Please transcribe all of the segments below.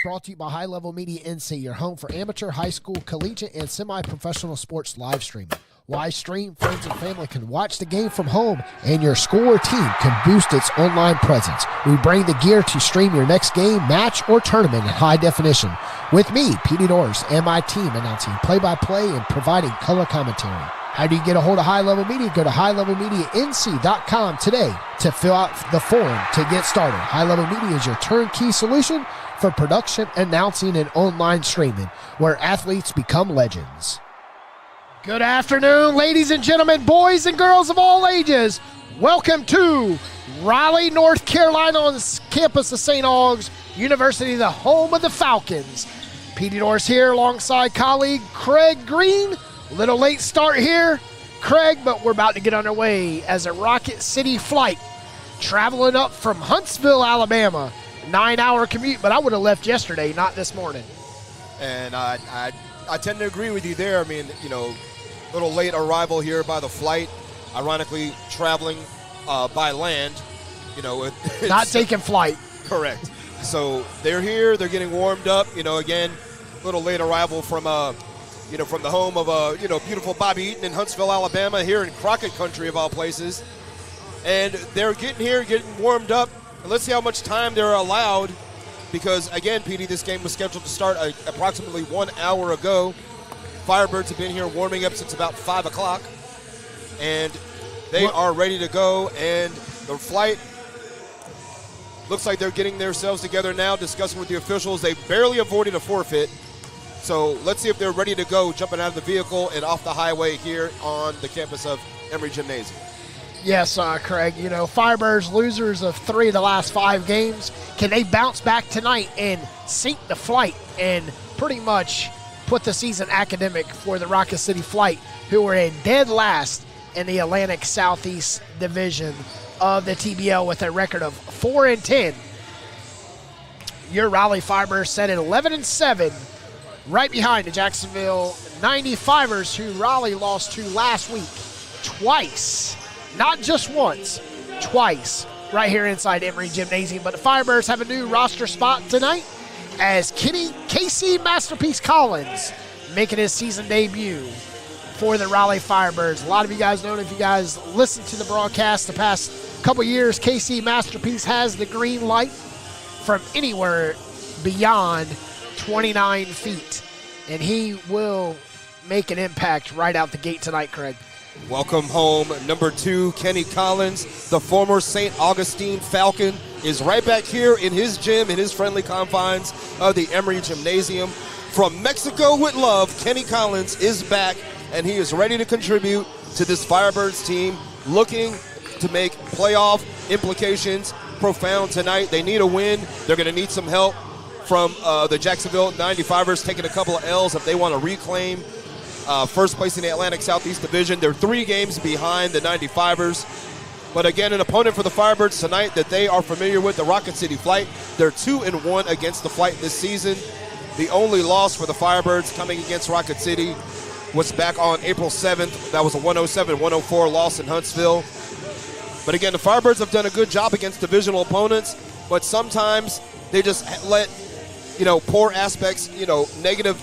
brought to you by High Level Media NC, your home for amateur, high school, collegiate, and semi-professional sports live streaming. Live stream, friends and family can watch the game from home, and your school or team can boost its online presence. We bring the gear to stream your next game, match, or tournament in high definition. With me, Petey Norris, and my team announcing play-by-play and providing color commentary. How do you get a hold of High Level Media? Go to highlevelmedianc.com today to fill out the form to get started. High Level Media is your turnkey solution for production, announcing, and online streaming, where athletes become legends. Good afternoon, ladies and gentlemen, boys and girls of all ages. Welcome to Raleigh, North Carolina, on the campus of St. Aug's University, the home of the Falcons. Petey Norris here alongside colleague Craig Green. Little late start here, Craig, but we're about to get underway as a Rocket City flight traveling up from Huntsville, Alabama. 9-hour commute, but I would have left yesterday, not this morning. And I tend to agree with you there. I mean, you know, little late arrival here by the flight. Ironically, traveling by land, you know. Not taking flight. Correct. So they're here. They're getting warmed up. You know, again, little late arrival from from the home of beautiful Bobby Eaton in Huntsville, Alabama, here in Crockett country of all places. And they're getting here, getting warmed up. And let's see how much time they're allowed, because, again, Petey, this game was scheduled to start approximately 1 hour ago. Firebirds have been here warming up since about 5 o'clock, and they are ready to go. And the flight looks like they're getting themselves together now, discussing with the officials. They barely avoided a forfeit. So let's see if they're ready to go, jumping out of the vehicle and off the highway here on the campus of Emory Gymnasium. Yes, Craig, you know, Firebirds losers of 3 of the last 5 games. Can they bounce back tonight and sink the flight and pretty much put the season academic for the Rocket City Flight, who are in dead last in the Atlantic Southeast Division of the TBL with a record of 4-10. Your Raleigh Firebirds set at 11-7, right behind the Jacksonville 95ers, who Raleigh lost to last week twice. Not just once, twice, right here inside Emory Gymnasium. But the Firebirds have a new roster spot tonight as Casey Masterpiece Collins making his season debut for the Raleigh Firebirds. A lot of you guys know, if you guys listened to the broadcast the past couple years, Casey Masterpiece has the green light from anywhere beyond 29 feet. And he will make an impact right out the gate tonight, Craig. Welcome home, number 2, Kenny Collins, the former St. Augustine Falcon, is right back here in his gym, in his friendly confines of the Emory Gymnasium. From Mexico with love, Kenny Collins is back, and he is ready to contribute to this Firebirds team, looking to make playoff implications profound tonight. They need a win. They're going to need some help from the Jacksonville 95ers, taking a couple of L's if they want to reclaim first place in the Atlantic Southeast Division. They're 3 games behind the 95ers. But again, an opponent for the Firebirds tonight that they are familiar with, the Rocket City Flight. They're 2-1 against the Flight this season. The only loss for the Firebirds coming against Rocket City was back on April 7th. That was a 107-104 loss in Huntsville. But again, the Firebirds have done a good job against divisional opponents, but sometimes they just let poor aspects, negative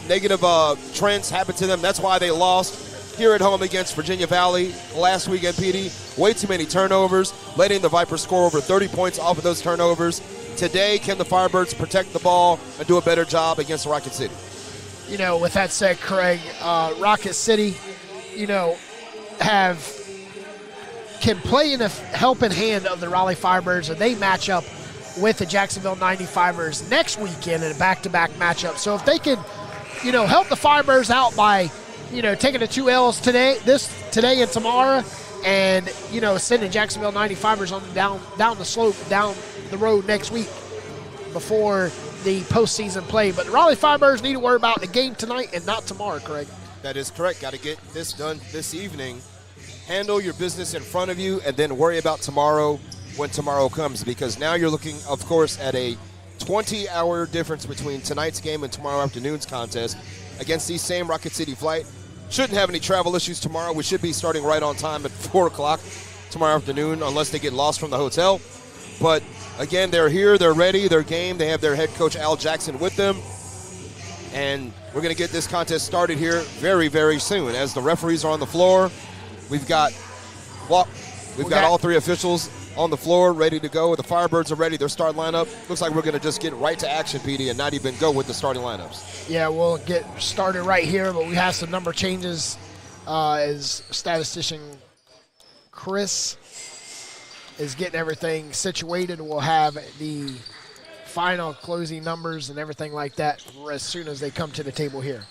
trends happen to them. That's why they lost here at home against Virginia Valley last weekend, PD. Way too many turnovers, letting the Vipers score over 30 points off of those turnovers. Today, can the Firebirds protect the ball and do a better job against Rocket City? With that said, Craig, Rocket City, can play in the helping hand of the Raleigh Firebirds, and they match up with the Jacksonville 95ers next weekend in a back-to-back matchup. So if they can, help the Firebirds out by, taking the 2 L's today and tomorrow, and, sending Jacksonville 95ers on down the slope, down the road next week before the postseason play. But the Raleigh Firebirds need to worry about the game tonight and not tomorrow, Craig. That is correct. Got to get this done this evening. Handle your business in front of you, and then worry about tomorrow when tomorrow comes, because now you're looking, of course, at a 20-hour difference between tonight's game and tomorrow afternoon's contest against the same Rocket City Flight. Shouldn't have any travel issues tomorrow. We should be starting right on time at 4 o'clock tomorrow afternoon, unless they get lost from the hotel. But Again, they're here, they're ready, they're game. They have their head coach, Al Jackson, with them. And we're going to get this contest started here very, very soon. As the referees are on the floor, we've got all three officials on the floor ready to go. The Firebirds are ready. Their start lineup. Looks like we're going to just get right to action, PD, and not even go with the starting lineups. Yeah, we'll get started right here, but we have some number changes as statistician Chris is getting everything situated. We'll have the final closing numbers and everything like that as soon as they come to the table here.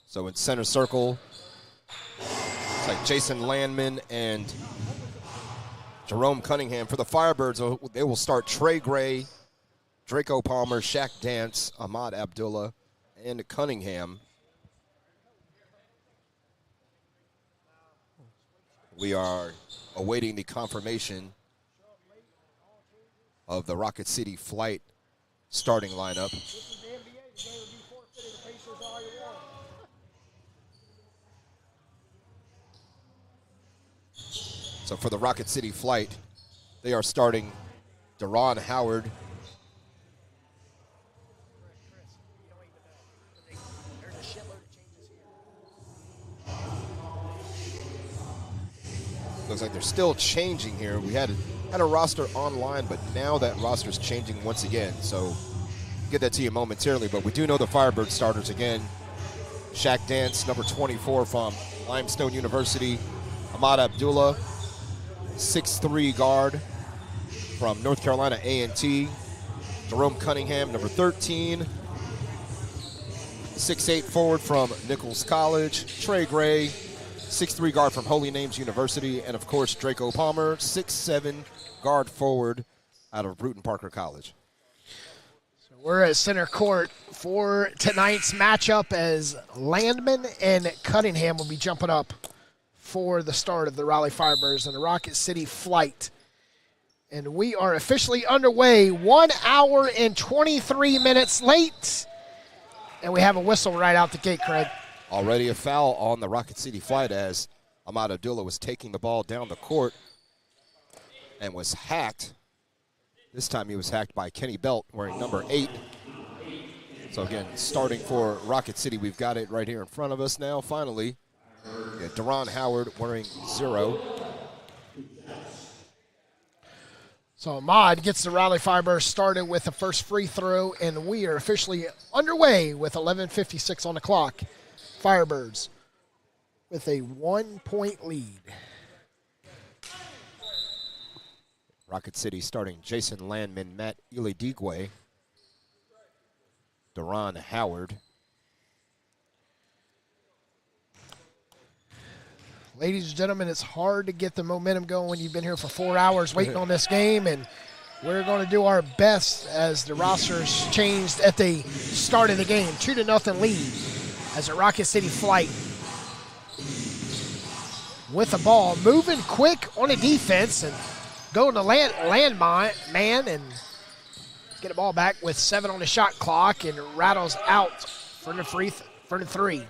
So in center circle, it's like Jason Landman and Jerome Cunningham. For the Firebirds, they will start Trey Gray, Draco Palmer, Shaq Dance, Ahmad Abdullah, and Cunningham. We are awaiting the confirmation of the Rocket City Flight starting lineup. So for the Rocket City Flight, they are starting Deron Howard, looks like they're still changing here. We had a roster online, but now that roster's changing once again. So we'll get that to you momentarily, but we do know the Firebird starters again. Shaq Dance, number 24 from Limestone University. Ahmad Abdullah, 6'3" guard from North Carolina A&T. Jerome Cunningham, number 13. 6'8" forward from Nichols College. Trey Gray, 6'3" guard from Holy Names University. And, of course, Draco Palmer, 6'7" guard forward out of Bruton Parker College. So we're at center court for tonight's matchup as Landman and Cunningham will be jumping up for the start of the Raleigh Firebirds and the Rocket City Flight. And we are officially underway, 1 hour and 23 minutes late. And we have a whistle right out the gate, Craig. Already a foul on the Rocket City Flight as Ahmad Abdullah was taking the ball down the court and was hacked. This time he was hacked by Kenny Belt wearing number 8. So again, starting for Rocket City, we've got it right here in front of us now, finally. Yeah, Deron Howard wearing 0. So Ahmad gets the Raleigh Firebirds started with the first free throw, and we are officially underway with 11:56 on the clock. Firebirds with a 1-point lead. Rocket City starting Jason Landman, Matt Ilidigwe, Deron Howard. Ladies and gentlemen, it's hard to get the momentum going when you've been here for 4 hours waiting on this game, and we're going to do our best as the rosters changed at the start of the game. 2-0 lead as the Rocket City Flight with the ball, moving quick on the defense and going to man and get the ball back with 7 on the shot clock and rattles out for the three.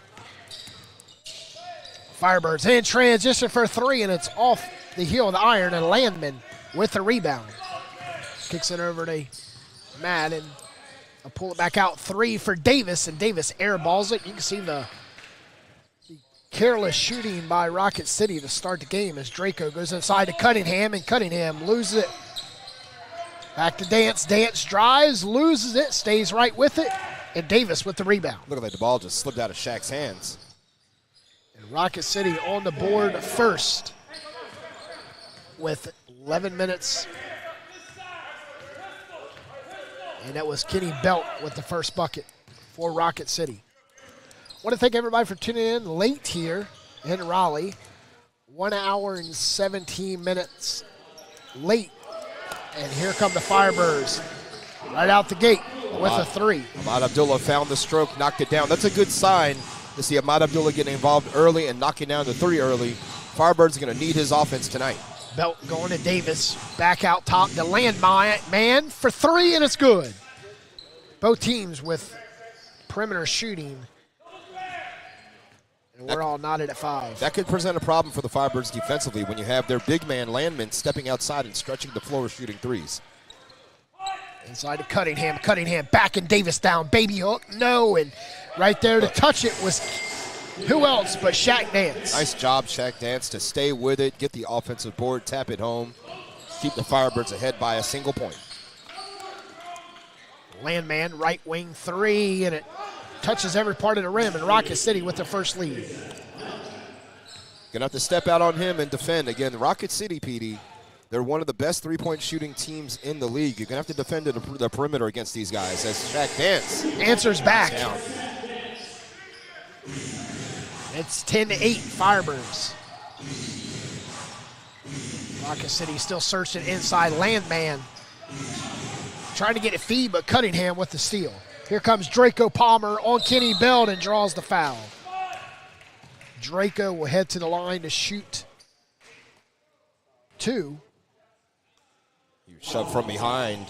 Firebirds in transition for 3, and it's off the heel of the iron, and Landman with the rebound. Kicks it over to Matt, and I'll pull it back out. 3 for Davis, and Davis airballs it. You can see the careless shooting by Rocket City to start the game as Draco goes inside to Cunningham, and Cunningham loses it. Back to Dance. Dance drives, loses it, stays right with it, and Davis with the rebound. Look like the ball just slipped out of Shaq's hands. And Rocket City on the board first with 11 minutes. And that was Kenny Belt with the first bucket for Rocket City. I want to thank everybody for tuning in late here in Raleigh. 1 hour and 17 minutes late. And here come the Firebirds right out the gate with a 3. Ahmad Abdullah found the stroke, knocked it down. That's a good sign to see Ahmad Abdullah getting involved early and knocking down the 3 early. Firebirds are going to need his offense tonight. Belt going to Davis. Back out top to man for 3, and it's good. Both teams with perimeter shooting. And we're all knotted at 5. That could present a problem for the Firebirds defensively when you have their big man, Landman, stepping outside and stretching the floor shooting threes. Inside to Cunningham. Cunningham backing Davis down. Baby hook. No. And right there to touch it was who else but Shaq Dance. Nice job, Shaq Dance, to stay with it, get the offensive board, tap it home, keep the Firebirds ahead by a single point. Landman, right wing 3, and it touches every part of the rim, and Rocket City with their first lead. Gonna have to step out on him and defend. Again, Rocket City, PD, they're one of the best three-point shooting teams in the league. You're gonna have to defend the perimeter against these guys as Shaq Dance answers back. Down. It's 10-8 Firebirds. Rocket City still searching inside. Landman trying to get a feed, but Cunningham with the steal. Here comes Draco Palmer on Kenny Belt and draws the foul. Draco will head to the line to shoot 2. You shoved from behind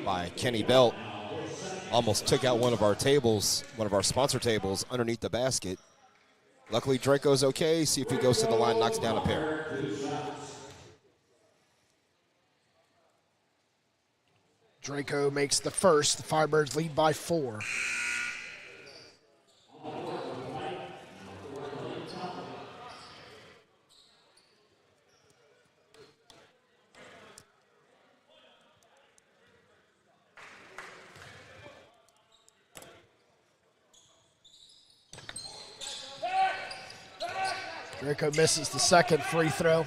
by Kenny Belt. Almost took out one of our tables, one of our sponsor tables, underneath the basket. Luckily, Draco's okay. See if he goes to the line, knocks down a pair. Draco makes the first. The Firebirds lead by 4. Draco misses the second free throw.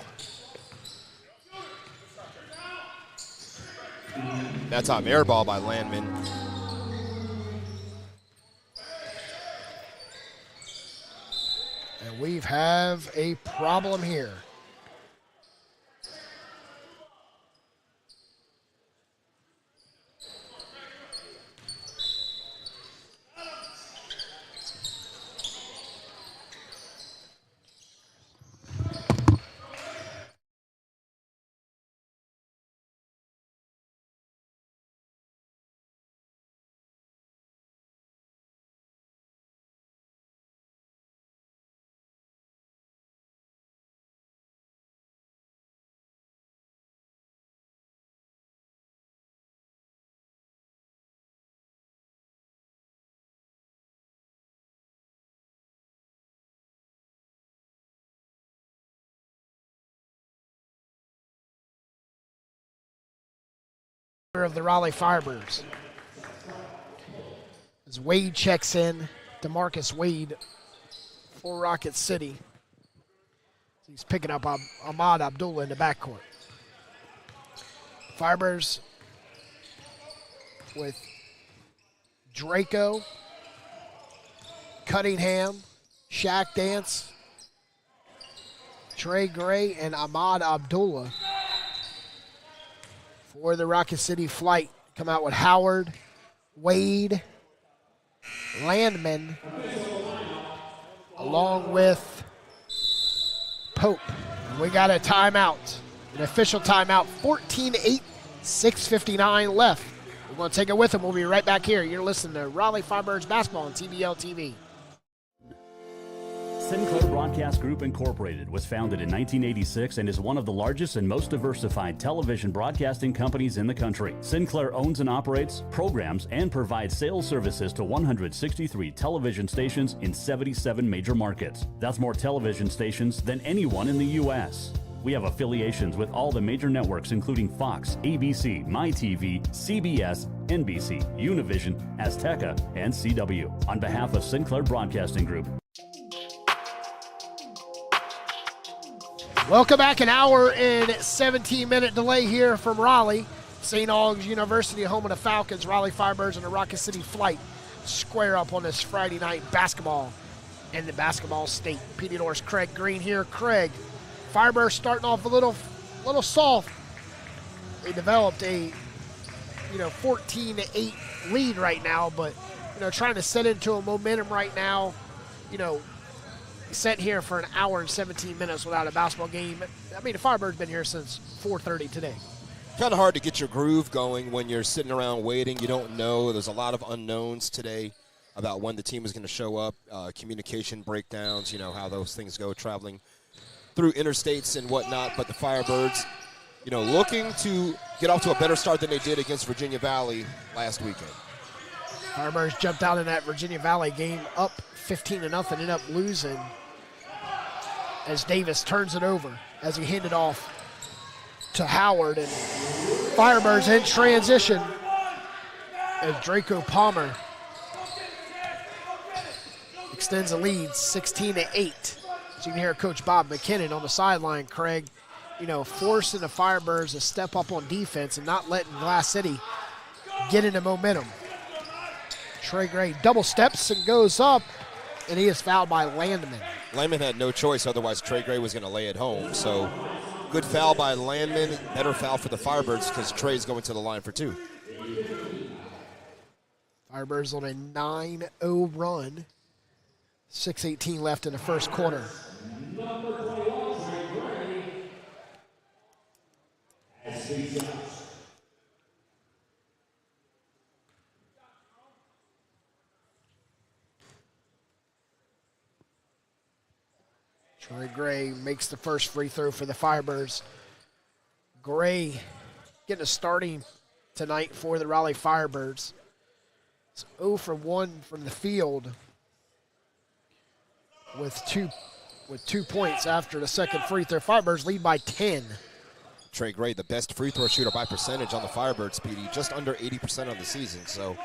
That time, air ball by Landman. And we have a problem here. Of the Raleigh Firebirds. As Wade checks in, DeMarcus Wade for Rocket City. He's picking up Ahmad Abdullah in the backcourt. Firebirds with Draco, Cunningham, Shaq Dance, Trey Gray, and Ahmad Abdullah. For the Rocket City flight, come out with Howard, Wade, Landman, along with Pope. And we got a timeout, an official timeout, 14-8, 6:59 left. We're going to take it with them. We'll be right back here. You're listening to Raleigh Firebirds basketball on TBL TV. Sinclair Broadcast Group Incorporated was founded in 1986 and is one of the largest and most diversified television broadcasting companies in the country. Sinclair owns and operates, programs, and provides sales services to 163 television stations in 77 major markets. That's more television stations than anyone in the U.S. We have affiliations with all the major networks including Fox, ABC, MyTV, CBS, NBC, Univision, Azteca, and CW. On behalf of Sinclair Broadcasting Group, welcome back. An hour and 17-minute delay here from Raleigh. St. Aug's University, home of the Falcons. Raleigh Firebirds and the Rocket City Flight square up on this Friday night basketball in the basketball state. PD North's Craig Green here. Craig, Firebirds starting off a little soft. They developed a 14-8 lead right now, but trying to set into a momentum right now. Set here for an hour and 17 minutes without a basketball game. I mean, the Firebirds been here since 4:30 today. Kind of hard to get your groove going when you're sitting around waiting. You don't know. There's a lot of unknowns today. about when the team was going to show up, communication breakdowns, how those things go traveling through interstates and whatnot. But the Firebirds, looking to get off to a better start than they did against Virginia Valley last weekend. Firebirds jumped out in that Virginia Valley game up 15-0, ended up losing as Davis turns it over as he handed off to Howard. And Firebirds in transition as Draco Palmer extends the lead 16-8. As you can hear Coach Bob McKinnon on the sideline, Craig, forcing the Firebirds to step up on defense and not letting Glass City get into momentum. Trey Gray double steps and goes up, and he is fouled by Landman. Landman had no choice, otherwise Trey Gray was going to lay it home. So good foul by Landman, better foul for the Firebirds because Trey's going to the line for 2. Firebirds on a 9-0 run. 6:18 left in the first quarter. Troy Gray makes the first free throw for the Firebirds. Gray getting a starting tonight for the Raleigh Firebirds. It's 0 for 1 from the field with two points after the second free throw. Firebirds lead by 10. Trey Gray, the best free throw shooter by percentage on the Firebirds, PD, just under 80% on the season. So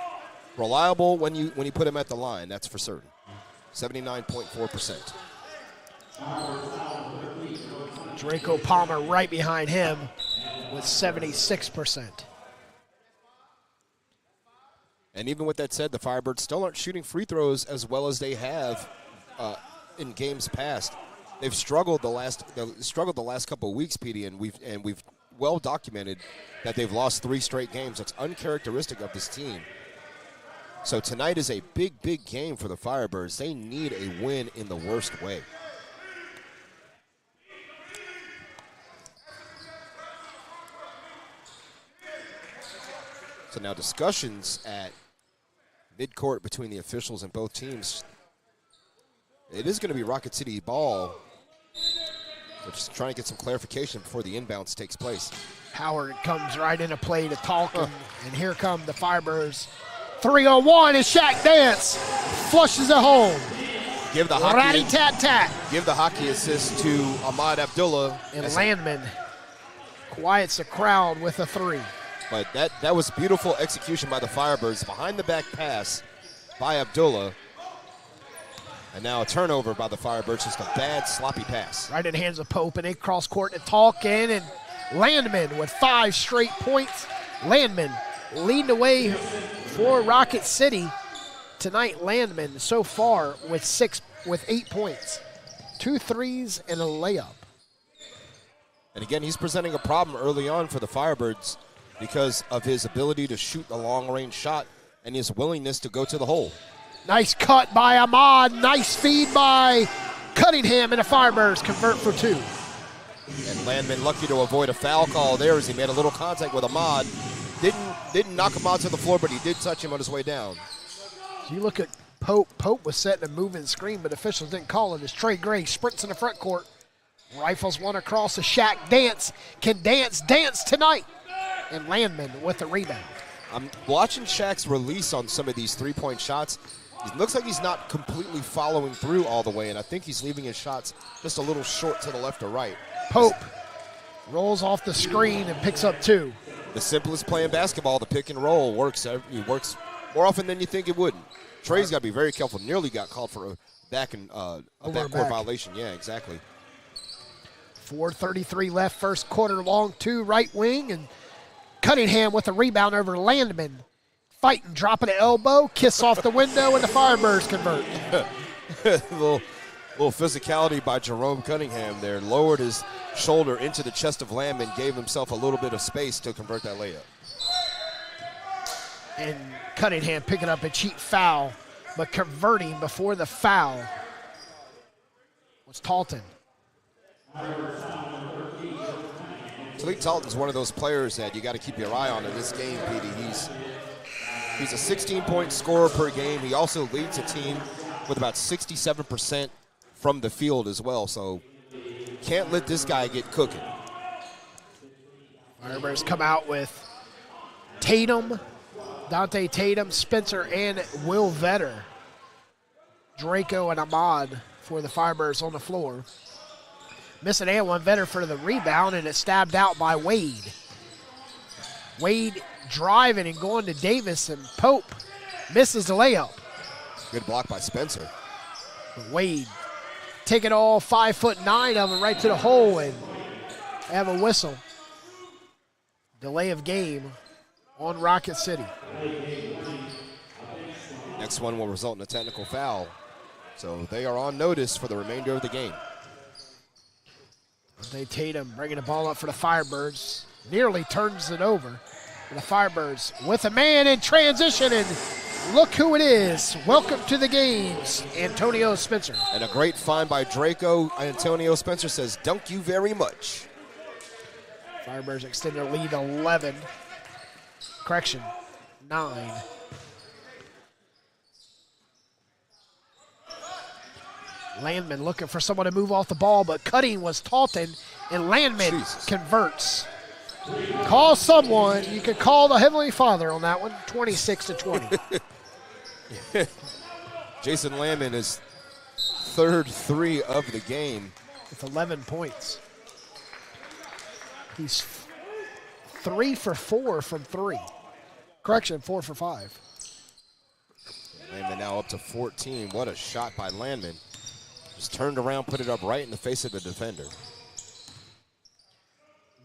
reliable when you put him at the line, that's for certain. 79.4%. Draco Palmer right behind him with 76%. And even with that said, the Firebirds still aren't shooting free throws as well as they have in games past. They've struggled the last couple of weeks, PD, and we've well documented that they've lost 3 straight games. That's uncharacteristic of this team. So tonight is a big, big game for the Firebirds. They need a win in the worst way. So now discussions at midcourt between the officials and both teams. It is going to be Rocket City ball. We're just trying to get some clarification before the inbounds takes place. Howard comes right into play to talk, and here come the Firebirds. 3-on-1 and Shaq Dance flushes it home. Give the hockey, Ratty-tat-tat. Give the hockey assist to Ahmad Abdullah. And Landman quiets the crowd with a 3. But that was beautiful execution by the Firebirds. Behind the back pass by Abdullah. And now a turnover by the Firebirds, just a bad, sloppy pass. Right in the hands of Pope, and they cross court to Talkin, and Landman with 5 straight points. Landman leading the way for Rocket City tonight. Landman so far with 8 points, 2 threes and a layup. And again, he's presenting a problem early on for the Firebirds because of his ability to shoot the long-range shot and his willingness to go to the hole. Nice cut by Ahmad. Nice feed by Cunningham, and the Firebirds convert for 2. And Landman lucky to avoid a foul call there as he made a little contact with Ahmad. Didn't knock him out to the floor, but he did touch him on his way down. So you look at Pope. Pope was setting a moving screen, but officials didn't call it as Trey Gray sprints in the front court. Rifles one across the Shaq Dance. Can dance tonight. And Landman with the rebound. I'm watching Shaq's release on some of these three-point shots. It looks like he's not completely following through all the way, and I think he's leaving his shots just a little short to the left or right. Pope rolls off the screen and picks up 2. The simplest play in basketball, the pick and roll, works. It works more often than you think it wouldn't. Trey's got to be very careful. Nearly got called for a backcourt violation. Yeah, exactly. 4:33 left, first quarter, long 2 right wing, and Cunningham with a rebound over Landman. Fighting, dropping an elbow, kiss off the window, and the Firebirds convert. little physicality by Jerome Cunningham there. Lowered his shoulder into the chest of Landman, gave himself a little bit of space to convert that layup. And Cunningham picking up a cheap foul, but converting before the foul was Talton. Talik Talton's one of those players that you got to keep your eye on in this game, Petey. He's a 16-point scorer per game. He also leads the team with about 67% from the field as well. So can't let this guy get cooking. Firebirds come out with Tatum, Dante Tatum, Spencer, and Will Vetter. Draco and Ahmad for the Firebirds on the floor. Missing and one, Vetter for the rebound, and it's stabbed out by Wade. Wade driving and going to Davis, and Pope misses the layup. Good block by Spencer. Wade take it all 5'9" of him right to the hole and have a whistle. Delay of game on Rocket City. Next one will result in a technical foul. So they are on notice for the remainder of the game. Dante Tatum bringing the ball up for the Firebirds. Nearly turns it over. The Firebirds with a man in transition, and look who it is. Welcome to the games, Antonio Spencer. And a great find by Draco. Antonio Spencer says, "Dunk you very much." Firebirds extend their lead 11. Correction, 9. Landman looking for someone to move off the ball, but cutting was Taunton, and Landman converts. Call someone. You could call the Heavenly Father on that one, 26-20. Jason Landman is third three of the game. With 11 points. He's 3 for 4 from 3. Correction, 4 for 5. Landman now up to 14. What a shot by Landman. Just turned around, put it up right in the face of the defender.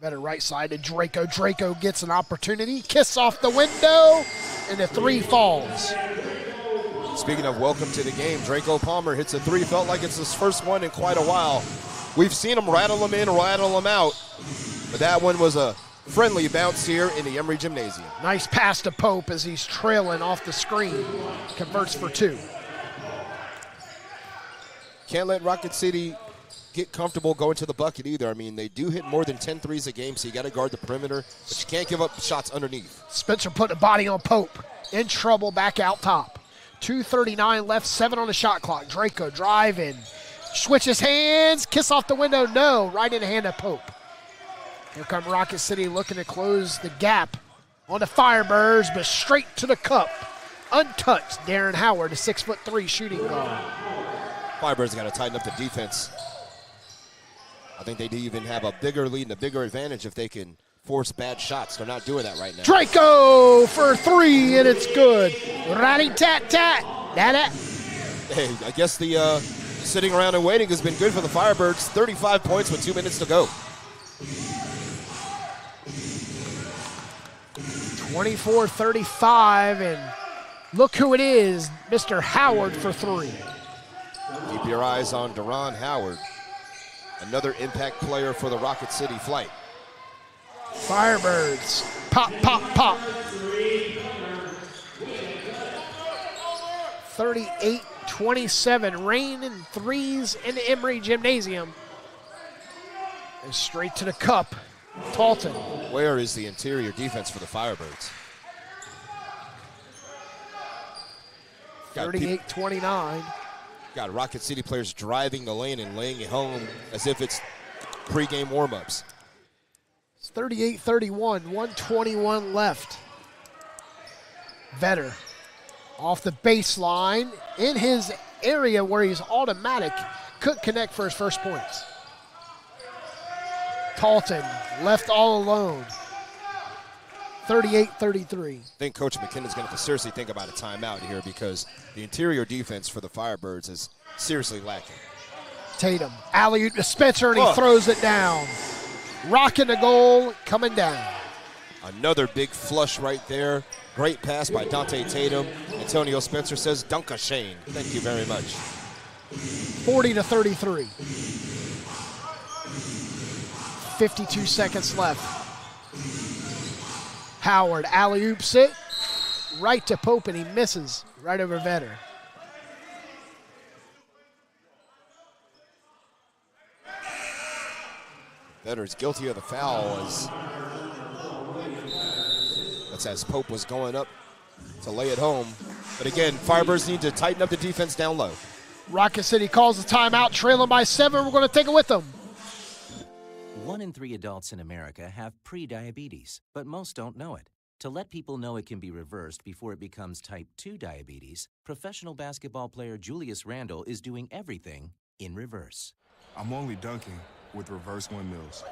Better right side to Draco. Draco gets an opportunity. Kiss off the window, and the 3 falls. Speaking of welcome to the game, Draco Palmer hits a 3. Felt like it's his first one in quite a while. We've seen him rattle them in, rattle them out. But that one was a friendly bounce here in the Emory Gymnasium. Nice pass to Pope as he's trailing off the screen. Converts for 2. Can't let Rocket City get comfortable going to the bucket either. I mean, they do hit more than 10 threes a game, so you got to guard the perimeter, but you can't give up shots underneath. Spencer putting a body on Pope. In trouble back out top. 2:39 left, 7 on the shot clock. Draco driving. Switches hands. Kiss off the window. No. Right in the hand of Pope. Here come Rocket City looking to close the gap on the Firebirds, but straight to the cup. Untouched. Darren Howard, a 6'3" shooting guard. Firebirds got to tighten up the defense. I think they do even have a bigger lead and a bigger advantage if they can force bad shots. They're not doing that right now. Draco for 3, and it's good. Ratty-tat-tat. Da-da. Hey, I guess the sitting around and waiting has been good for the Firebirds. 35 points with 2 minutes to go. 24-35, and look who it is, Mr. Howard for 3. Keep your eyes on Deron Howard, another impact player for the Rocket City flight. Firebirds, pop, pop, pop. 38-27, rain and threes in the Emory Gymnasium. And straight to the cup, Talton. Where is the interior defense for the Firebirds? 38-29. Got Rocket City players driving the lane and laying it home as if it's pregame warm-ups. It's 38-31, 1:21 left. Vetter off the baseline in his area where he's automatic. Couldn't connect for his first points. Talton left all alone. 38-33. I think Coach McKinnon's going to have to seriously think about a timeout here because the interior defense for the Firebirds is seriously lacking. Tatum, alley-oop to Spencer, and he throws it down. Rocking the goal, coming down. Another big flush right there. Great pass by Dante Tatum. Antonio Spencer says, "Dunk a Shane." Thank you very much. 40-33. 52 seconds left. Howard alley-oops it right to Pope, and he misses right over Vetter. Vetter's guilty of the foul as Pope was going up to lay it home. But again, Firebirds need to tighten up the defense down low. Rocket City calls the timeout, trailing by 7. We're going to take it with them. 1 in 3 adults in America have pre-diabetes, but most don't know it. To let people know it can be reversed before it becomes type 2 diabetes, professional basketball player Julius Randle is doing everything in reverse. I'm only dunking with reverse windmills.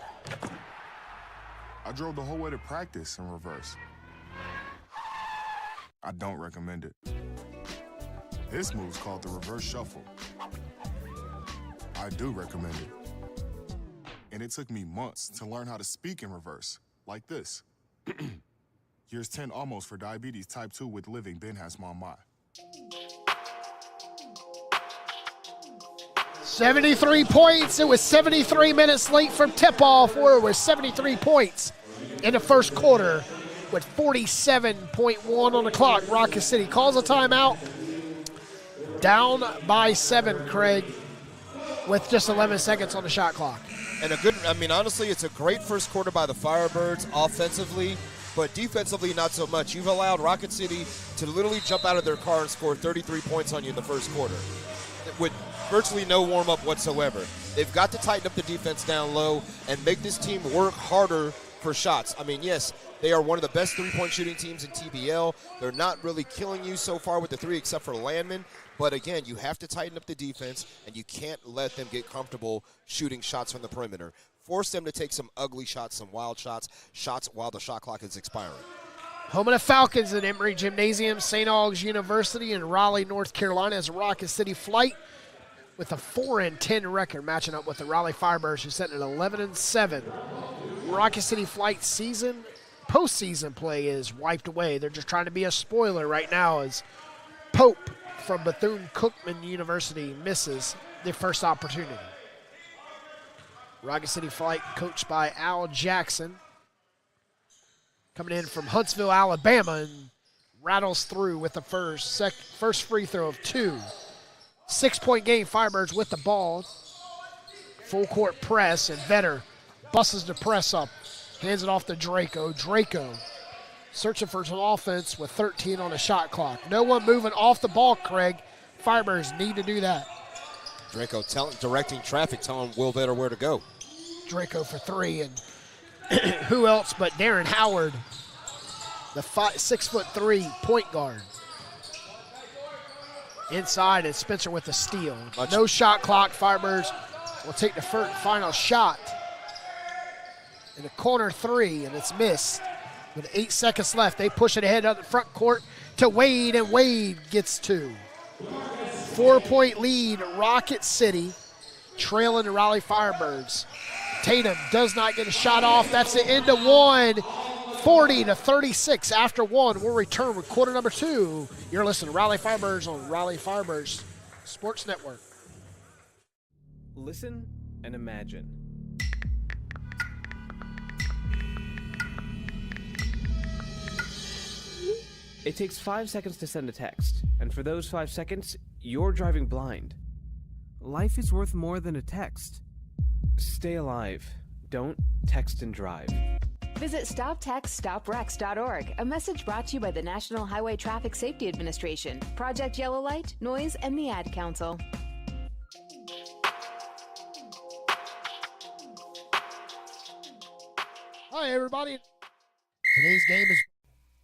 I drove the whole way to practice in reverse. I don't recommend it. This move's called the reverse shuffle. I do recommend it. And it took me months to learn how to speak in reverse, like this. Here's 10 almost for diabetes type 2 with living Ben has mama. 73 points. It was 73 minutes late from tip-off, where it was 73 points in the first quarter with 47.1 on the clock. Rocket City calls a timeout. Down by 7, Craig, with just 11 seconds on the shot clock. And honestly, it's a great first quarter by the Firebirds offensively, but defensively not so much. You've allowed Rocket City to literally jump out of their car and score 33 points on you in the first quarter with virtually no warm-up whatsoever. They've got to tighten up the defense down low and make this team work harder for shots. I mean, yes, they are one of the best three-point shooting teams in TBL. They're not really killing you so far with the three except for Landman. But again, you have to tighten up the defense, and you can't let them get comfortable shooting shots from the perimeter. Force them to take some ugly shots, some wild shots while the shot clock is expiring. Home of the Falcons at Emory Gymnasium, St. Aug's University in Raleigh, North Carolina, as Rocket City Flight with a 4-10 record, matching up with the Raleigh Firebirds, who set at 11-7. Rocket City Flight postseason play is wiped away. They're just trying to be a spoiler right now as Pope from Bethune-Cookman University misses the first opportunity. Rocket City Flight coached by Al Jackson, coming in from Huntsville, Alabama, and rattles through with the first free throw of 2. 6-point game, Firebirds with the ball. Full court press, and Vetter busts the press up, hands it off to Draco. Draco searching for some offense with 13 on the shot clock. No one moving off the ball, Craig. Firebirds need to do that. Draco directing traffic, telling Will Vetter where to go. Draco for 3, and who else but Darren Howard, the 6'3" point guard. Inside, and Spencer with the steal. No shot clock. Firebirds will take the final shot in the corner 3, and it's missed. With 8 seconds left, they push it ahead up the front court to Wade, and Wade gets 2. 4-point lead, Rocket City, trailing the Raleigh Firebirds. Tatum does not get a shot off. That's the end of 1. 40-36 after 1. We'll return with quarter number 2. You're listening to Raleigh Firebirds on Raleigh Firebirds Sports Network. Listen and imagine. It takes 5 seconds to send a text, and for those 5 seconds, you're driving blind. Life is worth more than a text. Stay alive. Don't text and drive. Visit StopTextStopWrecks.org, a message brought to you by the National Highway Traffic Safety Administration, Project Yellow Light, Noise, and the Ad Council. Hi, everybody. Today's game is...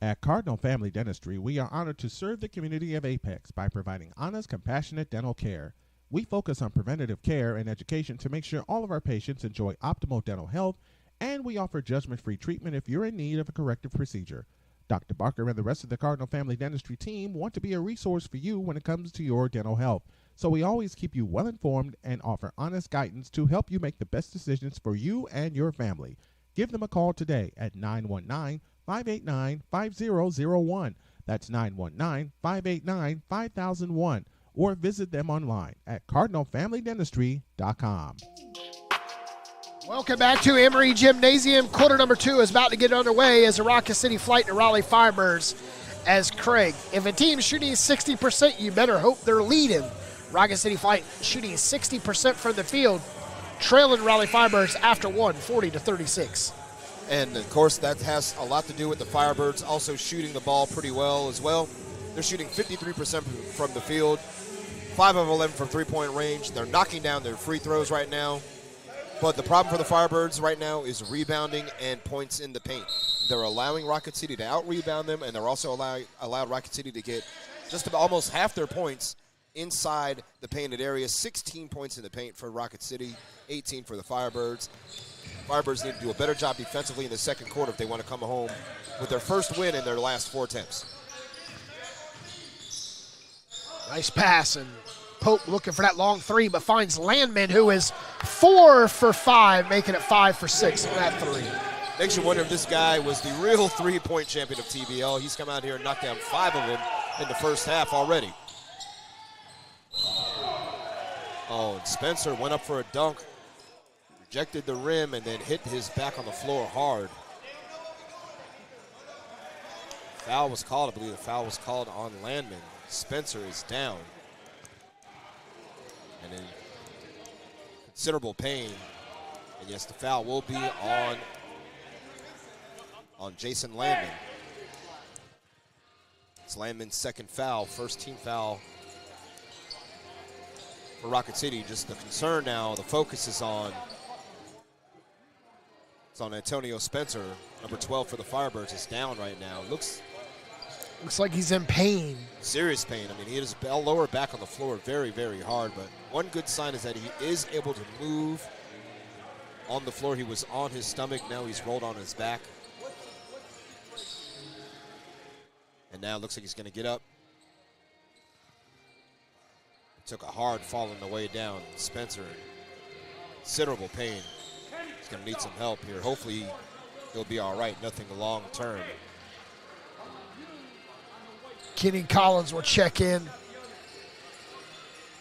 At Cardinal Family Dentistry, we are honored to serve the community of Apex by providing honest, compassionate dental care. We focus on preventative care and education to make sure all of our patients enjoy optimal dental health, and we offer judgment-free treatment if you're in need of a corrective procedure. Dr. Barker and the rest of the Cardinal Family Dentistry team want to be a resource for you when it comes to your dental health, so we always keep you well-informed and offer honest guidance to help you make the best decisions for you and your family. Give them a call today at 919-589-5001. That's 919-589-5001. Or visit them online at cardinalfamilydentistry.com. Welcome back to Emory Gymnasium. Quarter number 2 is about to get underway as the Rocket City Flight and the Raleigh Firebirds. As Craig, if a team's shooting 60%, you better hope they're leading. Rocket City Flight shooting 60% from the field, trailing Raleigh Firebirds after 1, 40-36. And, of course, that has a lot to do with the Firebirds also shooting the ball pretty well as well. They're shooting 53% from the field, 5 of 11 from three-point range. They're knocking down their free throws right now. But the problem for the Firebirds right now is rebounding and points in the paint. They're allowing Rocket City to out-rebound them, and they're also allowed Rocket City to get just about almost half their points inside the painted area. 16 points in the paint for Rocket City, 18 for the Firebirds. Firebirds need to do a better job defensively in the second quarter if they want to come home with their first win in their last 4 attempts. Nice pass, and Pope looking for that long three, but finds Landman, who is 4 for 5, making it 5 for 6 on that three. Makes you wonder if this guy was the real three-point champion of TBL. He's come out here and knocked down 5 of them in the first half already. Oh, and Spencer went up for a dunk, rejected the rim, and then hit his back on the floor hard. Foul was called. I believe the foul was called on Landman. Spencer is down. And in considerable pain. And yes, the foul will be on Jason Landman. It's Landman's second foul, first team foul for Rocket City. Just the concern now, the focus is on Antonio Spencer, number 12 for the Firebirds. Is down right now. Looks like he's in pain. Serious pain. I mean, he had his lower back on the floor very, very hard. But one good sign is that he is able to move on the floor. He was on his stomach. Now he's rolled on his back. And now it looks like he's going to get up. Took a hard fall on the way down. Spencer, considerable pain. He's going to need some help here. Hopefully he'll be all right. Nothing long term. Kenny Collins will check in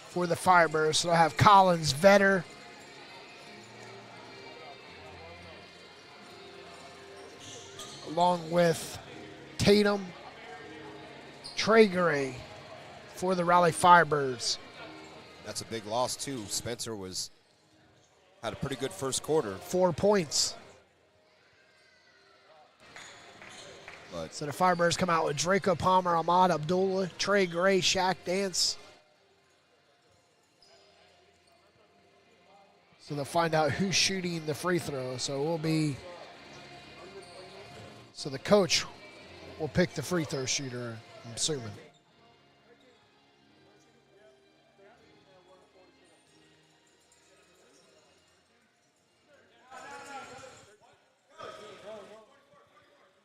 for the Firebirds. So they'll have Collins, Vetter, along with Tatum, Trey Gray for the Raleigh Firebirds. That's a big loss, too. Spencer had a pretty good first quarter. 4 points. But so the Firebirds come out with Draco Palmer, Ahmad Abdullah, Trey Gray, Shaq Dance. So they'll find out who's shooting the free throw. So the coach will pick the free throw shooter, I'm assuming.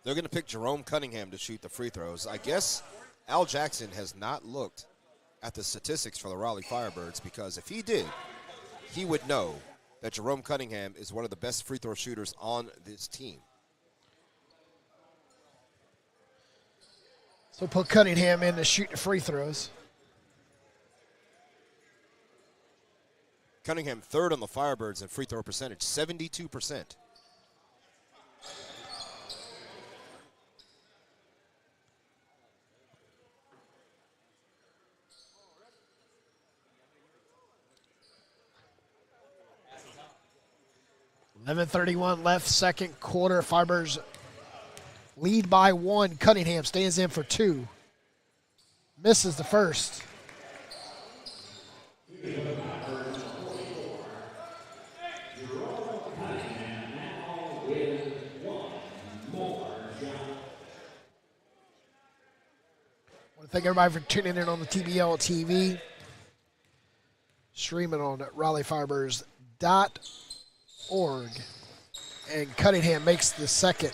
they're going to pick Jerome Cunningham to shoot the free throws. I guess Al Jackson has not looked at the statistics for the Raleigh Firebirds, because if he did, he would know that Jerome Cunningham is one of the best free throw shooters on this team. So put Cunningham in to shoot the free throws. Cunningham third on the Firebirds in free throw percentage, 72%. .11:31 left, second quarter. Firebirds lead by 1. Cunningham stands in for 2. Misses the first. I want to thank everybody for tuning in on the TBL TV. Streaming on RaleighFirebirds.org. And Cunningham makes the second.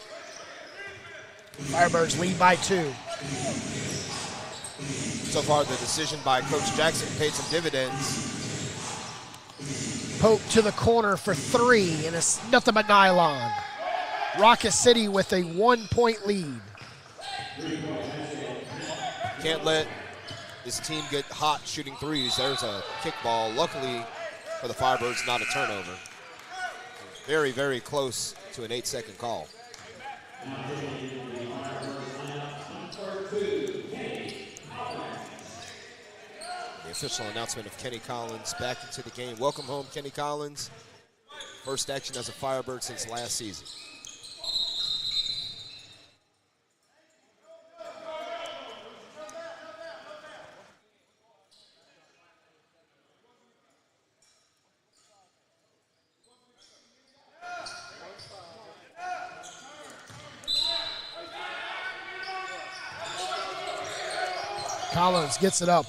Firebirds lead by 2. So far, the decision by Coach Jackson paid some dividends. Pope to the corner for 3, and it's nothing but nylon. Rocket City with a 1-point lead. Can't let this team get hot shooting threes. There's a kickball. Luckily for the Firebirds, not a turnover. Very, very close to an 8-second call. The official announcement of Kenny Collins back into the game. Welcome home, Kenny Collins. First action as a Firebird since last season. Collins gets it up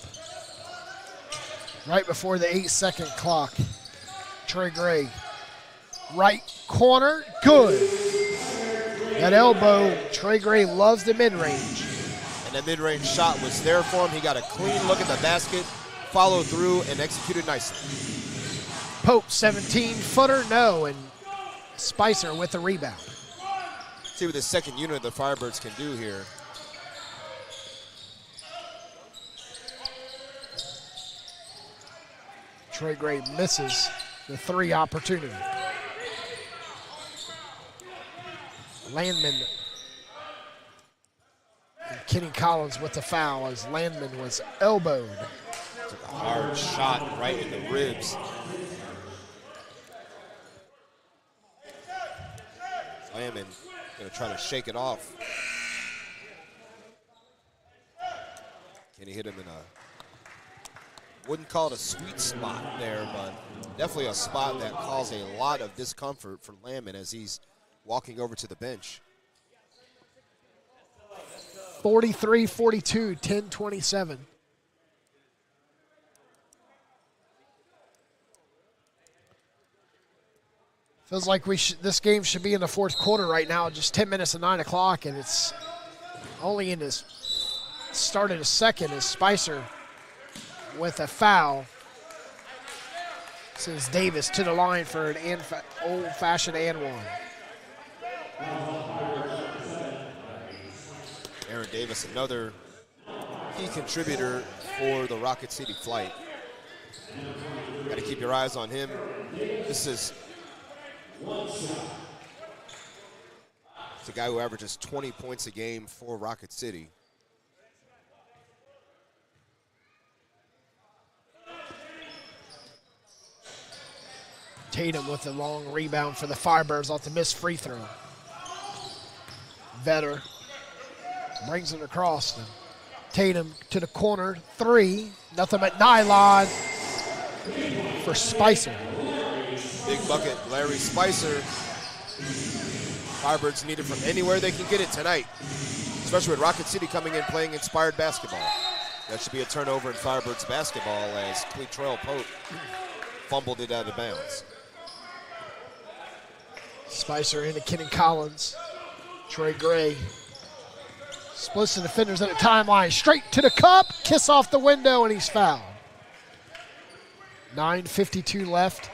right before the 8-second clock. Trey Gray, right corner, good. That elbow, Trey Gray loves the mid-range. And that mid-range shot was there for him. He got a clean look at the basket, followed through, and executed nicely. Pope, 17-footer, no, and Spicer with the rebound. See what the second unit of the Firebirds can do here. Trey Gray misses the 3 opportunity. Landman and Kenny Collins with the foul as Landman was elbowed. Took a hard shot right in the ribs. Landman going to try to shake it off. Kenny hit him in a, wouldn't call it a sweet spot there, but definitely a spot that caused a lot of discomfort for Landman as he's walking over to the bench. 43-42, 10-27. Feels like this game should be in the fourth quarter right now, just 10 minutes to 9 o'clock, and it's only in this start of the second as Spicer with a foul sends Davis to the line for an old-fashioned and one. Aaron Davis, another key contributor for the Rocket City flight. Got to keep your eyes on him. This is a guy who averages 20 points a game for Rocket City. Tatum with a long rebound for the Firebirds off the missed free throw. Vetter brings it across. Tatum to the corner, 3, nothing but nylon for Spicer. Big bucket, Larry Spicer. Firebirds need it from anywhere they can get it tonight, especially with Rocket City coming in playing inspired basketball. That should be a turnover in Firebirds basketball as Cleetrell Pope fumbled it out of bounds. Spicer into Kenny Collins. Trey Gray splits the defenders at the timeline. Straight to the cup. Kiss off the window, and he's fouled. 9:52 left.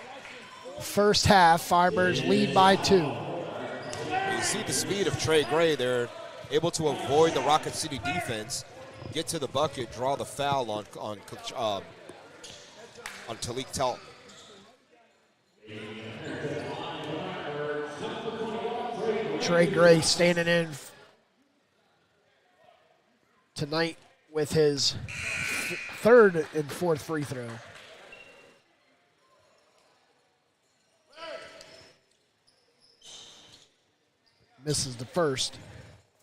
First half, Firebirds lead by 2. You see the speed of Trey Gray. They're able to avoid the Rocket City defense, get to the bucket, draw the foul on Talik Talp. Trey Gray standing in tonight with his third and fourth free throw. Misses the first.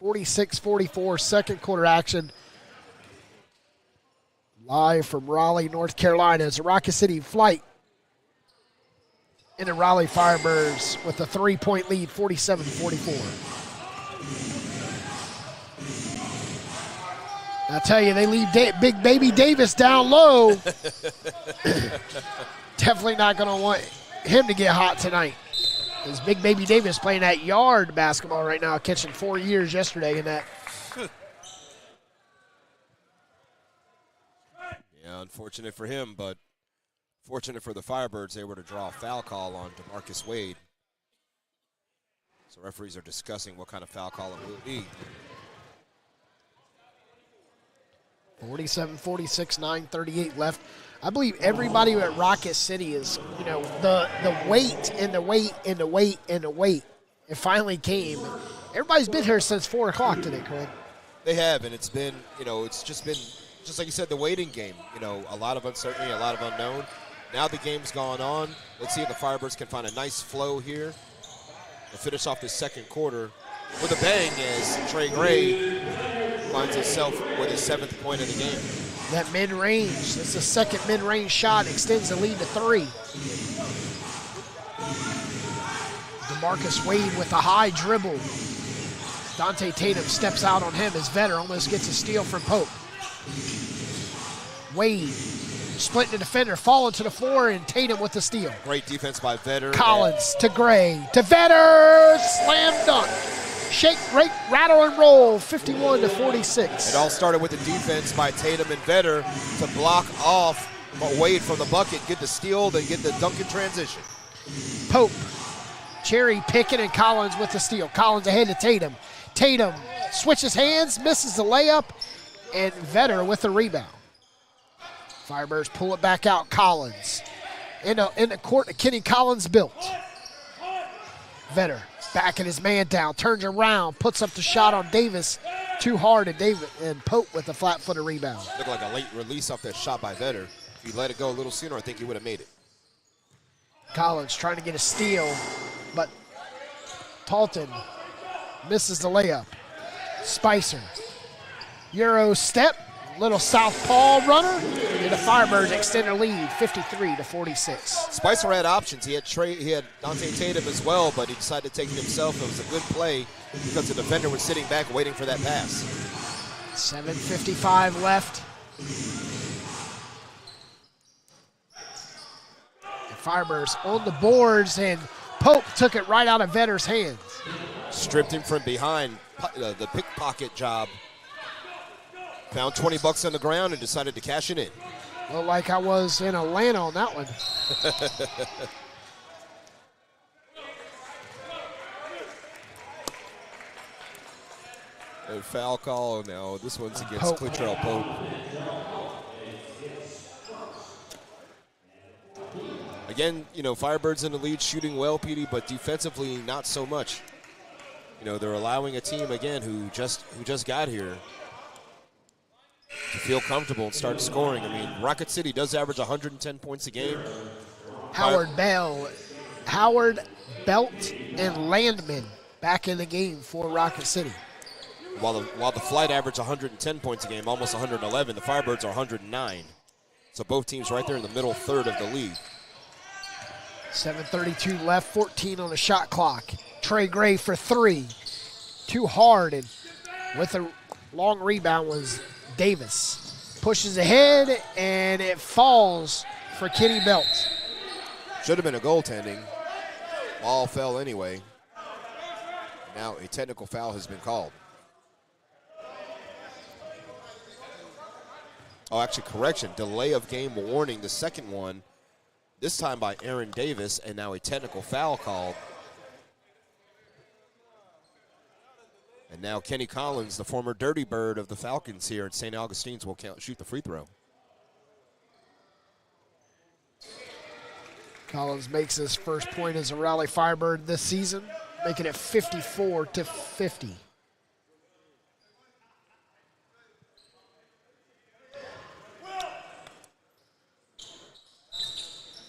46-44, second quarter action. Live from Raleigh, North Carolina, as the Rocket City flight into Raleigh Firebirds with a 3-point lead, 47-44. I tell you, they leave Big Baby Davis down low. Definitely not going to want him to get hot tonight. Because Big Baby Davis playing that yard basketball right now, catching 4 years yesterday in that. Yeah, unfortunate for him, but fortunate for the Firebirds, they were to draw a foul call on DeMarcus Wade. So referees are discussing what kind of foul call it will be. 47-46, 9:38 left. I believe everybody at Rocket City is, the wait and the wait and the wait and the wait. It finally came. Everybody's been here since 4 o'clock today, Craig. They have, and it's been, it's just been, just like you said, the waiting game. A lot of uncertainty, a lot of unknown. Now the game's gone on. Let's see if the Firebirds can find a nice flow here and finish off this second quarter with a bang as Trey Gray finds himself with his 7th point of the game. That mid-range, that's the second mid-range shot, extends the lead to 3. DeMarcus Wade with a high dribble. Dante Tatum steps out on him as Vetter almost gets a steal from Pope. Wade splitting the defender, falling to the floor, and Tatum with the steal. Great defense by Vetter. Collins to Gray to Vetter, slam dunk. Shake, rake, rattle, and roll, 51-46. It all started with the defense by Tatum and Vetter to block off Wade from the bucket, get the steal, then get the dunk in transition. Pope, Cherry, Pickett, and Collins with the steal. Collins ahead to Tatum. Tatum switches hands, misses the layup, and Vetter with the rebound. Firebirds pull it back out. Collins in the court that Kenny Collins built. Vetter backing his man down, turns around, puts up the shot on Davis. Too hard, and Pope with the flat-footed rebound. Looked like a late release off that shot by Vetter. If he let it go a little sooner, I think he would have made it. Collins trying to get a steal, but Talton misses the layup. Spicer, Euro step, little southpaw runner, and the Firebirds extend their lead, 53-46. Spicer had options. He had Dante Tatum as well, but he decided to take it himself. It was a good play because the defender was sitting back waiting for that pass. 7:55 left. The Firebirds on the boards, and Pope took it right out of Vetter's hands. Stripped him from behind, the pickpocket job. Found $20 on the ground and decided to cash it in. Looked like I was in Atlanta on that one. A foul call now. This one's against Pope. Clitrell Pope. Again, Firebirds in the lead, shooting well, Petey, but defensively not so much. They're allowing a team again who just got here to feel comfortable and start scoring. I mean, Rocket City does average 110 points a game. Howard Belt, and Landman back in the game for Rocket City. While the Flight average 110 points a game, almost 111, the Firebirds are 109. So both teams right there in the middle third of the league. 7:32 left, 14 on the shot clock. Trey Gray for three. Too hard, and with a long rebound was Davis. Pushes ahead, and it falls for Kenny Belt. Should have been a goaltending. Ball fell anyway. Now a technical foul has been called. Oh, actually, correction. Delay of game warning, the second one. This time by Aaron Davis, and now a technical foul called. And now Kenny Collins, the former Dirty Bird of the Falcons here at St. Augustine's, will shoot the free throw. Collins makes his first point as a Raleigh Firebird this season, making it 54-50.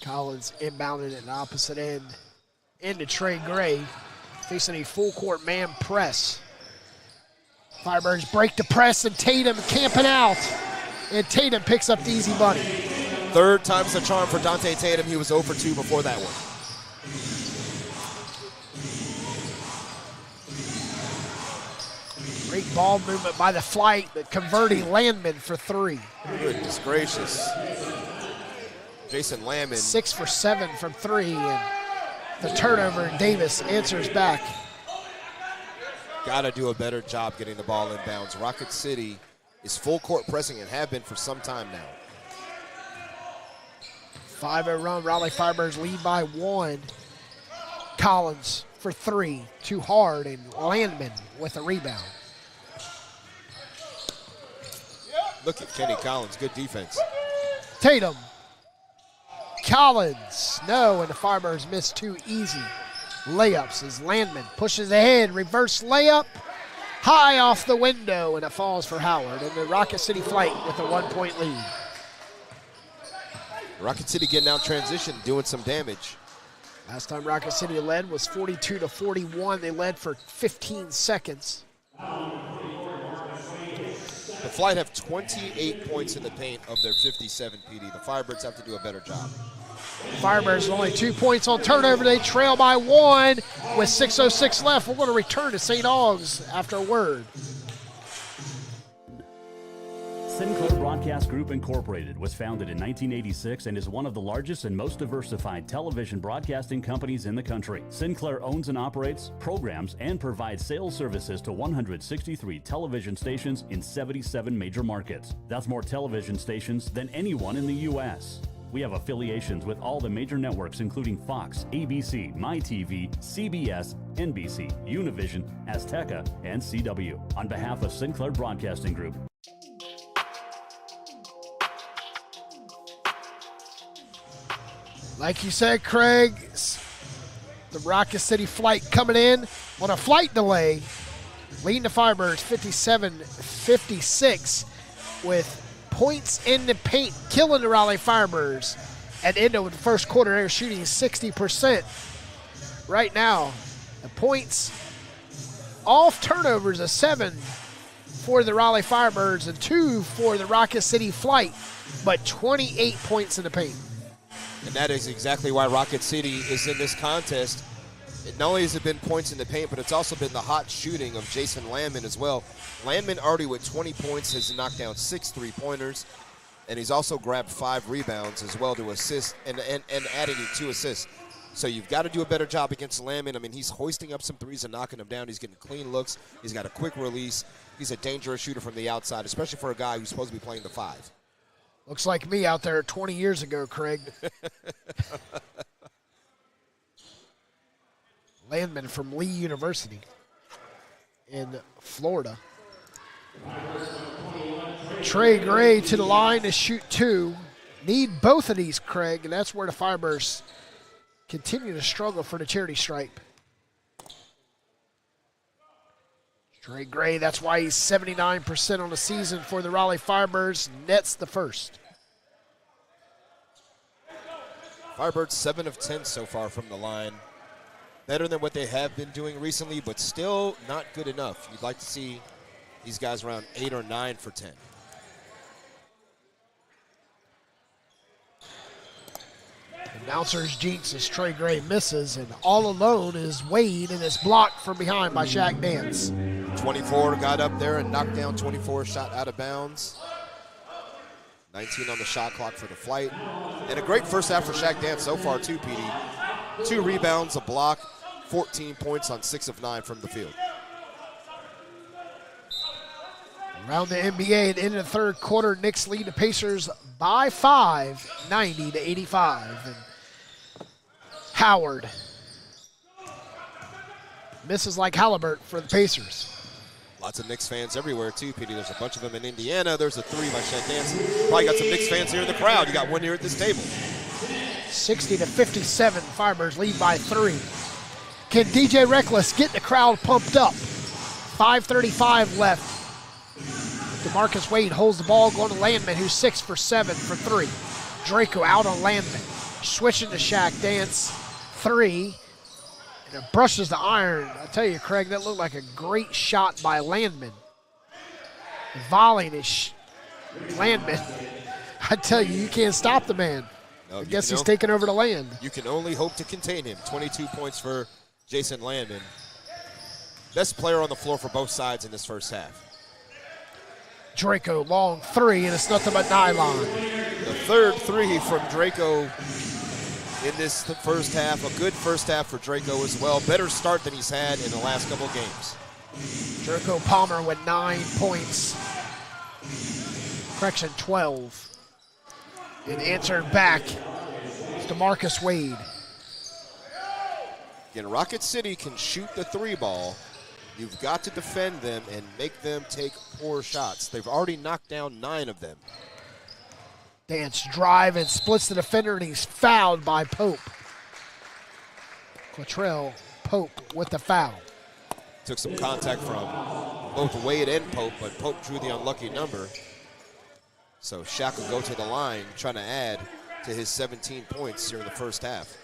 Collins inbounded at the opposite end into Trey Gray, facing a full court man press. Firebirds break the press, and Tatum camping out. And Tatum picks up the easy bunny. Third time's the charm for Dante Tatum. He was 0 for 2 before that one. Great ball movement by the Flight, but converting Landman for three. Goodness gracious. Jason Landman. 6 for 7 from three, and the turnover, and Davis answers back. Got to do a better job getting the ball inbounds. Rocket City is full court pressing and have been for some time now. 5-0 run, Raleigh Firebirds lead by 1. Collins for three, too hard, and Landman with a rebound. Look at Kenny Collins, good defense. Tatum. Collins, no, and the Firebirds miss two easy layups as Landman pushes ahead, reverse layup, high off the window, and it falls for Howard, and the Rocket City Flight with a 1-point lead. Rocket City getting out transition, doing some damage. Last time Rocket City led was 42-41. They led for 15 seconds. The Flight have 28 points in the paint of their 57, PD. The Firebirds have to do a better job. Firebirds only 2 points on turnover. They trail by 1 with 6:06 left. We're going to return to St. Aug's after a word. Sinclair Broadcast Group Incorporated was founded in 1986 and is one of the largest and most diversified television broadcasting companies in the country. Sinclair owns and operates, programs, and provides sales services to 163 television stations in 77 major markets. That's more television stations than anyone in the U.S. We have affiliations with all the major networks, including Fox, ABC, MyTV, CBS, NBC, Univision, Azteca, and CW. On behalf of Sinclair Broadcasting Group, like you said, Craig, the Rocket City flight coming in on a flight delay, leading the Firebirds 57-56 with points in the paint, killing the Raleigh Firebirds. At the end of the first quarter, they're shooting 60%. Right now, the points off turnovers is 7 for the Raleigh Firebirds and 2 for the Rocket City flight, but 28 points in the paint. And that is exactly why Rocket City is in this contest. Not only has it been points in the paint, but it's also been the hot shooting of Jason Landman as well. Landman already with 20 points has knocked down 6 3-pointers, and he's also grabbed 5 rebounds as well to assist and adding 2 assists. So you've got to do a better job against Landman. I mean, he's hoisting up some threes and knocking them down. He's getting clean looks. He's got a quick release. He's a dangerous shooter from the outside, especially for a guy who's supposed to be playing the 5. Looks like me out there 20 years ago, Craig. Landman from Lee University in Florida. Trey Gray to the line to shoot 2. Need both of these, Craig, and that's where the Firebirds continue to struggle for the charity stripe. Trey Gray, that's why he's 79% on the season for the Raleigh Firebirds. Nets the first. Firebirds 7 of 10 so far from the line. Better than what they have been doing recently, but still not good enough. You'd like to see these guys around 8 or 9 for 10. Announcers jinx as Trey Gray misses, and all alone is Wade, and it's blocked from behind by Shaq Dance. 24 got up there and knocked down 24, shot out of bounds. 19 on the shot clock for the flight. And a great first half for Shaq Dance so far too, PD. 2 rebounds, a block, 14 points on 6 of 9 from the field. Around the NBA at the end of the third quarter, Knicks lead the Pacers by 5, 90-85. And Howard misses like Halliburton for the Pacers. Lots of Knicks fans everywhere too, PD. There's a bunch of them in Indiana. There's a 3 by Shaq Dance. Probably got some Knicks fans here in the crowd. You got one here at this table. 60-57, Firebirds lead by 3. Can DJ Reckless get the crowd pumped up? 5:35 left. DeMarcus Wade holds the ball, going to Landman, who's 6 for 7 for 3. Draco out on Landman. Switching to Shaq Dance. 3. And it brushes the iron. I tell you, Craig, that looked like a great shot by Landman. Volleying is Landman. I tell you, you can't stop the man. No, I guess he's taking over the land. You can only hope to contain him. 22 points for Jason Landman. Best player on the floor for both sides in this first half. Draco, long 3, and it's nothing but nylon. The third 3 from Draco in this first half. A good first half for Draco as well. Better start than he's had in the last couple of games. Draco Palmer with 9 points. Correction, 12. And answering back is DeMarcus Wade. Again, Rocket City can shoot the 3 ball. You've got to defend them and make them take poor shots. They've already knocked down 9 of them. Dance drive and splits the defender, and he's fouled by Pope. Quatrell Pope with the foul. Took some contact from both Wade and Pope, but Pope drew the unlucky number. So Shaq will go to the line, trying to add to his 17 points here in the first half.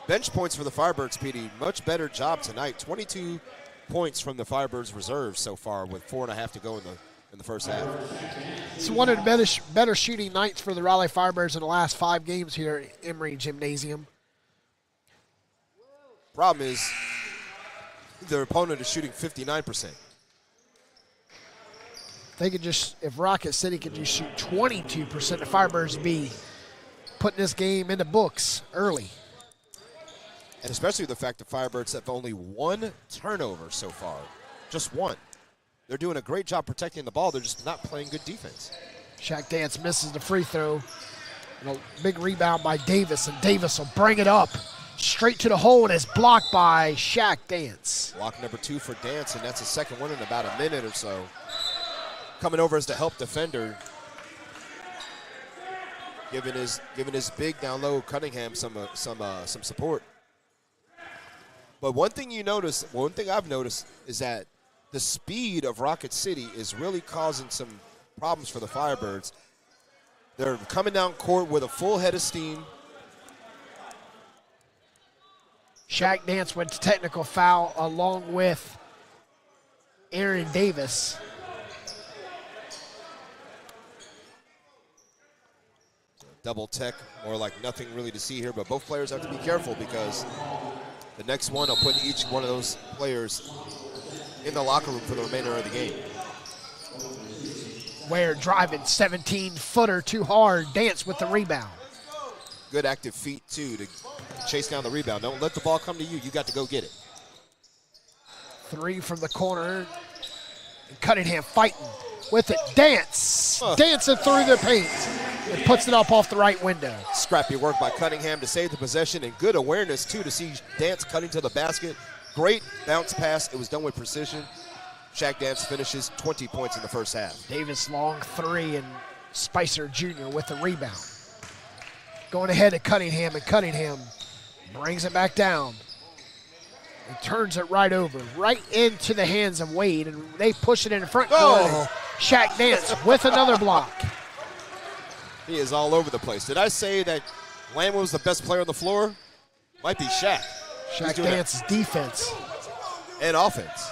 Bench points for the Firebirds, PD. Much better job tonight. 22 points from the Firebirds reserves so far with 4.5 to go in the first half. It's one of the better shooting nights for the Raleigh Firebirds in the last 5 games here at Emory Gymnasium. Problem is, their opponent is shooting 59%. They could just, if Rocket City could just shoot 22%, the Firebirds would be putting this game in the books early. And especially the fact the Firebirds have only one turnover so far. Just one. They're doing a great job protecting the ball. They're just not playing good defense. Shaq Dance misses the free throw. And a big rebound by Davis, and Davis will bring it up straight to the hole, and it's blocked by Shaq Dance. Block number 2 for Dance, and that's the second one in about a minute or so. Coming over as the help defender. Giving his big down low Cunningham some support. But one thing I've noticed is that the speed of Rocket City is really causing some problems for the Firebirds. They're coming down court with a full head of steam. Shaq Dance went to technical foul along with Aaron Davis. Double tech, more like nothing really to see here, but both players have to be careful because the next one will put each one of those players in the locker room for the remainder of the game. Ware driving 17-footer too hard. Dance with the rebound. Good active feet, too, to chase down the rebound. Don't let the ball come to you. You got to go get it. 3 from the corner. And Cunningham fighting with it. Dance. Dancing through the paint. It puts it up off the right window. Scrappy work by Cunningham to save the possession, and good awareness, too, to see Dance cutting to the basket. Great bounce pass. It was done with precision. Shaq Dance finishes 20 points in the first half. Davis long 3, and Spicer Jr. with the rebound. Going ahead to Cunningham, and Cunningham brings it back down. And turns it right over, right into the hands of Wade, and they push it in the front corner. Shaq Dance with another block. He is all over the place. Did I say that Lamb was the best player on the floor? Might be Shaq. Shaq Dance's defense. And offense.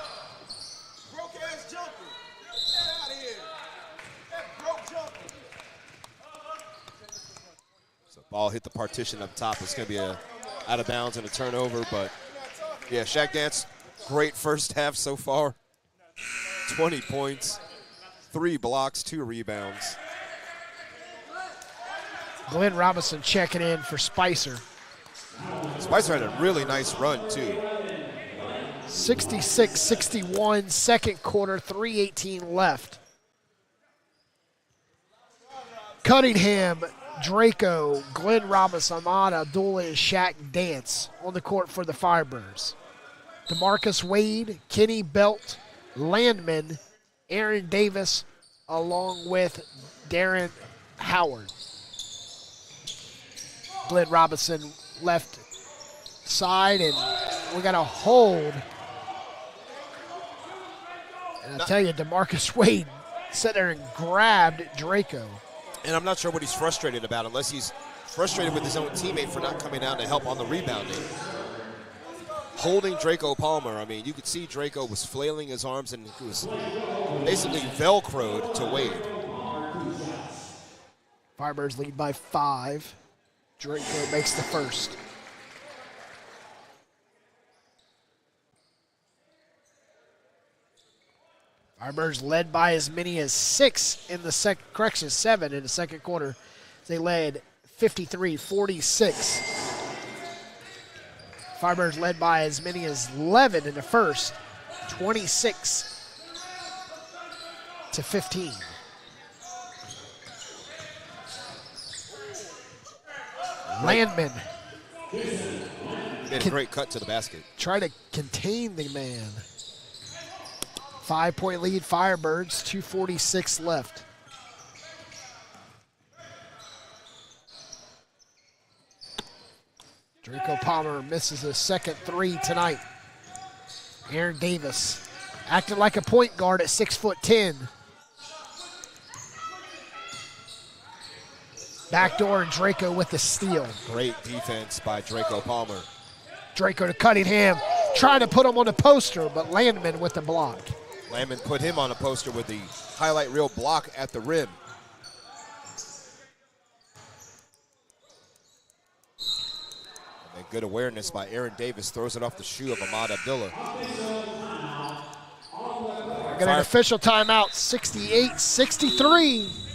So ball hit the partition up top. It's going to be a out of bounds and a turnover, but yeah, Shaq Dance, great first half so far. 20 points, 3 blocks, 2 rebounds. Glenn Robinson checking in for Spicer. Spicer had a really nice run, too. 66-61, second quarter, 3:18 left. Cunningham, Draco, Glenn Robinson, Ahmad Abdullah, and Shaq Dance on the court for the Firebirds. DeMarcus Wade, Kenny Belt, Landman, Aaron Davis, along with Darren Howard. Glenn Robinson left side, and we got a hold. And I tell you, DeMarcus Wade sat there and grabbed Draco. And I'm not sure what he's frustrated about, unless he's frustrated with his own teammate for not coming out to help on the rebounding. Holding Draco Palmer, I mean, you could see Draco was flailing his arms, and he was basically Velcroed to Wade. Firebirds lead by 5. Draco makes the first. Firebirds led by as many as 6 in the second, 7 in the second quarter. They led 53-46. Firebirds led by as many as 11 in the first, 26-15. Landman. Made a great cut to the basket. Try to contain the man. 5-point lead, Firebirds, 2:46 left. Draco Palmer misses his second 3 tonight. Aaron Davis acting like a point guard at 6'10". Backdoor, and Draco with the steal. Great defense by Draco Palmer. Draco to Cunningham, trying to put him on the poster, but Landman with the block. Landman put him on a poster with the highlight reel block at the rim. And then good awareness by Aaron Davis, throws it off the shoe of Ahmad Abdullah. get an official timeout, 68-63.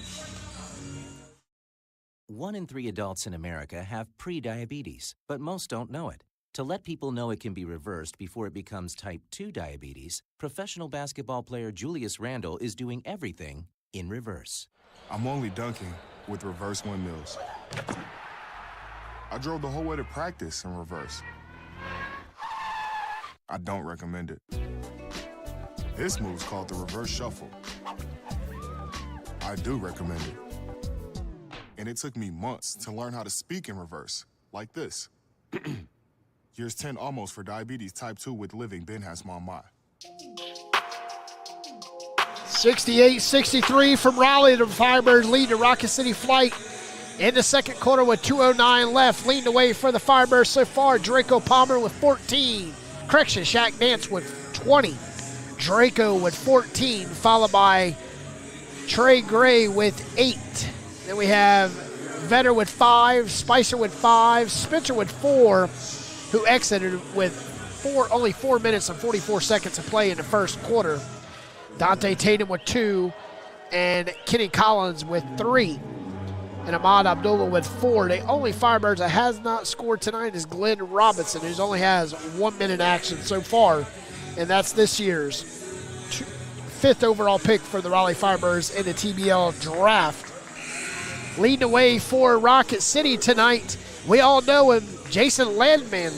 1 in 3 adults in America have prediabetes, but most don't know it. To let people know it can be reversed before it becomes type 2 diabetes, professional basketball player Julius Randle is doing everything in reverse. I'm only dunking with reverse windmills. I drove the whole way to practice in reverse. I don't recommend it. This move's called the reverse shuffle. I do recommend it. And it took me months to learn how to speak in reverse, like this. Years 10 almost for diabetes type 2 with living Ben has mama. 68-63 from Raleigh. The Firebirds lead to Rocket City Flight in the second quarter with 2:09 left. Leading away for the Firebirds so far, Draco Palmer with 14. Correction, Shaq Nance with 20. Draco with 14, followed by Trey Gray with 8. Then we have Vetter with 5, Spicer with 5, Spencer with 4, who exited with only 4 minutes and 44 seconds of play in the first quarter. Dante Tatum with 2, and Kenny Collins with 3, and Ahmad Abdullah with 4. The only Firebirds that has not scored tonight is Glenn Robinson, who only has 1 minute action so far, and that's this year's 5th overall pick for the Raleigh Firebirds in the TBL draft. Leading away for Rocket City tonight, we all know him, Jason Landman,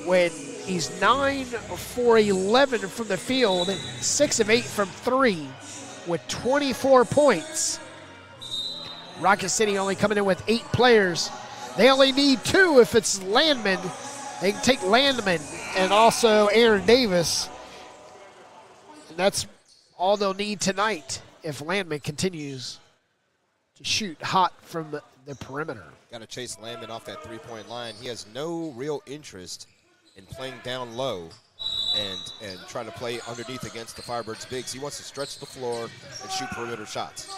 when he's 9 for 11 from the field, 6 of 8 from 3 with 24 points. Rocket City only coming in with 8 players. They only need 2 if it's Landman. They can take Landman and also Aaron Davis. And that's all they'll need tonight if Landman continues to shoot hot from the perimeter. Got to chase Landman off that three-point line. He has no real interest in playing down low and trying to play underneath against the Firebirds bigs. He wants to stretch the floor and shoot perimeter shots.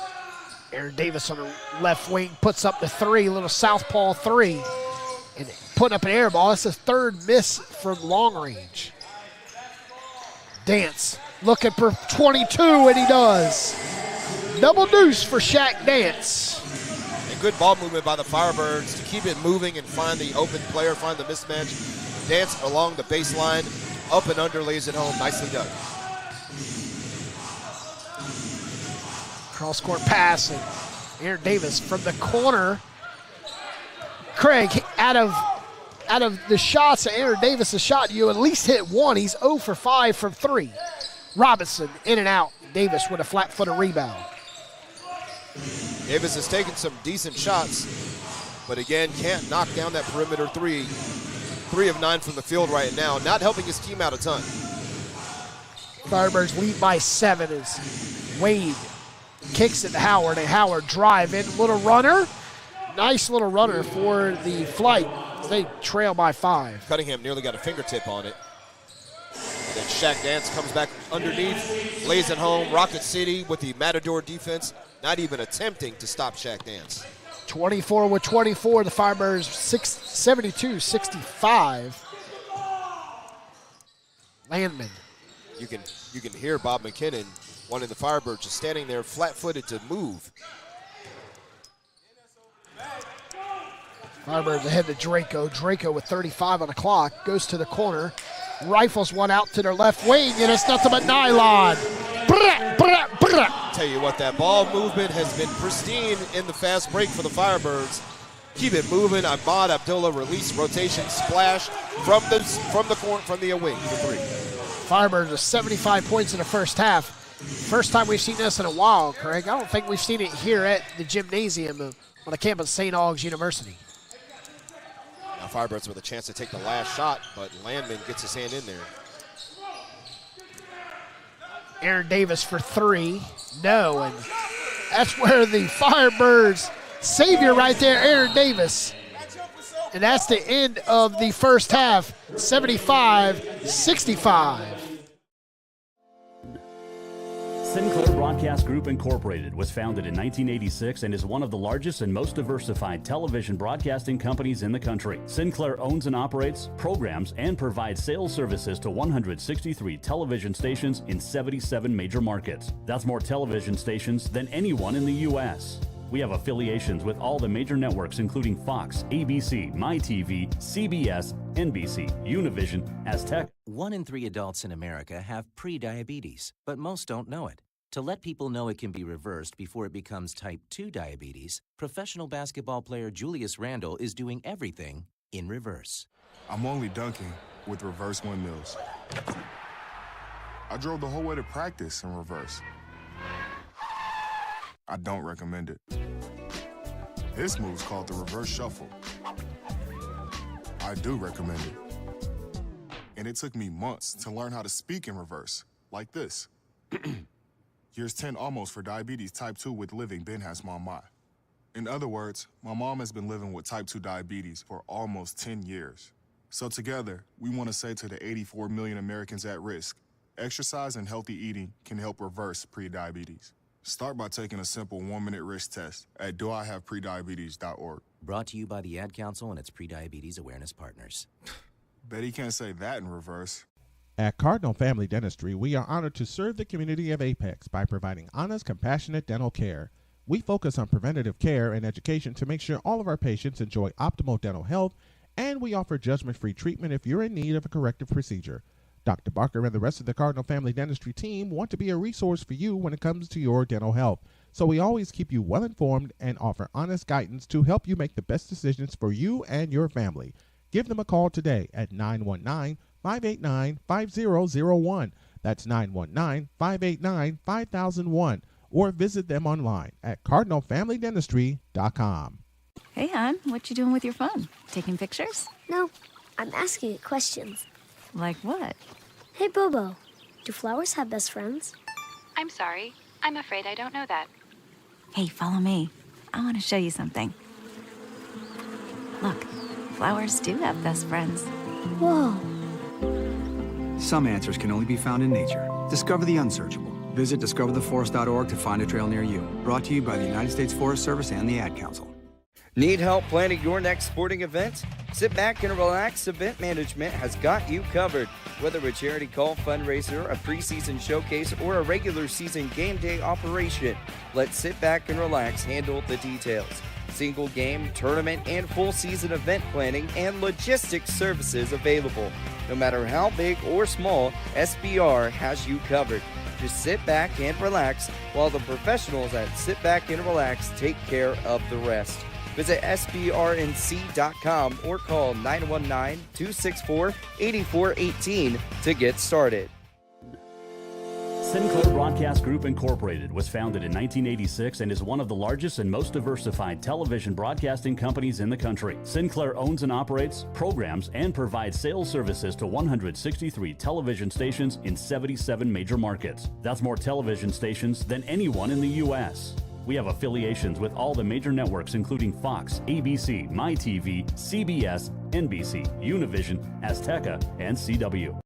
Aaron Davis on the left wing puts up the 3, little southpaw 3, and putting up an air ball. That's his 3rd miss from long range. Dance looking for 22, and he does. Double deuce for Shaq Dance. And good ball movement by the Firebirds to keep it moving and find the open player, find the mismatch. Dance along the baseline, up and under, lays it home. Nicely done. Cross-court pass, and Aaron Davis from the corner. Craig, out of the shots that Aaron Davis has shot, you at least hit 1. He's 0 for 5 from 3. Robinson in and out. Davis with a flat-footed rebound. Davis has taken some decent shots, but again, can't knock down that perimeter 3. 3 of 9 from the field right now, not helping his team out a ton. Firebirds lead by 7 as Wade kicks it to Howard, and Howard drive in, little runner. Nice little runner for the Flight. They trail by 5. Cunningham nearly got a fingertip on it. And then Shaq Dance comes back underneath, lays it home. Rocket City with the Matador defense, not even attempting to stop Shaq Dance. 24 with 24, the Firebirds 72-65. Landman. You can hear Bob McKinnon, one of the Firebirds, just standing there flat-footed to move. Firebirds ahead to Draco. Draco with 35 on the clock goes to the corner, rifles one out to their left wing, and it's nothing but nylon. Tell you what, that ball movement has been pristine in the fast break for the Firebirds. Keep it moving. Ahmad Abdullah release, rotation, splash from the wing for 3. Firebirds with 75 points in the first half. First time we've seen this in a while, Craig. I don't think we've seen it here at the gymnasium on the campus of St. Aug's University. Now Firebirds with a chance to take the last shot, but Landman gets his hand in there. Aaron Davis for 3. No, and that's where the Firebirds savior right there, Aaron Davis. And that's the end of the first half, 75-65. Sinclair Broadcasting Broadcast Group Incorporated was founded in 1986 and is one of the largest and most diversified television broadcasting companies in the country. Sinclair owns and operates, programs, and provides sales services to 163 television stations in 77 major markets. That's more television stations than anyone in the U.S. We have affiliations with all the major networks including Fox, ABC, MyTV, CBS, NBC, Univision, Aztec. 1 in 3 adults in America have prediabetes, but most don't know it. To let people know it can be reversed before it becomes type 2 diabetes, professional basketball player Julius Randle is doing everything in reverse. I'm only dunking with reverse windmills. I drove the whole way to practice in reverse. I don't recommend it. This move's called the reverse shuffle. I do recommend it. And it took me months to learn how to speak in reverse, like this. Years 10 almost for diabetes type 2 with living Ben has mom my. In other words, my mom has been living with type 2 diabetes for almost 10 years. So together, we want to say to the 84 million Americans at risk, exercise and healthy eating can help reverse prediabetes. Start by taking a simple 1-minute risk test at doihaveprediabetes.org. Brought to you by the Ad Council and its Prediabetes Awareness Partners. Bet he can't say that in reverse. At Cardinal Family Dentistry, we are honored to serve the community of Apex by providing honest, compassionate dental care. We focus on preventative care and education to make sure all of our patients enjoy optimal dental health, and we offer judgment-free treatment if you're in need of a corrective procedure. Dr. Barker and the rest of the Cardinal Family Dentistry team want to be a resource for you when it comes to your dental health, so we always keep you well informed and offer honest guidance to help you make the best decisions for you and your family. Give them a call today at 919-589-5001. That's 919-589-5001. Or visit them online at cardinalfamilydentistry.com. Hey, hon, what you doing with your phone? Taking pictures? No, I'm asking it questions. Like what? Hey, Bobo, do flowers have best friends? I'm sorry. I'm afraid I don't know that. Hey, follow me. I want to show you something. Look, flowers do have best friends. Whoa. Some answers can only be found in nature. Discover the unsearchable. Visit discovertheforest.org to find a trail near you. Brought to you by the United States Forest Service and the Ad Council. Need help planning your next sporting event? Sit back and relax. Event Management has got you covered. Whether a charity call, fundraiser, a preseason showcase, or a regular season game day operation, let Sit Back and Relax handle the details. Single game, tournament, and full season event planning and logistics services available. No matter how big or small, SBR has you covered. Just sit back and relax while the professionals at Sit Back and Relax take care of the rest. Visit SBRNC.com or call 919-264-8418 to get started. Sinclair Broadcast Group Incorporated was founded in 1986 and is one of the largest and most diversified television broadcasting companies in the country. Sinclair owns and operates, programs, and provides sales services to 163 television stations in 77 major markets. That's more television stations than anyone in the U.S. We have affiliations with all the major networks including Fox, ABC, MyTV, CBS, NBC, Univision, Azteca, and CW.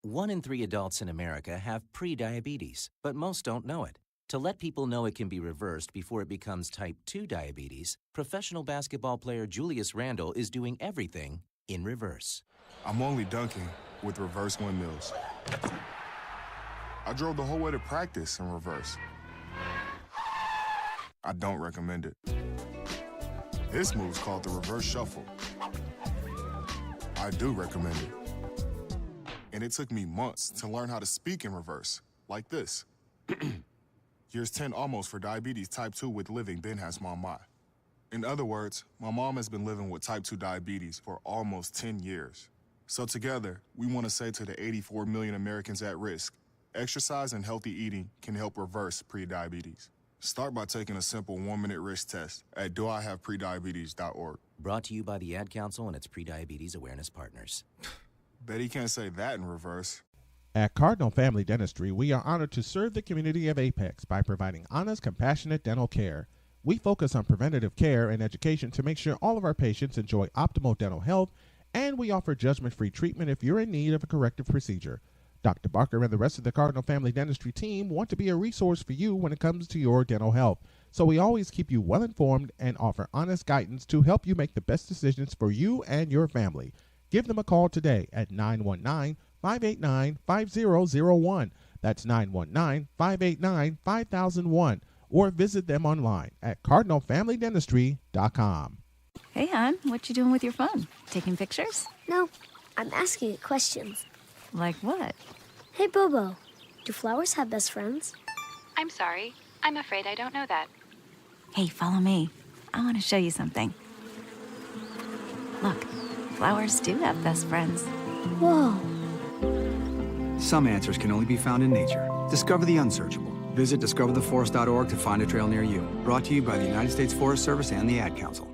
1 in 3 adults in America have prediabetes, but most don't know it. To let people know it can be reversed before it becomes type 2 diabetes, professional basketball player Julius Randle is doing everything in reverse. I'm only dunking with reverse windmills. I drove the whole way to practice in reverse. I don't recommend it. This move's called the reverse shuffle. I do recommend it. And it took me months to learn how to speak in reverse, like this. Years 10 almost for diabetes type 2 with living Ben has mom my. In other words, my mom has been living with type 2 diabetes for almost 10 years. So together, we want to say to the 84 million Americans at risk, exercise and healthy eating can help reverse prediabetes. Start by taking a simple 1-minute risk test at doihaveprediabetes.org. Brought to you by the Ad Council and its prediabetes awareness partners. Bet he can't say that in reverse. At Cardinal Family Dentistry, we are honored to serve the community of Apex by providing honest, compassionate dental care. We focus on preventative care and education to make sure all of our patients enjoy optimal dental health, and we offer judgment-free treatment if you're in need of a corrective procedure. Dr. Barker and the rest of the Cardinal Family Dentistry team want to be a resource for you when it comes to your dental health. So we always keep you well informed and offer honest guidance to help you make the best decisions for you and your family. Give them a call today at 919-589-5001. That's 919-589-5001. Or visit them online at cardinalfamilydentistry.com. Hey, hon, what you doing with your phone? Taking pictures? No, I'm asking it questions. Like what? Hey, Bobo, do flowers have best friends? I'm sorry. I'm afraid I don't know that. Hey, follow me. I want to show you something. Look, flowers do have best friends. Whoa. Some answers can only be found in nature. Discover the unsearchable. Visit discovertheforest.org to find a trail near you. Brought to you by the United States Forest Service and the Ad Council.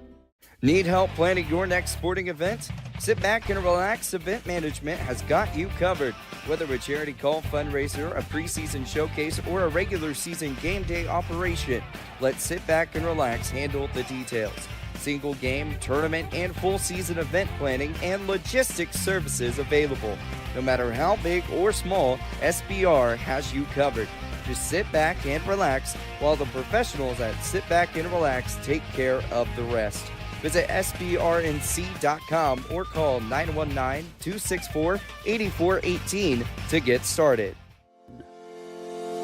Need help planning your next sporting event? Sit back and relax. Event Management has got you covered. Whether a charity call, fundraiser, a preseason showcase, or a regular season game day operation, let Sit Back and Relax handle the details. Single game, tournament, and full season event planning and logistics services available. No matter how big or small, SBR has you covered. Just sit back and relax while the professionals at Sit Back and Relax take care of the rest. Visit SBRNC.com or call 919-264-8418 to get started.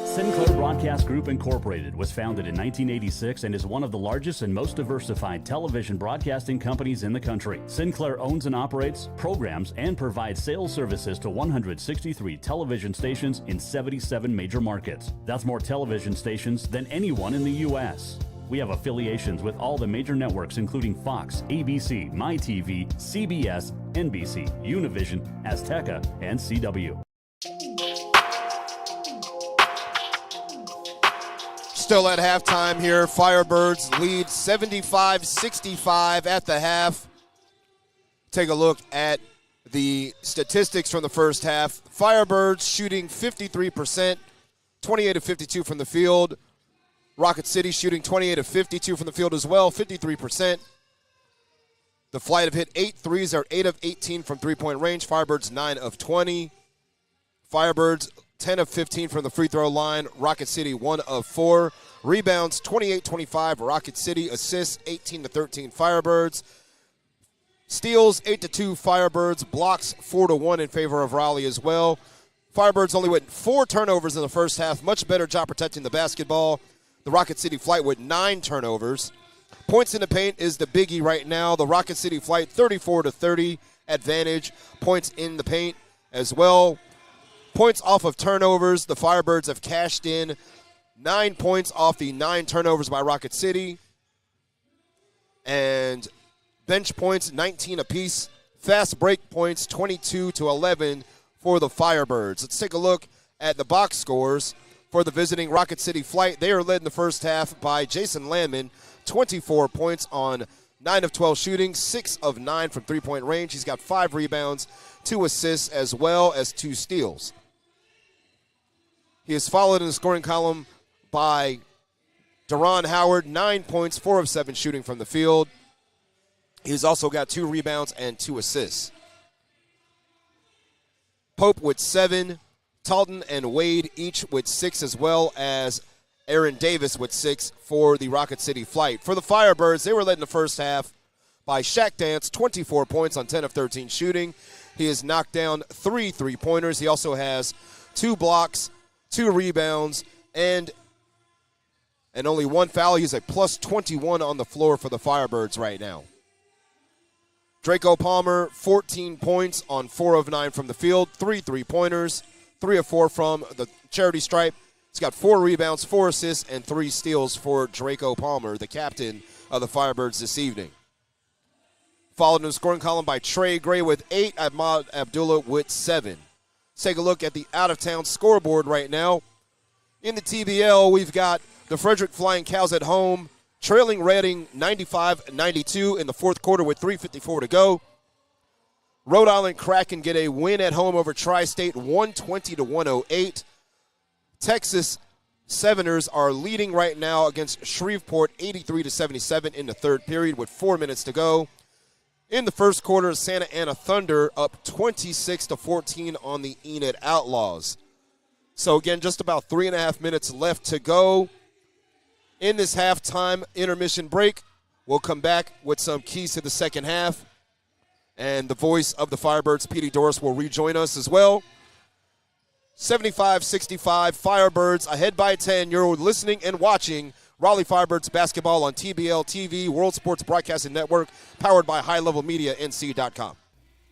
Sinclair Broadcast Group Incorporated was founded in 1986 and is one of the largest and most diversified television broadcasting companies in the country. Sinclair owns and operates, programs, and provides sales services to 163 television stations in 77 major markets. That's more television stations than anyone in the U.S. We have affiliations with all the major networks including Fox, ABC, MyTV, CBS, NBC, Univision, Azteca, and CW. Still at halftime here. Firebirds lead 75-65 at the half. Take a look at the statistics from the first half. Firebirds shooting 53%, 28 of 52 from the field. Rocket City shooting 28 of 52 from the field as well, 53%. The Flight have hit 8 threes, are 8 of 18 from three-point range. Firebirds 9 of 20. Firebirds 10 of 15 from the free throw line. Rocket City 1 of 4. Rebounds 28-25. Rocket City. Assists 18-13 Firebirds. Steals 8-2 Firebirds. Blocks 4-1 in favor of Raleigh as well. Firebirds only went 4 turnovers in the first half. Much better job protecting the basketball. The Rocket City Flight with 9 turnovers. Points in the paint is the biggie right now. The Rocket City Flight 34-30 advantage. Points in the paint as well. Points off of turnovers. The Firebirds have cashed in 9 points off the 9 turnovers by Rocket City. And bench points 19 apiece. Fast break points 22-11 for the Firebirds. Let's take a look at the box scores. For the visiting Rocket City Flight, they are led in the first half by Jason Landman, 24 points on 9 of 12 shooting, 6 of 9 from three-point range. He's got 5 rebounds, 2 assists, as well as 2 steals. He is followed in the scoring column by Deron Howard, 9 points, 4 of 7 shooting from the field. He's also got 2 rebounds and 2 assists. Pope with 7. Talton and Wade each with 6, as well as Aaron Davis with 6 for the Rocket City Flight. For the Firebirds, they were led in the first half by Shaq Dance, 24 points on 10 of 13 shooting. He has knocked down 3 3-pointers. He also has 2 blocks, 2 rebounds, and only 1 foul. He's a plus 21 on the floor for the Firebirds right now. Draco Palmer, 14 points on 4 of 9 from the field, 3 3-pointers, 3 of 4 from the charity stripe. He's got 4 rebounds, 4 assists, and 3 steals for Draco Palmer, the captain of the Firebirds this evening. Followed in the scoring column by Trey Gray with 8, Ahmad Abdullah with 7. Let's take a look at the out-of-town scoreboard right now. In the TBL, we've got the Frederick Flying Cows at home, trailing Reading 95-92 in the fourth quarter with 3:54 to go. Rhode Island Kraken get a win at home over Tri-State 120-108. Texas Severners are leading right now against Shreveport 83-77 in the third period with 4 minutes to go. In the first quarter, Santa Ana Thunder up 26-14 on the Enid Outlaws. So again, just about 3.5 minutes left to go. In this halftime intermission break, we'll come back with some keys to the second half. And the voice of the Firebirds, Petey Doris, will rejoin us as well. 75-65, Firebirds ahead by 10. You're listening and watching Raleigh Firebirds basketball on TBL TV, World Sports Broadcasting Network, powered by High Level Media, NC.com.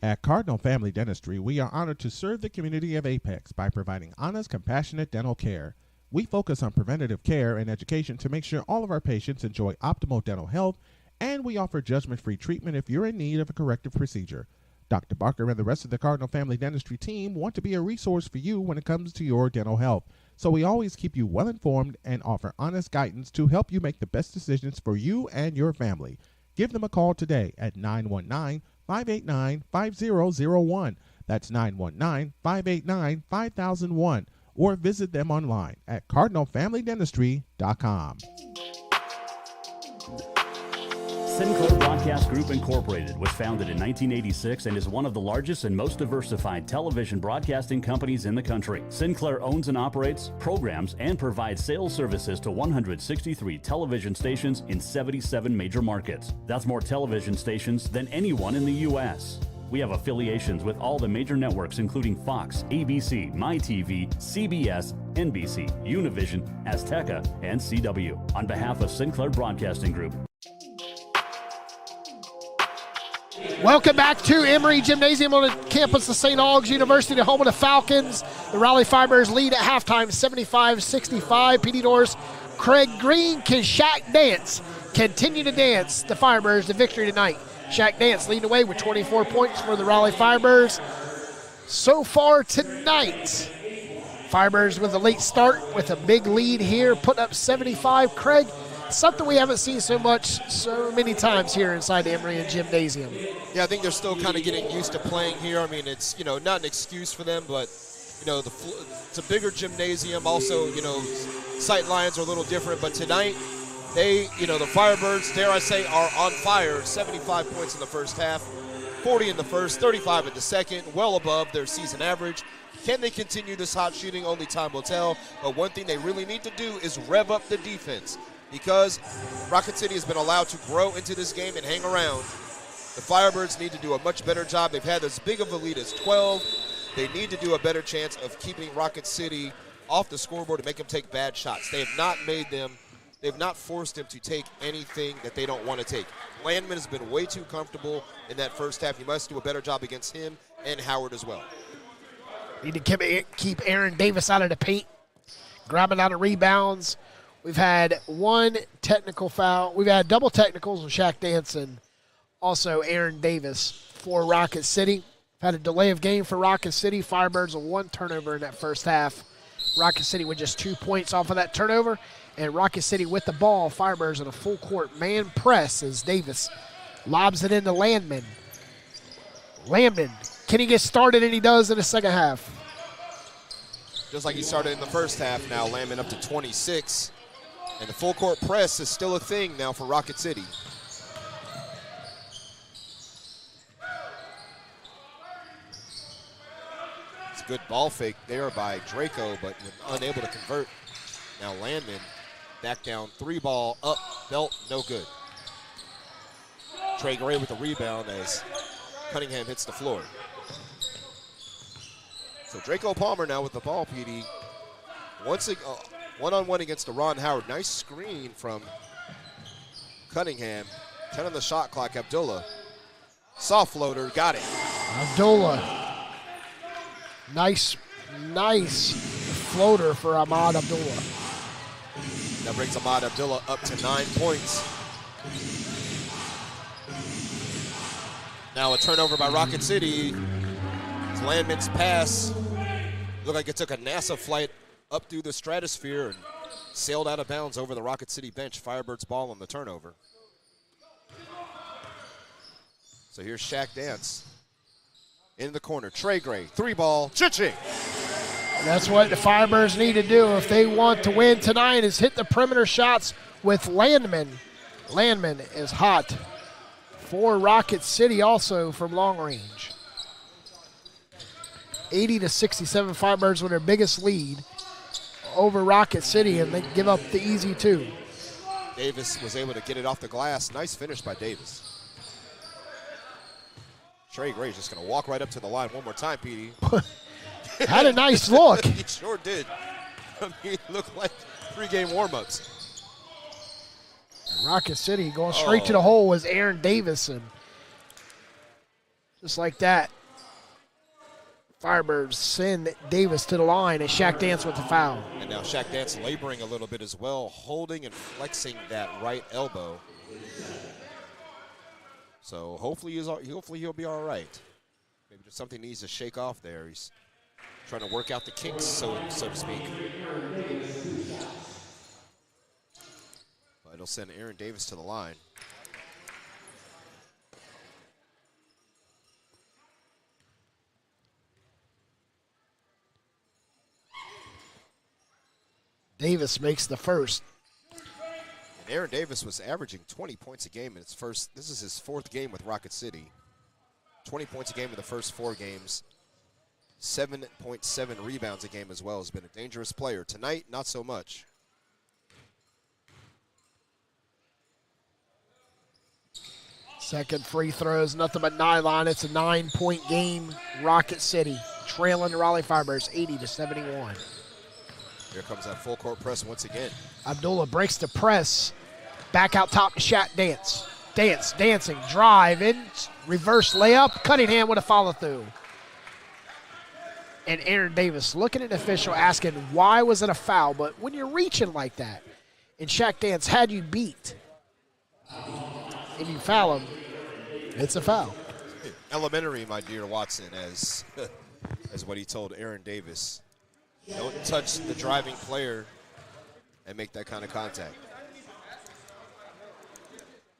At Cardinal Family Dentistry, we are honored to serve the community of Apex by providing honest, compassionate dental care. We focus on preventative care and education to make sure all of our patients enjoy optimal dental health, and we offer judgment-free treatment if you're in need of a corrective procedure. Dr. Barker and the rest of the Cardinal Family Dentistry team want to be a resource for you when it comes to your dental health. So we always keep you well informed and offer honest guidance to help you make the best decisions for you and your family. Give them a call today at 919-589-5001. That's 919-589-5001. Or visit them online at cardinalfamilydentistry.com. Sinclair Broadcast Group Incorporated was founded in 1986 and is one of the largest and most diversified television broadcasting companies in the country. Sinclair owns and operates, programs, and provides sales services to 163 television stations in 77 major markets. That's more television stations than anyone in the U.S. We have affiliations with all the major networks, including Fox, ABC, MyTV, CBS, NBC, Univision, Azteca, and CW. On behalf of Sinclair Broadcasting Group. Welcome back to Emory Gymnasium on the campus of St. Aug's University, the home of the Falcons. The Raleigh Firebirds lead at halftime, 75-65. Petey Doris, Craig Green, can Shaq Dance continue to dance the Firebirds to victory tonight? Shaq Dance leading away with 24 points for the Raleigh Firebirds. So far tonight, Firebirds with a late start with a big lead here, putting up 75. Craig, something we haven't seen so many times here inside the Emory Gymnasium. Yeah, I think they're still kind of getting used to playing here. I mean, it's, not an excuse for them, but, it's a bigger gymnasium. Also, sight lines are a little different. But tonight, the Firebirds, dare I say, are on fire. 75 points in the first half, 40 in the first, 35 in the second, well above their season average. Can they continue this hot shooting? Only time will tell. But one thing they really need to do is rev up the defense, because Rocket City has been allowed to grow into this game and hang around. The Firebirds need to do a much better job. They've had as big of a lead as 12. They need to do a better chance of keeping Rocket City off the scoreboard and make them take bad shots. They have not forced them to take anything that they don't want to take. Landman has been way too comfortable in that first half. You must do a better job against him and Howard as well. Need to keep Aaron Davis out of the paint, grabbing out of rebounds. We've had one technical foul. We've had double technicals with Shaq Dance and also Aaron Davis for Rocket City. Had a delay of game for Rocket City. Firebirds with 1 turnover in that first half. Rocket City with just 2 points off of that turnover. And Rocket City with the ball. Firebirds in a full court man press as Davis lobs it into Landman. Landman, can he get started? And he does in the second half. Just like he started in the first half now, Landman up to 26. And the full court press is still a thing now for Rocket City. It's a good ball fake there by Draco, but unable to convert. Now Landman back down, 3-ball, up, belt, no good. Trey Gray with the rebound as Cunningham hits the floor. So Draco Palmer now with the ball, PD. Once one-on-one against Ron Howard. Nice screen from Cunningham. 10 on the shot clock, Abdullah. Soft floater, got it. Abdullah. Nice floater for Ahmad Abdullah. That brings Ahmad Abdullah up to 9 points. Now a turnover by Rocket City. It's Landman's pass. Looked like it took a NASA flight up through the stratosphere and sailed out of bounds over the Rocket City bench. Firebirds ball on the turnover. So here's Shaq Dance. In the corner, Trey Gray, 3-ball, Chichi. That's what the Firebirds need to do if they want to win tonight, is hit the perimeter shots with Landman. Landman is hot for Rocket City also from long range. 80-67 Firebirds with their biggest lead over Rocket City, and they give up the easy 2. Davis was able to get it off the glass. Nice finish by Davis. Trey Gray's just going to walk right up to the line one more time, PD. Had a nice look. He sure did. I mean, it looked like pre-game warm-ups. Rocket City going straight to the hole was Aaron Davis, and just like that, Firebirds send Davis to the line, and Shaq Dance with the foul. And now Shaq Dance laboring a little bit as well, holding and flexing that right elbow. So hopefully he'll be all right. Maybe just something needs to shake off there. He's trying to work out the kinks, so to speak. But it'll send Aaron Davis to the line. Davis makes the first. And Aaron Davis was averaging 20 points a game in his first. This is his 4th game with Rocket City. 20 points a game in the first 4 games. 7.7 rebounds a game as well. Has been a dangerous player. Tonight, not so much. Second free throw is nothing but nylon. It's a 9-point game. Rocket City trailing the Raleigh Firebirds 80-71. Here comes that full court press once again. Abdullah breaks the press. Back out top to Shaq Dance. Dancing, drive in, reverse layup. Cunningham with a follow through. And Aaron Davis looking at the official asking why was it a foul, but when you're reaching like that, and Shaq Dance had you beat, and you foul him, it's a foul. Elementary, my dear Watson, as what he told Aaron Davis. Don't touch the driving player and make that kind of contact.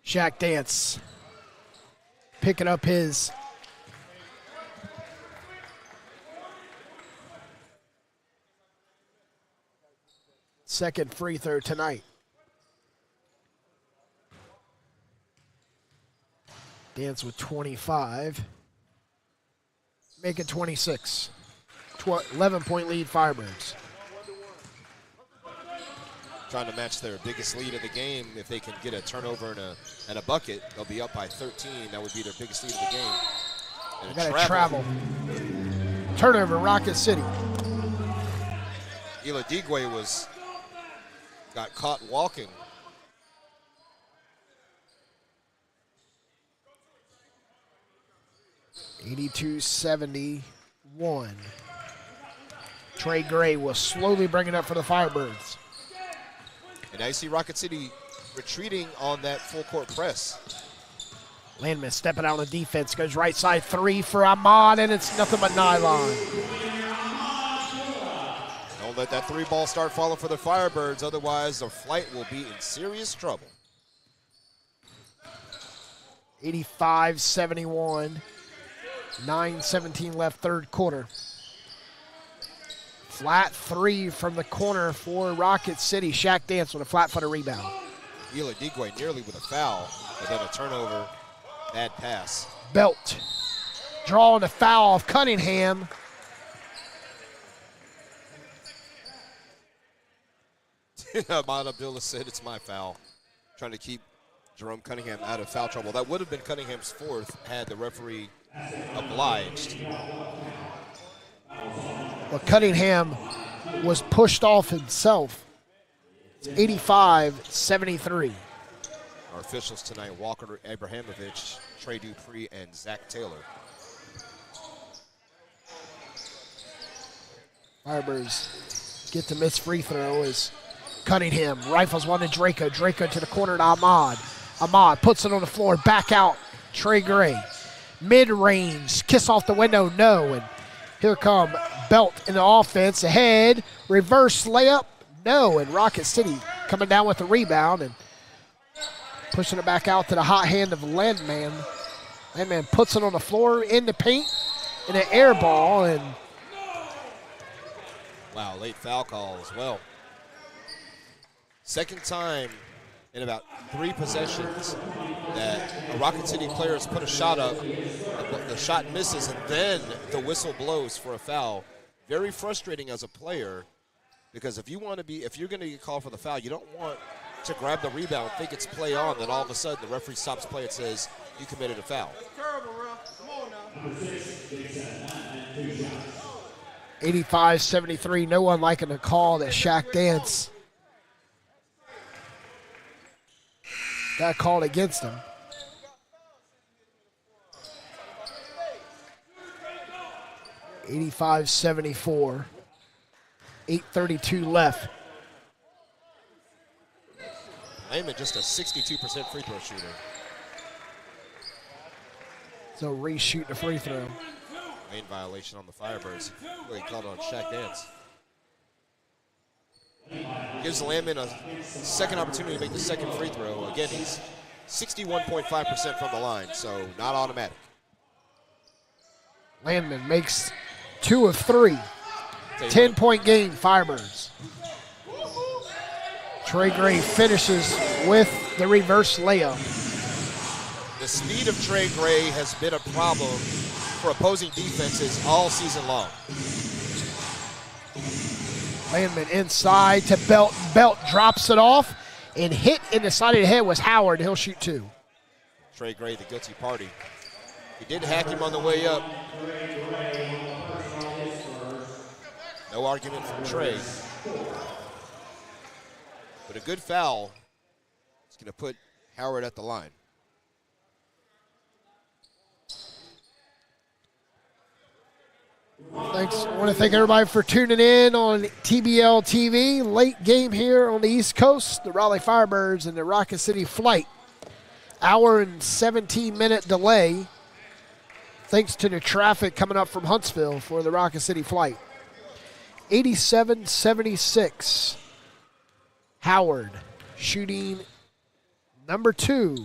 Shaq Dance picking up his second free throw tonight. Dance with 25. Make it 26. 11-point lead Firebirds. Trying to match their biggest lead of the game. If they can get a turnover and a bucket, they'll be up by 13. That would be their biggest lead of the game. And they got to travel. Turnover, Rocket City. Ela Digwe got caught walking. (82-71). Trey Gray will slowly bring it up for the Firebirds. And now you see Rocket City retreating on that full court press. Landman stepping out on the defense, goes right side 3 for Ahmad, and it's nothing but nylon. Don't let that 3-ball start falling for the Firebirds, otherwise the flight will be in serious trouble. 85-71. 9:17 left, third quarter. Flat 3 from the corner for Rocket City. Shaq Dance with a flat-footed rebound. Ela Digwe nearly with a foul, but then a turnover, bad pass. Belt drawing the foul of Cunningham. Ahmad Abdullah said it's my foul. Trying to keep Jerome Cunningham out of foul trouble. That would have been Cunningham's fourth had the referee obliged. Well, Cunningham was pushed off himself. It's 85-73. Our officials tonight, Walker Abrahamovich, Trey Dupree, and Zach Taylor. Firebirds get the missed free throw as Cunningham rifles one to Draco. Draco to the corner to Ahmad. Ahmad puts it on the floor, back out. Trey Gray. Mid-range, kiss off the window, no. And here come Belt in the offense. Ahead, reverse layup, no. And Rocket City coming down with the rebound and pushing it back out to the hot hand of Landman. Landman puts it on the floor in the paint in an air ball. And wow, late foul call as well. Second time in about 3 possessions that a Rocket City player has put a shot up, the shot misses, and then the whistle blows for a foul. Very frustrating as a player, because if you're going to get called for the foul, you don't want to grab the rebound, think it's play on, then all of a sudden the referee stops play and says you committed a foul. That's terrible, ref. Come on now. 85-73, no one liking the call that Shaq Dance got called against him. $85-74, 8:32 left. Layman just a 62% free throw shooter. So reshoot the free throw. Lane violation on the Firebirds. Well, he called on Shaq Dance. Gives Landman a second opportunity to make the second free throw. Again, he's 61.5% from the line, so not automatic. Landman makes 2 of 3. 10-point game, Firebirds. Trey Gray finishes with the reverse layup. The speed of Trey Gray has been a problem for opposing defenses all season long. Landman inside to Belt. Belt drops it off, and hit in the side of the head was Howard. He'll shoot 2. Trey Gray, the guilty party. He did hack him on the way up. No argument from Trey. But a good foul is going to put Howard at the line. Thanks. I want to thank everybody for tuning in on TBL TV. Late game here on the East Coast. The Raleigh Firebirds and the Rocket City Flight. Hour and 17-minute delay. Thanks to the traffic coming up from Huntsville for the Rocket City Flight. 87-76. Howard shooting number 2.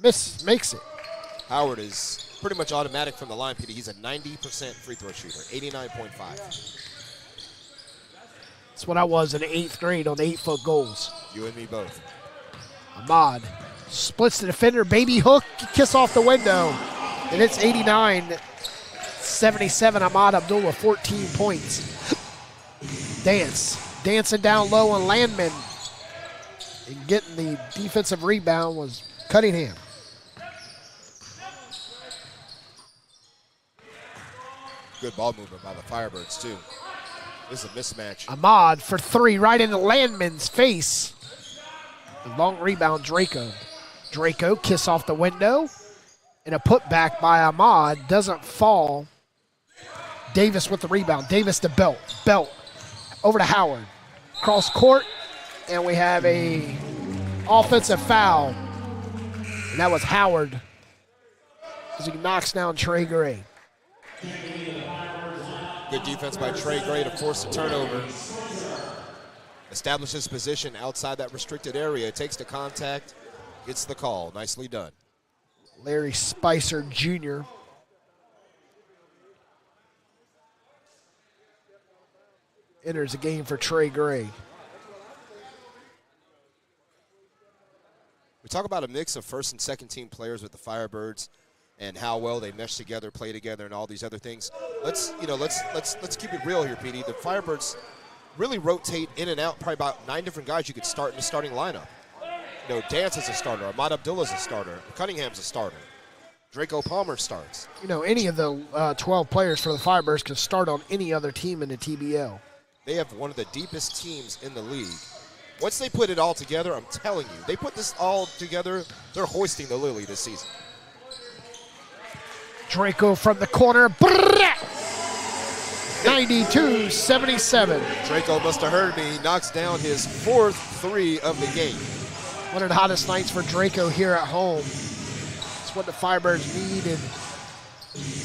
Makes it. Howard is pretty much automatic from the line, Petey. He's a 90% free throw shooter, 89.5. That's what I was in the 8th grade on the 8-foot goals. You and me both. Ahmad splits the defender, baby hook, kiss off the window. And it's 89-77. Ahmad Abdullah, 14 points. Dancing down low on Landman. And getting the defensive rebound was Cunningham. Good ball movement by the Firebirds, too. This is a mismatch. Ahmad for 3, right into Landman's face. The long rebound, Draco. Draco, kiss off the window. And a putback by Ahmad. Doesn't fall. Davis with the rebound. Davis to Belt. Belt over to Howard. Cross court. And we have a offensive foul. And that was Howard as he knocks down Trey Gray. Good defense by Trey Gray to force the turnover. Establishes position outside that restricted area. Takes the contact, gets the call. Nicely done. Larry Spicer Jr. enters the game for Trey Gray. We talk about a mix of first and second team players with the Firebirds and how well they mesh together, play together, and all these other things. Let's keep it real here, Petey. The Firebirds really rotate in and out, probably about 9 different guys you could start in the starting lineup. You know, Dance is a starter. Ahmad Abdullah's a starter. Cunningham's a starter. Draco Palmer starts. You know, any of the 12 players for the Firebirds can start on any other team in the TBL. They have one of the deepest teams in the league. Once they put it all together, I'm telling you, they put this all together, they're hoisting the lily this season. Draco from the corner. 92-77. Draco must have heard me. He knocks down his 4th 3 of the game. One of the hottest nights for Draco here at home. It's what the Firebirds needed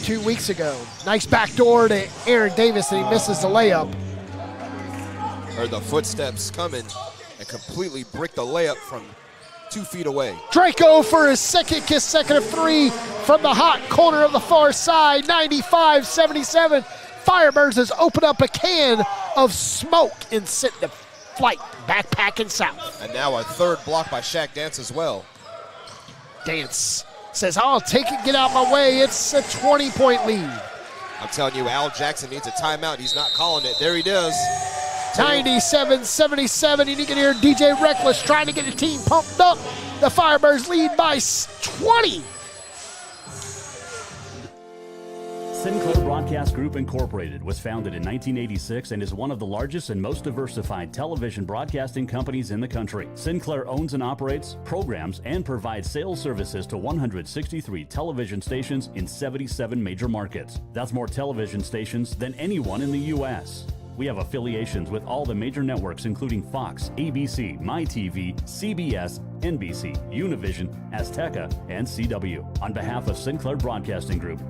2 weeks ago. Nice backdoor to Aaron Davis, and he misses the layup. Heard the footsteps coming and completely bricked the layup from 2 feet away. Draco for his second consecutive 3 from the hot corner of the far side. 95-77. Firebirds has opened up a can of smoke and sent the flight backpacking south. And now a 3rd block by Shaq Dance as well. Dance says, I'll take it, get out my way. It's a 20-point lead. I'm telling you, Al Jackson needs a timeout. He's not calling it. There he does. 97-77, and you can hear DJ Reckless trying to get the team pumped up. The Firebirds lead by 20. Sinclair Broadcast Group Incorporated was founded in 1986 and is one of the largest and most diversified television broadcasting companies in the country. Sinclair owns and operates, programs, and provides sales services to 163 television stations in 77 major markets. That's more television stations than anyone in the U.S. We have affiliations with all the major networks including Fox, ABC, MyTV, CBS, NBC, Univision, Azteca, and CW. On behalf of Sinclair Broadcasting Group.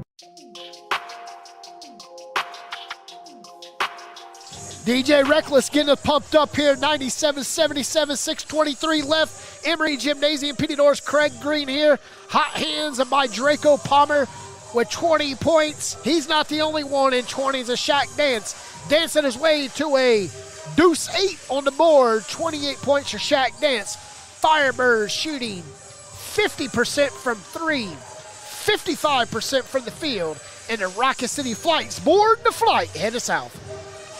DJ Reckless getting it pumped up here. 97-77, 6:23 left. Emory Gymnasium, Petey Doors, Craig Green here. Hot hands by Draco Palmer with 20 points. He's not the only one in 20s. A Shaq Dance dancing his way to a deuce 8 on the board. 28 points for Shaq Dance. Firebirds shooting 50% from 3, 55% from the field. And the Rocket City Flights board the flight headed south.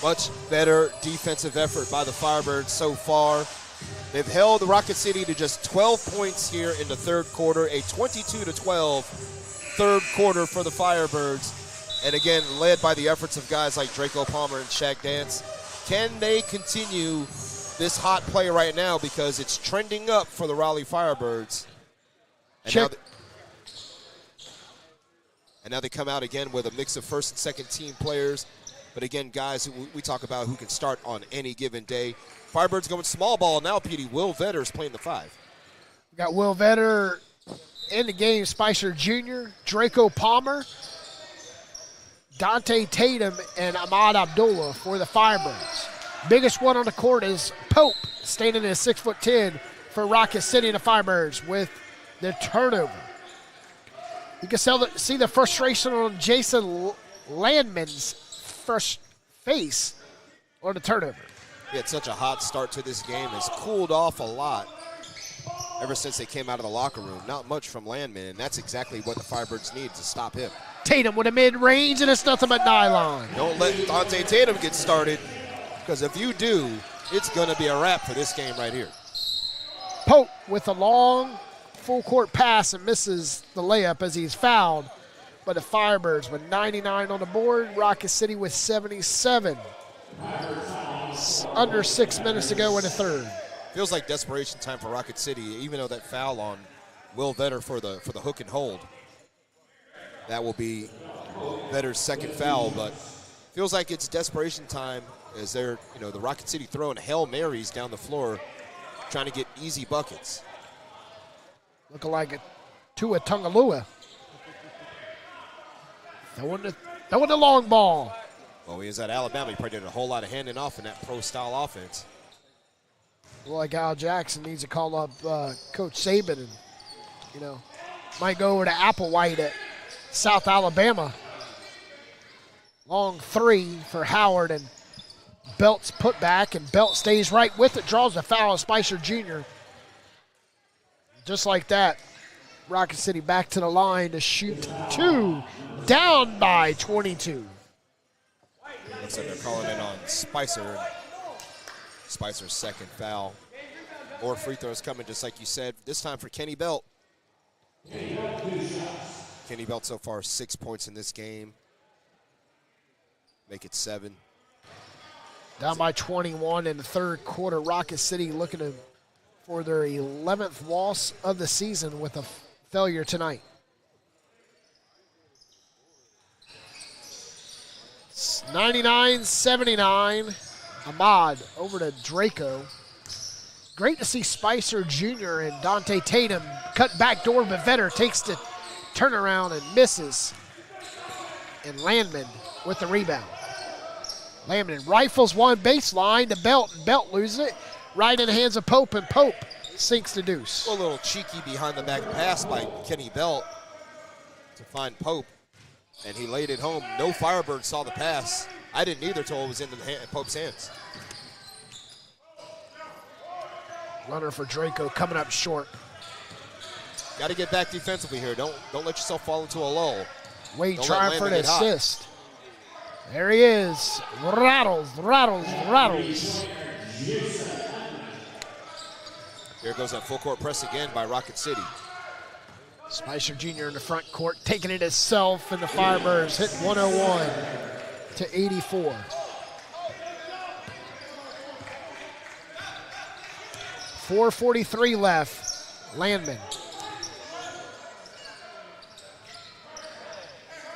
Much better defensive effort by the Firebirds so far. They've held the Rocket City to just 12 points here in the 3rd quarter, a 22-12 3rd quarter for the Firebirds. And again, led by the efforts of guys like Draco Palmer and Shaq Dance. Can they continue this hot play right now, because it's trending up for the Raleigh Firebirds? And now they come out again with a mix of 1st and 2nd team players. But again, guys, we talk about who can start on any given day. Firebirds going small ball now, Petey. Will Vetter is playing the 5. We got Will Vetter in the game, Spicer Jr., Draco Palmer, Dante Tatum, and Ahmad Abdullah for the Firebirds. Biggest one on the court is Pope, standing at 6'10" for Rocket City and the Firebirds with the turnover. You can see the frustration on Jason Landman's first face on the turnover. He had such a hot start to this game. It's cooled off a lot ever since they came out of the locker room. Not much from Landman, and that's exactly what the Firebirds need to stop him. Tatum with a mid-range, and it's nothing but nylon. Don't let Dante Tatum get started, because if you do, it's going to be a wrap for this game right here. Pope with a long full-court pass and misses the layup as he's fouled. But the Firebirds with 99 on the board, Rocket City with 77. Under 6 minutes to go in the 3rd. Feels like desperation time for Rocket City, even though that foul on Will Vetter for the hook and hold. That will be Vetter's 2nd foul, but feels like it's desperation time as they're, the Rocket City throwing Hail Marys down the floor, trying to get easy buckets. Looking like a Tua Tungalua. Throwing the long ball. Well, he was at Alabama. He probably did a whole lot of handing off in that pro-style offense. Well, like Al Jackson needs to call up Coach Saban and, might go over to Applewhite at South Alabama. Long 3 for Howard, and Belt's put back, and Belt stays right with it, draws a foul of Spicer Jr. Just like that, Rocket City back to the line to shoot 2, down by 22. Looks like they're calling in on Spicer. Spicer's second foul. More free throws coming, just like you said, this time for Kenny Belt. Kenny Belt so far 6 points in this game. Make it 7. Down by 21 in the third quarter. Rocket City looking for their 11th loss of the season with a failure tonight. 99-79. Ahmad over to Draco. Great to see Spicer Jr. and Dante Tatum cut backdoor, but Vetter takes the turnaround and misses. And Landman with the rebound. Landman rifles one baseline to Belt, and Belt loses it. Right in the hands of Pope, and Pope sinks the deuce. A little cheeky behind the back pass by Kenny Belt to find Pope, and he laid it home. No Firebird saw the pass. I didn't either till it was in Pope's hands. Runner for Draco coming up short. Got to get back defensively here. Don't let yourself fall into a lull. Wade trying for an assist. There he is. Rattles. Here goes that full court press again by Rocket City. Spicer Jr. in the front court, taking it himself, and the Firebirds hit 101 to 84. .443 left. Landman.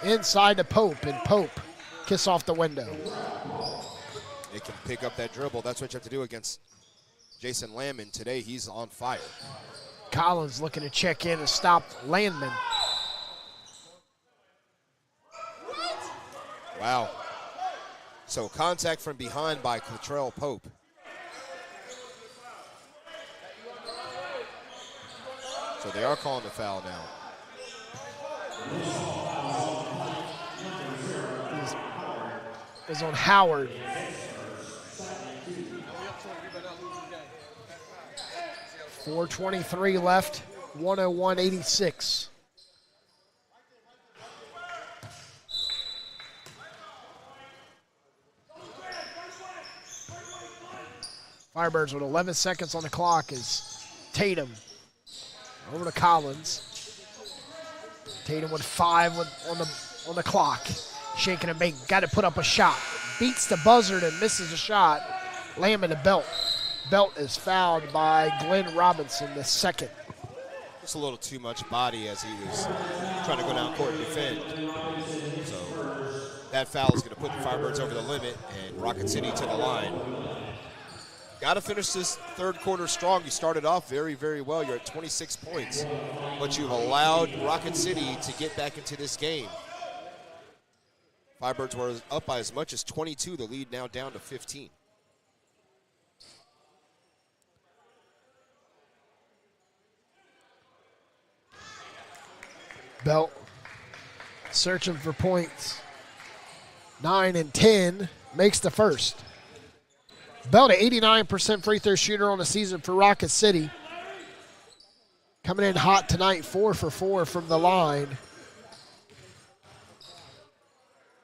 Inside to Pope, and Pope kiss off the window. They can pick up that dribble. That's what you have to do against Jason Landman. Today, he's on fire. Collins looking to check in and stop Landman. Wow. So contact from behind by Cottrell Pope. So they are calling the foul now. Is on Howard. .423 left, 101-86. Firebirds with 11 seconds on the clock is Tatum over to Collins. Tatum with 5 on the clock. Shaking and making, got to put up a shot. Beats the buzzard and misses a shot. Landman to Belt. Belt is fouled by Glenn Robinson, the second. Just a little too much body as he was trying to go down court and defend. So that foul is going to put the Firebirds over the limit and Rocket City to the line. Got to finish this third quarter strong. You started off very, very well. You're at 26 points, but you've allowed Rocket City to get back into this game. Firebirds were up by as much as 22. The lead now down to 15. Belt searching for points. 9 and 10 makes the first. Belt, an 89% free throw shooter on the season for Rocket City. Coming in hot tonight, 4 for 4 from the line.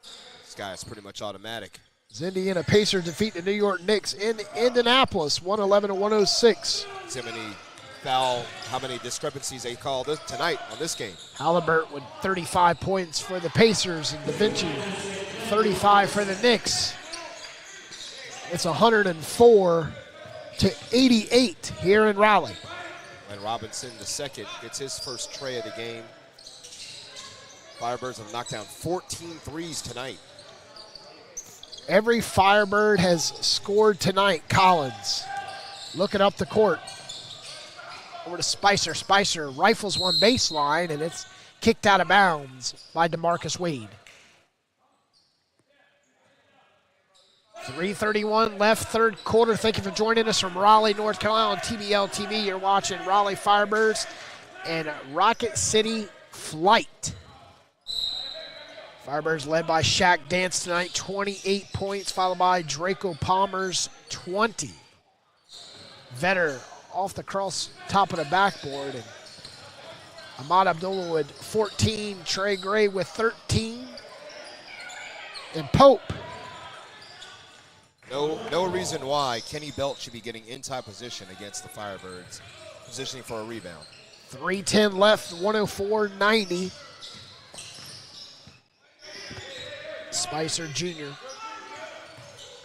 This guy is pretty much automatic. As Indiana Pacers defeat the New York Knicks in Indianapolis, 111-106. See how many discrepancies they call tonight on this game. Halliburton with 35 points for the Pacers, and Da Vinci 35 for the Knicks. It's 104-88 here in Raleigh. And Robinson, the second, gets his first tray of the game. Firebirds have knocked down 14 threes tonight. Every Firebird has scored tonight. Collins looking up the court. Over to Spicer. Spicer rifles one baseline, and it's kicked out of bounds by DeMarcus Wade. 3:31 left, third quarter. Thank you for joining us from Raleigh, North Carolina on TBL TV. You're watching Raleigh Firebirds and Rocket City Flight. Firebirds led by Shaq Dance tonight, 28 points, followed by Draco Palmer's 20. Vetter off the cross, top of the backboard. And Ahmad Abdullah with 14, Trey Gray with 13. And Pope No reason why Kenny Belt should be getting inside position against the Firebirds, positioning for a rebound. 3:10 left, 104-90. Spicer Jr.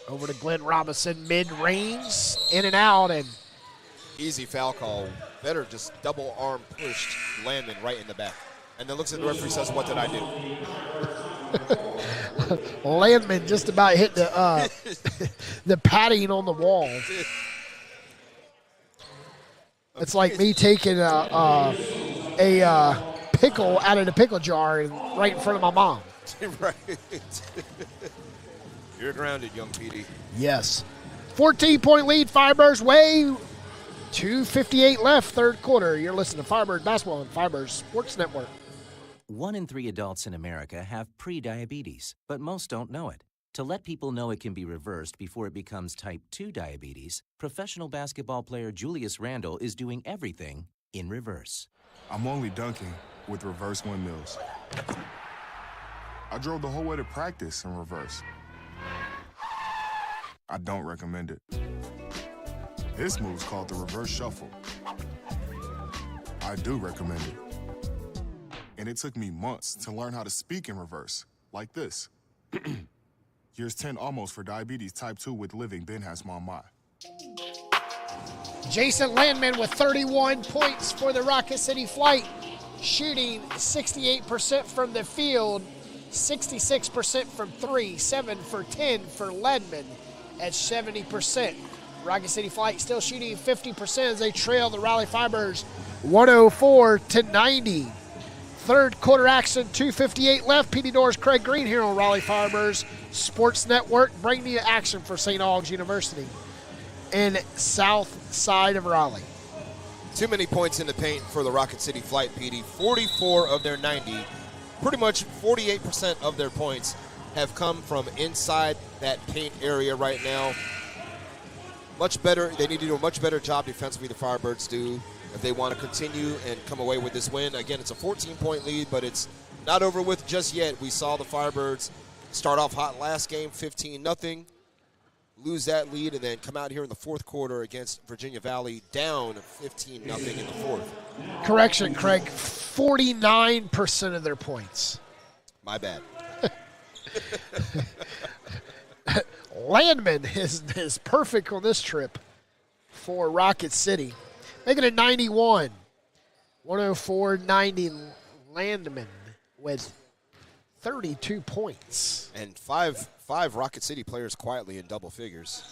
over to Glenn Robinson, mid-range, in and out, and easy foul call. Vetter just double arm pushed Landman right in the back. And then looks at the referee, says, "What did I do?" Landman just about hit the the padding on the wall. It's like me taking a pickle out of the pickle jar and right in front of my mom. Right. You're grounded, young PD. Yes. 14-point lead, Firebirds way. 2:58 left, third quarter. You're listening to Firebird Basketball on Firebird Sports Network. 1 in 3 adults in America have prediabetes, but most don't know it. To let people know it can be reversed before it becomes type 2 diabetes, professional basketball player Julius Randle is doing everything in reverse. I'm only dunking with reverse windmills. I drove the whole way to practice in reverse. I don't recommend it. This move's called the reverse shuffle. I do recommend it. And it took me months to learn how to speak in reverse, like this. Years 10 almost for diabetes type 2 with living Ben has mom my. Jason Landman with 31 points for the Rocket City Flight, shooting 68% from the field, 66% from 3, 7 for 10 for Landman at 70%. Rocket City Flight still shooting 50% as they trail the Raleigh Firebirds 104-90. Third quarter action, 2:58 left. PD Doors Craig Green here on Raleigh Firebirds Sports Network, bringing you action for St. Aug's University in south side of Raleigh. Too many points in the paint for the Rocket City Flight, PD. 44 of their 90, pretty much 48% of their points have come from inside that paint area right now. Much better. They need to do a much better job defensively, the Firebirds do, if they want to continue and come away with this win. Again, it's a 14-point lead, but it's not over with just yet. We saw the Firebirds start off hot last game, 15-0, lose that lead, and then come out here in the fourth quarter against Virginia Valley, down 15-0 in the fourth. Correction, Craig, 49% of their points. My bad. Landman is perfect on this trip for Rocket City. Making it 91. 104-90 Landman with 32 points. And five Rocket City players quietly in double figures.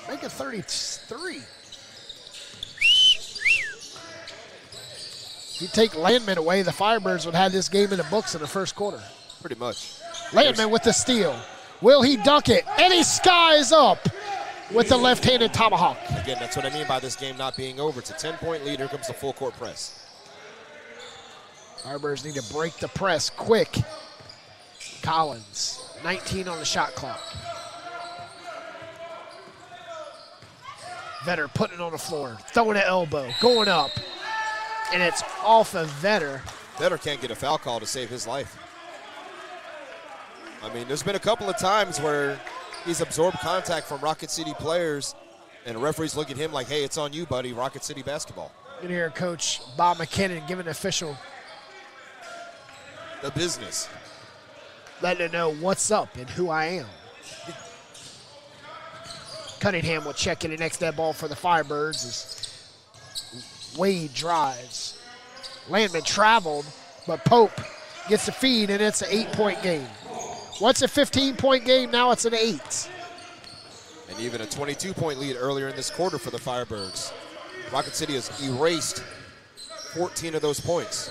Make it 33. If you take Landman away, the Firebirds would have this game in the books in the first quarter. Pretty much. Landman with the steal. Will he dunk it? And he skies up with the left-handed tomahawk. Again, that's what I mean by this game not being over. It's a 10-point lead. Here comes the full court press. Firebirds need to break the press quick. Collins, 19 on the shot clock. Vetter putting it on the floor, throwing an elbow, going up. And it's off of Vetter. Vetter can't get a foul call to save his life. I mean, there's been a couple of times where he's absorbed contact from Rocket City players, and referees look at him like, hey, it's on you, buddy, Rocket City basketball. You can hear Coach Bob McKinnon giving the official the business, letting them know what's up and who I am. Cunningham will check in the next dead ball for the Firebirds as Wade drives. Landman traveled, but Pope gets the feed, and it's an 8-point game. Once a 15-point game, now it's an 8. And even a 22-point lead earlier in this quarter for the Firebirds. Rocket City has erased 14 of those points.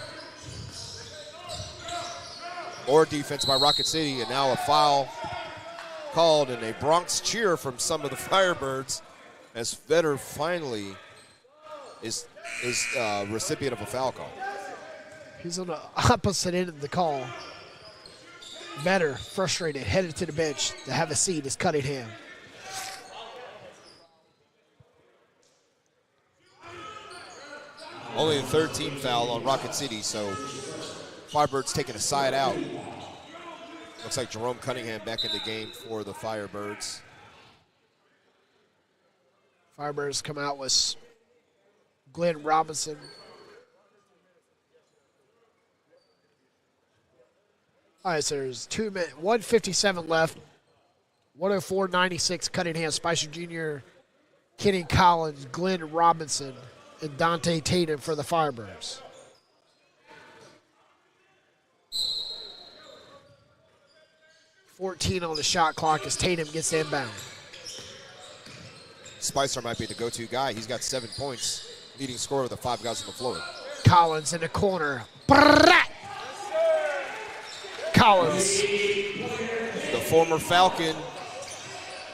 More defense by Rocket City, and now a foul called and a Bronx cheer from some of the Firebirds as Vetter finally is recipient of a foul call. He's on the opposite end of the call. Vetter, frustrated, headed to the bench to have a seat is Cunningham. Only the third team foul on Rocket City, so Firebirds taking a side out. Looks like Jerome Cunningham back in the game for the Firebirds. Firebirds come out with Glenn Robinson. All right, so there's 1:57 left. 104.96 Cunningham, Spicer Jr., Kenny Collins, Glenn Robinson, and Dante Tatum for the Firebirds. .14 on the shot clock as Tatum gets inbound. Spicer might be the go-to guy. He's got 7 points, leading scorer with the 5 guys on the floor. Collins in the corner. Collins. The former Falcon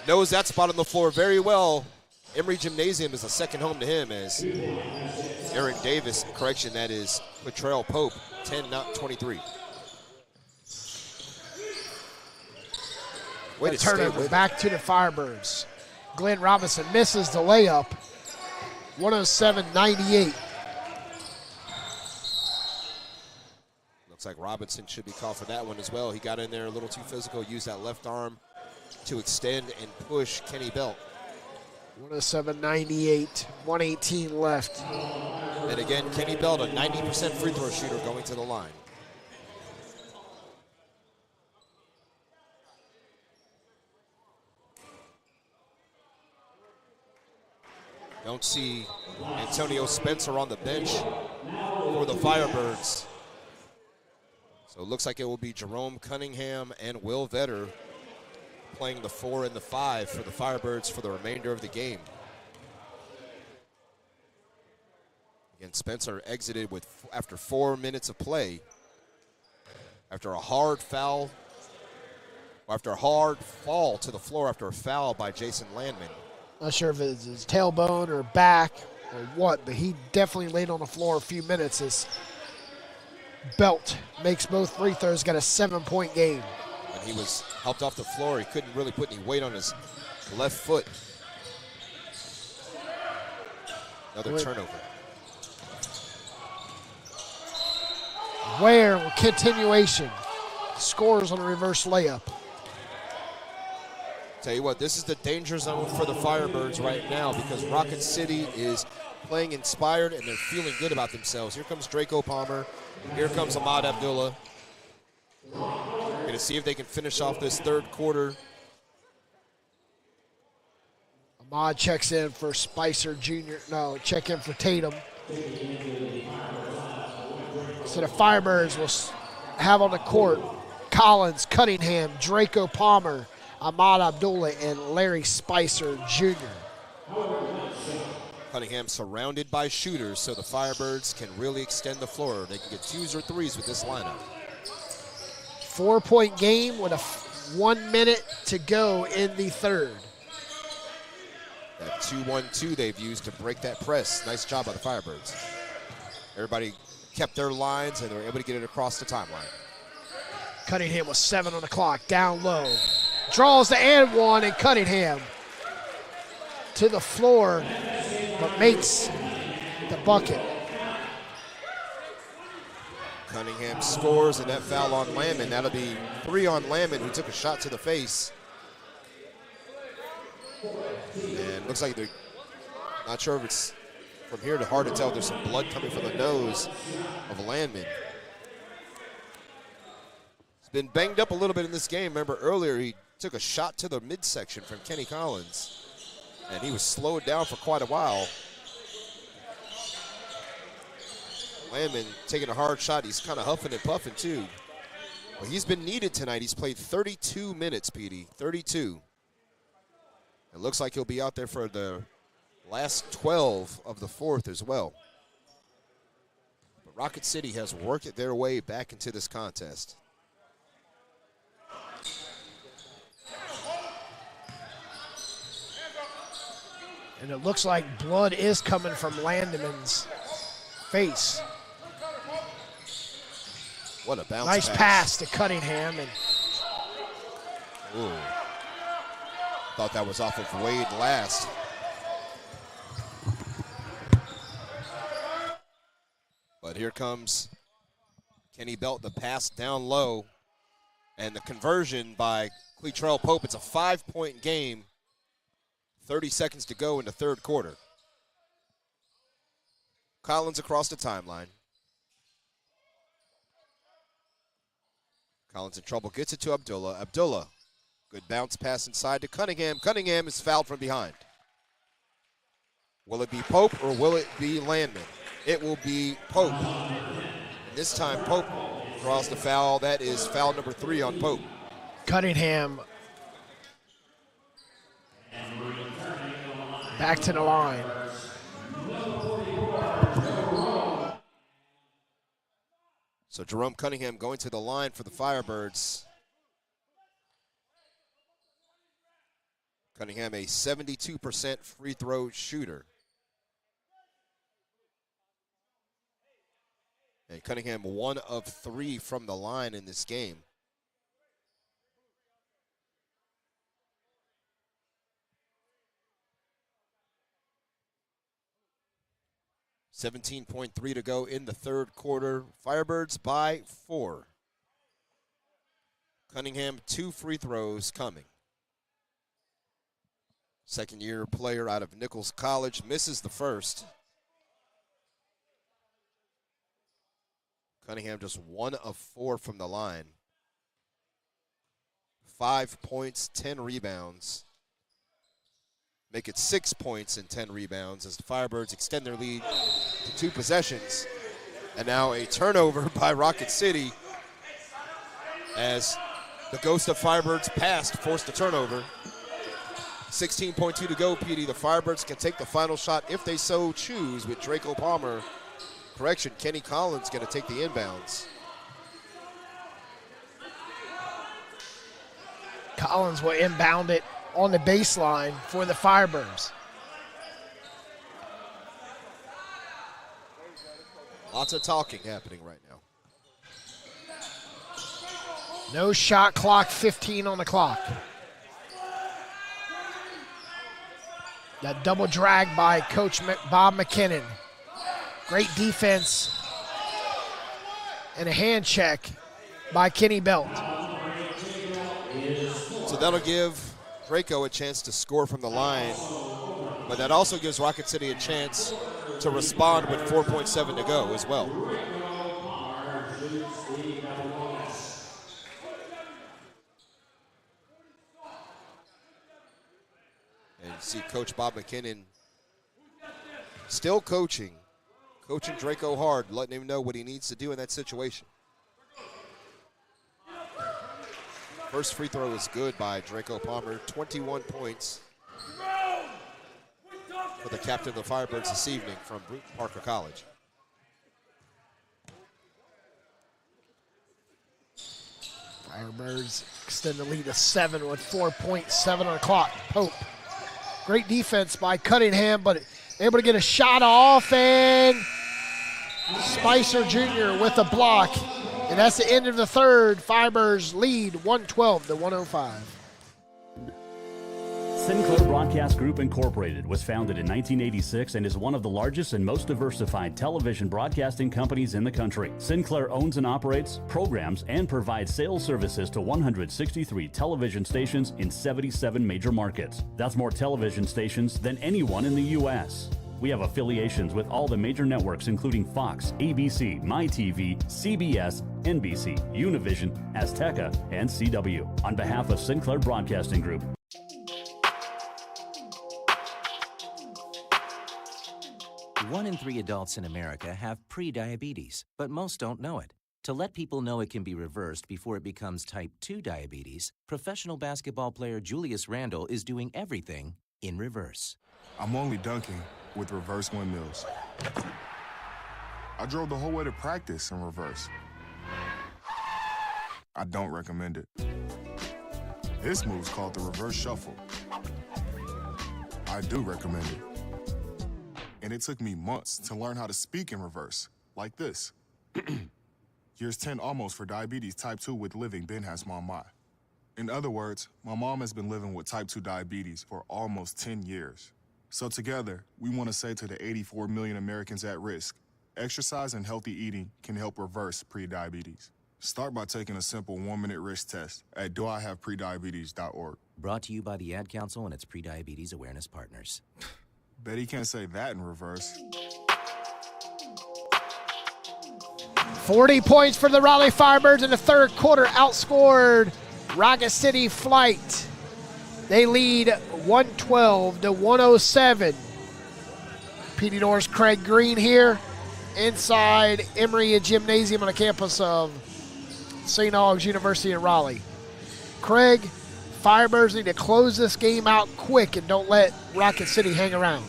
knows that spot on the floor very well. Emory Gymnasium is a second home to him as Aaron Davis, correction, that is Latrell Pope, 10, not 23. Way to turnover back to the Firebirds. Glenn Robinson misses the layup. 107.98. Looks like Robinson should be called for that one as well. He got in there a little too physical, used that left arm to extend and push Kenny Belt. 107.98, 118 left. And again, Kenny Belt, a 90% free throw shooter going to the line. Don't see Antonio Spencer on the bench for the Firebirds. So it looks like it will be Jerome Cunningham and Will Vetter playing the 4 and the 5 for the Firebirds for the remainder of the game. Again, Spencer exited after 4 minutes of play. After a hard foul, after a hard fall to the floor after a foul by Jason Landman. Not sure if it's his tailbone or back or what, but he definitely laid on the floor a few minutes as Belt makes both free throws, got a 7-point game. When he was helped off the floor, he couldn't really put any weight on his left foot. Another turnover. Ware, continuation, scores on a reverse layup. Tell you what, this is the danger zone for the Firebirds right now because Rocket City is playing inspired and they're feeling good about themselves. Here comes Draco Palmer. Here comes Ahmad Abdullah. Going to see if they can finish off this third quarter. Ahmad checks in for Spicer Jr. No, check in for Tatum. So the Firebirds will have on the court Collins, Cunningham, Draco Palmer, Ahmad Abdullah, and Larry Spicer Jr. Cunningham surrounded by shooters, so the Firebirds can really extend the floor. They can get 2s or 3s with this lineup. 4-point game with 1 minute to go in the third. That 2-1-2 they've used to break that press. Nice job by the Firebirds. Everybody kept their lines and they were able to get it across the timeline. Cunningham with 7 on the clock, down low. Draws the and one, and Cunningham to the floor, but makes the bucket. Cunningham scores, and that foul on Landman. That'll be 3 on Landman, who took a shot to the face. And looks like they're not sure if it's from here to hard to tell. There's some blood coming from the nose of Landman. He's been banged up a little bit in this game. Remember earlier he took a shot to the midsection from Kenny Collins, and he was slowed down for quite a while. Landman taking a hard shot. He's kind of huffing and puffing too. Well, he's been needed tonight. He's played 32 minutes, Petey, 32. It looks like he'll be out there for the last 12 of the fourth as well. But Rocket City has worked their way back into this contest. And it looks like blood is coming from Landman's face. What a bounce nice pass to Cunningham. And ooh. Thought that was off of Wade last. But here comes Kenny Belt, the pass down low, and the conversion by Cleetrell Pope. It's a 5-point game 30 seconds to go in the third quarter. Collins across the timeline. Collins in trouble, gets it to Abdullah. Abdullah, good bounce pass inside to Cunningham. Cunningham is fouled from behind. Will it be Pope or will it be Landman? It will be Pope. This time Pope draws the foul. That is foul number 3 on Pope. Cunningham back to the line. So Jerome Cunningham going to the line for the Firebirds. Cunningham, a 72% free throw shooter. And Cunningham 1 of 3 from the line in this game. $17.3 to go in the third quarter. Firebirds by 4. Cunningham 2 free throws coming. Second-year player out of Nichols College misses the first. Cunningham just 1 of 4 from the line. 5 points, 10 rebounds. Make it 6 points and 10 rebounds as the Firebirds extend their lead to 2 possessions. And now a turnover by Rocket City as the ghost of Firebirds past forced a turnover. 16.2 to go, PD. The Firebirds can take the final shot if they so choose with Draco Palmer. Correction, Kenny Collins going to take the inbounds. Collins will inbound it on the baseline for the Firebirds. Lots of talking happening right now. No shot clock, 15 on the clock. That double drag by Coach Bob McKinnon. Great defense and a hand check by Kenny Belt. So that'll give Draco a chance to score from the line, but that also gives Rocket City a chance to respond with 4.7 to go as well. And you see Coach Bob McKinnon still coaching Draco hard, letting him know what he needs to do in that situation. First free throw is good by Draco Palmer, 21 points for the captain of the Firebirds this evening from Brewton Parker College. Firebirds extend the lead to 7 with 4.7 on the clock. Pope, great defense by Cunningham, but able to get a shot off, and Spicer Jr. with a block. And that's the end of the third. Firebirds lead 112 to 105. Sinclair Broadcast Group Incorporated was founded in 1986 and is one of the largest and most diversified television broadcasting companies in the country. Sinclair owns and operates, programs, and provides sales services to 163 television stations in 77 major markets. That's more television stations than anyone in the U.S. We have affiliations with all the major networks, including Fox, ABC, MyTV, CBS, NBC, Univision, Azteca, and CW. On behalf of Sinclair Broadcasting Group, 1 in 3 adults in America have pre-diabetes, but most don't know it. To let people know it can be reversed before it becomes type 2 diabetes, professional basketball player Julius Randle is doing everything in reverse. I'm only dunking with reverse windmills. I drove the whole way to practice in reverse. I don't recommend it. This move's called the reverse shuffle. I do recommend it. And it took me months to learn how to speak in reverse, like this. Years 10 almost for diabetes type 2 with living Ben has mom my. In other words, my mom has been living with type 2 diabetes for almost 10 years. So together, we want to say to the 84 million Americans at risk, exercise and healthy eating can help reverse pre-diabetes. Start by taking a simple 1-minute risk test at doihaveprediabetes.org. Brought to you by the Ad Council and its Prediabetes Awareness Partners. Bet he can't say that in reverse. 40 points for the Raleigh Firebirds in the third quarter, outscored Rocket City Flight. They lead 112 to 107. PD North's Craig Green here inside Emory Gymnasium on the campus of St. Aug's University in Raleigh. Craig, Firebirds need to close this game out quick and don't let Rocket City hang around.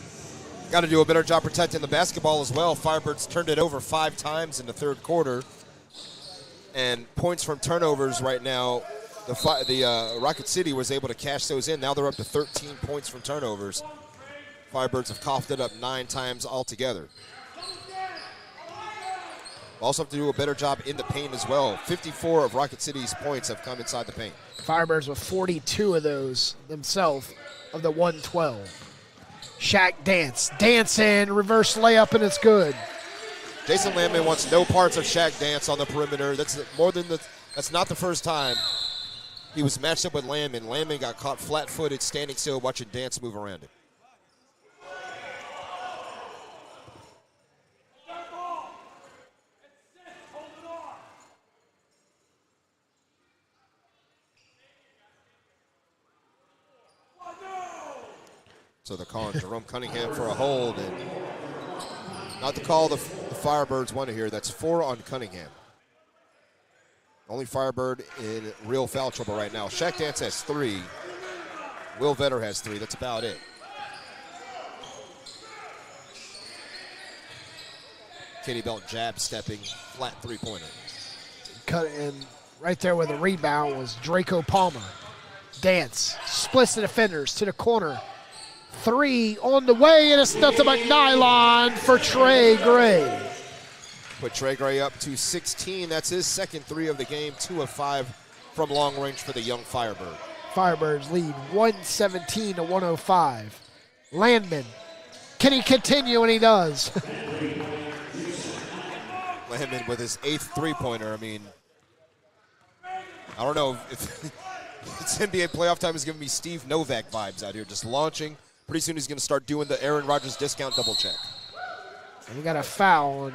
Got to do a better job protecting the basketball as well. Firebirds turned it over 5 times in the third quarter. And points from turnovers right now, the Rocket City was able to cash those in. Now they're up to 13 points from turnovers. Firebirds have coughed it up 9 times altogether. Also have to do a better job in the paint as well. 54 of Rocket City's points have come inside the paint. Firebirds with 42 of those themselves of the 112. Shaq Dance in, reverse layup, and it's good. Jason Landman wants no parts of Shaq Dance on the perimeter. That's not the first time he was matched up with Landman. Landman got caught flat-footed, standing still, watching Dance move around him. So they're calling Jerome Cunningham for a hold, and not the call the Firebirds want to hear. That's 4 on Cunningham. Only Firebird in real foul trouble right now. Shaq Dance has 3. Will Vetter has 3. That's about it. Kenny Belt jab stepping, flat 3-pointer. Cut in right there with a rebound was Draco Palmer. Dance splits the defenders to the corner. 3 on the way, and it's nothing but nylon for Trey Gray. Put Trey Gray up to 16. That's his second 3 of the game, 2 of 5 from long range for the young Firebird. Firebirds lead 117 to 105. Landman, can he continue? And he does. Landman with his 8th 3-pointer. I mean, I don't know if it's NBA playoff time is giving me Steve Novak vibes out here, just launching. Pretty soon he's going to start doing the Aaron Rodgers discount double check. And we got a foul on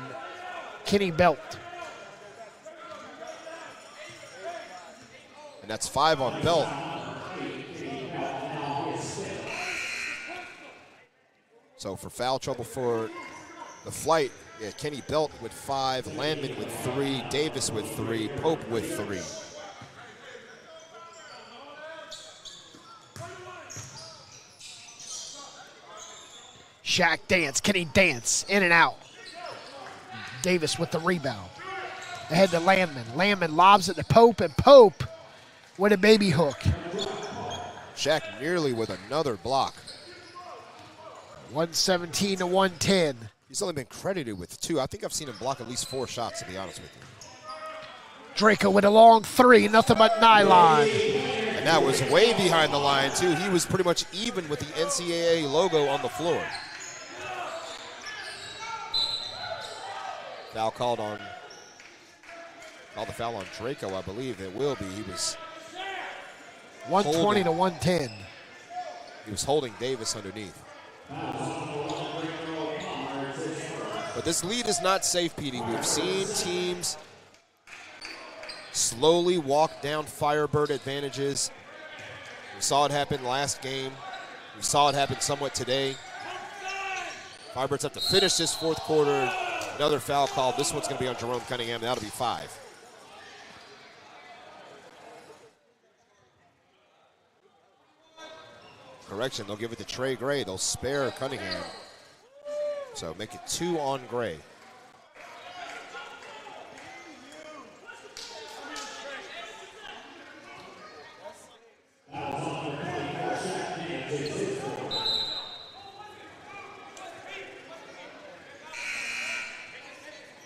Kenny Belt. And that's 5 on Belt. So for foul trouble for the Flight, yeah, Kenny Belt with 5, Landman with 3, Davis with 3, Pope with 3. Shaq Dance, can he dance? In and out. Davis with the rebound. Ahead to Landman. Landman lobs it to Pope, and Pope with a baby hook. Shaq nearly with another block. 117 to 110. He's only been credited with 2. I think I've seen him block at least 4 shots, to be honest with you. Draco with a long 3, nothing but nylon. And that was way behind the line, too. He was pretty much even with the NCAA logo on the floor. Foul called the foul on Draco, I believe it will be. He was 120 to 110. He was holding Davis underneath. But this lead is not safe, Petey. We've seen teams slowly walk down Firebird advantages. We saw it happen last game. We saw it happen somewhat today. Firebirds have to finish this fourth quarter. Another foul call. This one's going to be on Jerome Cunningham. That'll be 5. Correction, they'll give it to Trey Gray. They'll spare Cunningham. So make it 2 on Gray.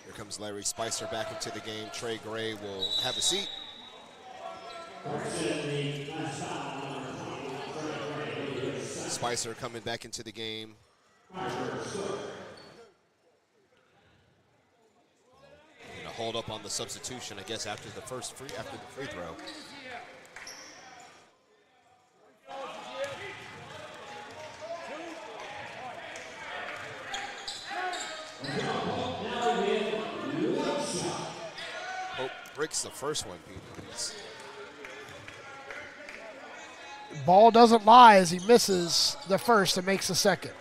Here comes Larry Spicer back into the game. Trey Gray will have a seat. Spicer coming back into the game. In a hold up on the substitution, I guess, after the free throw. Pope breaks the first one, Pete. Ball doesn't lie as he misses the first and makes the second.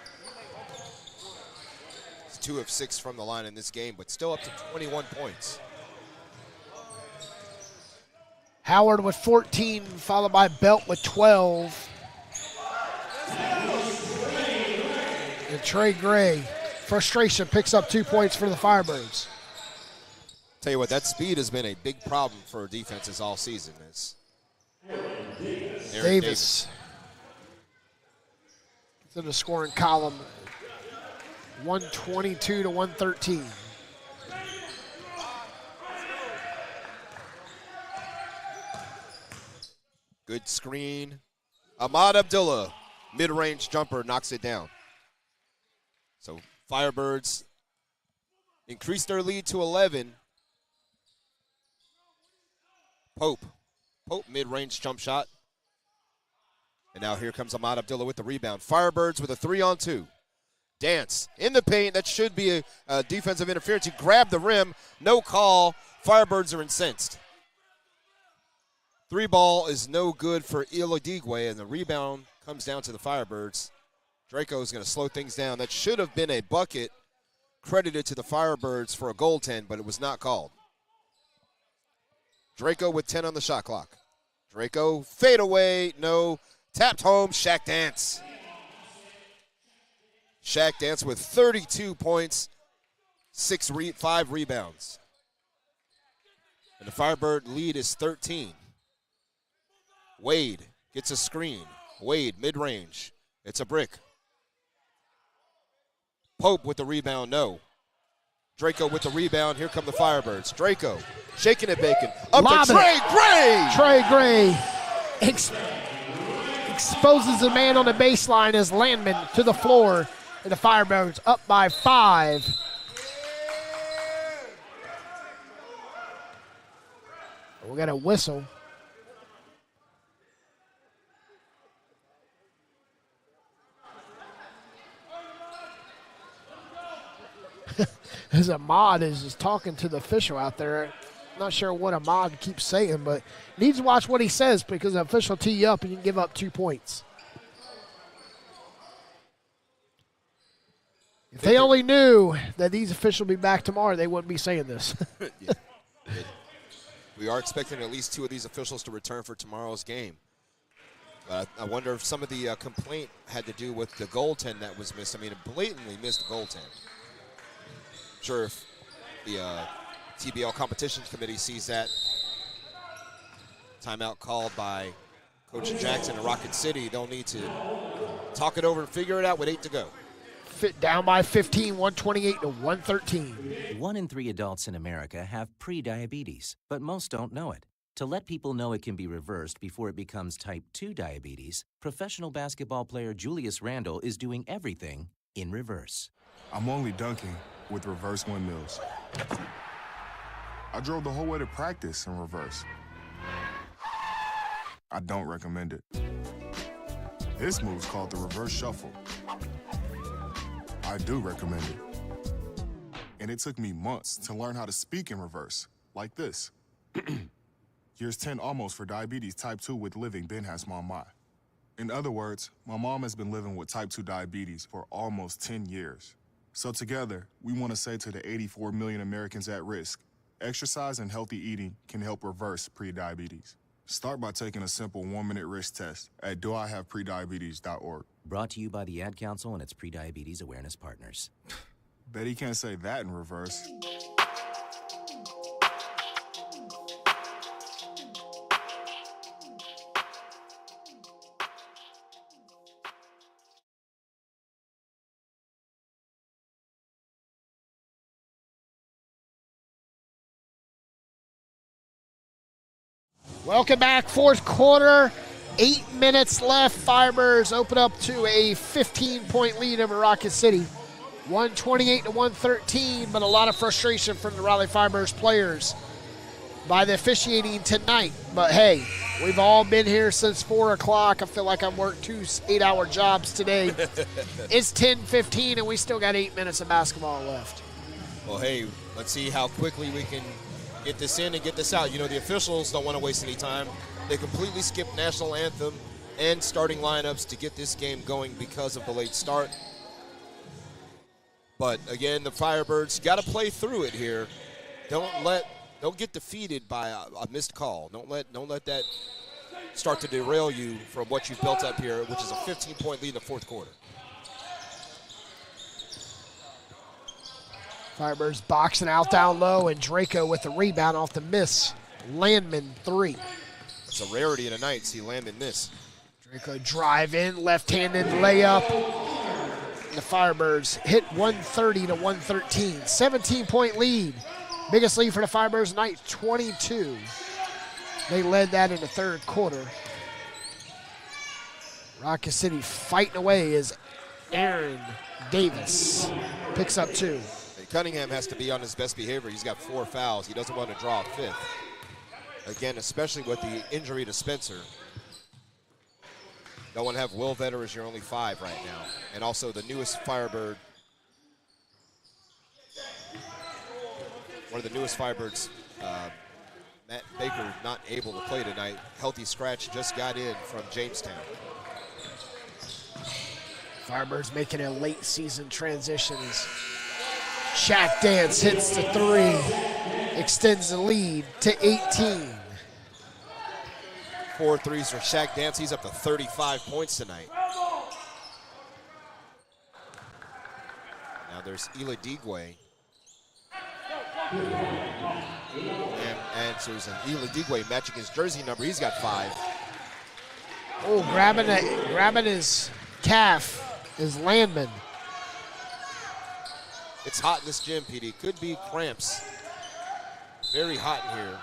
It's 2 of 6 from the line in this game, but still up to 21 points. Howard with 14, followed by Belt with 12. And Trey Gray, frustration, picks up 2 points for the Firebirds. Tell you what, that speed has been a big problem for defenses all season. It's Davis. It's in the scoring column, 122 to 113. Good screen. Ahmad Abdullah, mid-range jumper, knocks it down. So Firebirds increase their lead to 11. Pope, mid-range jump shot. And now here comes Ahmad Abdullah with the rebound. Firebirds with a 3-on-2. Dance in the paint. That should be a defensive interference. He grabbed the rim. No call. Firebirds are incensed. 3 ball is no good for Ilodigwe, and the rebound comes down to the Firebirds. Draco is going to slow things down. That should have been a bucket credited to the Firebirds for a goaltend, but it was not called. Draco with 10 on the shot clock. Draco, fade away, no. Tapped home, Shaq Dance. Shaq Dance with 32 points, 5 rebounds. And the Firebird lead is 13. Wade gets a screen. Wade, mid-range. It's a brick. Pope with the rebound, no. Draco with the rebound. Here come the Firebirds. Draco shaking it, bacon. Up to Trey Gray. Trey Gray exposes the man on the baseline as Landman to the floor. And the Firebirds up by 5. We got a whistle. As Ahmad is just talking to the official out there. Not sure what Ahmad keeps saying, but needs to watch what he says because the official tee you up and you can give up 2 points. If they only knew that these officials will be back tomorrow, they wouldn't be saying this. Yeah. We are expecting at least 2 of these officials to return for tomorrow's game. But I wonder if some of the complaint had to do with the goaltend that was missed. I mean, it blatantly missed the goaltend. I'm sure if the TBL Competitions Committee sees that timeout called by Coach Jackson in Rocket City, they'll need to talk it over and figure it out with 8 to go. Down by 15, 128 to 113. 1 in 3 adults in America have pre-diabetes, but most don't know it. To let people know it can be reversed before it becomes type 2 diabetes, professional basketball player Julius Randle is doing everything in reverse. I'm only dunking with reverse windmills. I drove the whole way to practice in reverse. I don't recommend it. This move's called the reverse shuffle. I do recommend it. And it took me months to learn how to speak in reverse, like this. Years 10 almost for diabetes type 2 with living Ben has mom my. In other words, my mom has been living with type 2 diabetes for almost 10 years. So together, we want to say to the 84 million Americans at risk, exercise and healthy eating can help reverse prediabetes. Start by taking a simple 1-minute risk test at doihaveprediabetes.org. Brought to you by the Ad Council and its Prediabetes Awareness Partners. Bet he can't say that in reverse. Welcome back, fourth quarter, 8 minutes left. Firebirds open up to a 15-point lead over Rocket City. 128 to 113, but a lot of frustration from the Raleigh Firebirds players by the officiating tonight. But hey, we've all been here since 4 o'clock. I feel like I've worked 2 8-hour jobs today. It's 10:15 and we still got 8 minutes of basketball left. Well, hey, let's see how quickly we can get this in and get this out. You know, the officials don't want to waste any time. They completely skipped national anthem and starting lineups to get this game going because of the late start. But again, the Firebirds got to play through it here. Don't get defeated by a missed call. Don't let that start to derail you from what you've built up here, which is a 15-point lead in the fourth quarter. Firebirds boxing out down low, and Draco with the rebound off the miss. Landman 3. It's a rarity in a night to see Landman miss. Draco drive in, left-handed layup. The Firebirds hit 130 to 113. 17-point lead. Biggest lead for the Firebirds tonight, 22. They led that in the third quarter. Rocket City fighting away as Aaron Davis picks up 2. Cunningham has to be on his best behavior. He's got 4 fouls. He doesn't want to draw a 5th. Again, especially with the injury to Spencer. Don't want to have Will Vetter as your only 5 right now. And also the newest Firebird, one of the newest Firebirds, Matt Baker, not able to play tonight. Healthy scratch, just got in from Jamestown. Firebirds making a late season transition as Shaq Dance hits the 3, extends the lead to 18. 4 threes for Shaq Dance. He's up to 35 points tonight. Now there's Ila Digwe. And answers, and Ila Digwe matching his jersey number. He's got 5. Oh, grabbing his calf is Landman. It's hot in this gym, PD. Could be cramps. Very hot in here.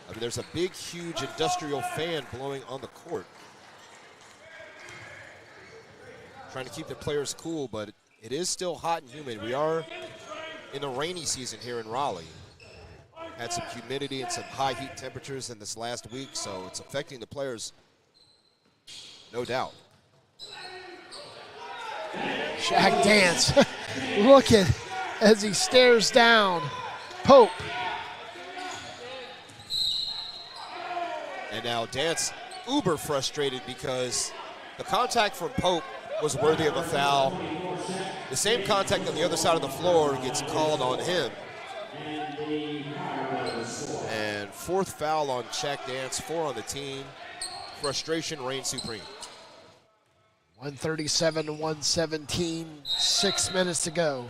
I mean, there's a big, huge industrial fan blowing on the court. Trying to keep the players cool, but it is still hot and humid. We are in a rainy season here in Raleigh. Had some humidity and some high heat temperatures in this last week, so it's affecting the players, no doubt. Shaq Dance looking as he stares down Pope. And now Dance uber frustrated because the contact from Pope was worthy of a foul. The same contact on the other side of the floor gets called on him. And 4th foul on Shaq Dance, 4 on the team. Frustration reigns supreme. 137 to 117, 6 minutes to go.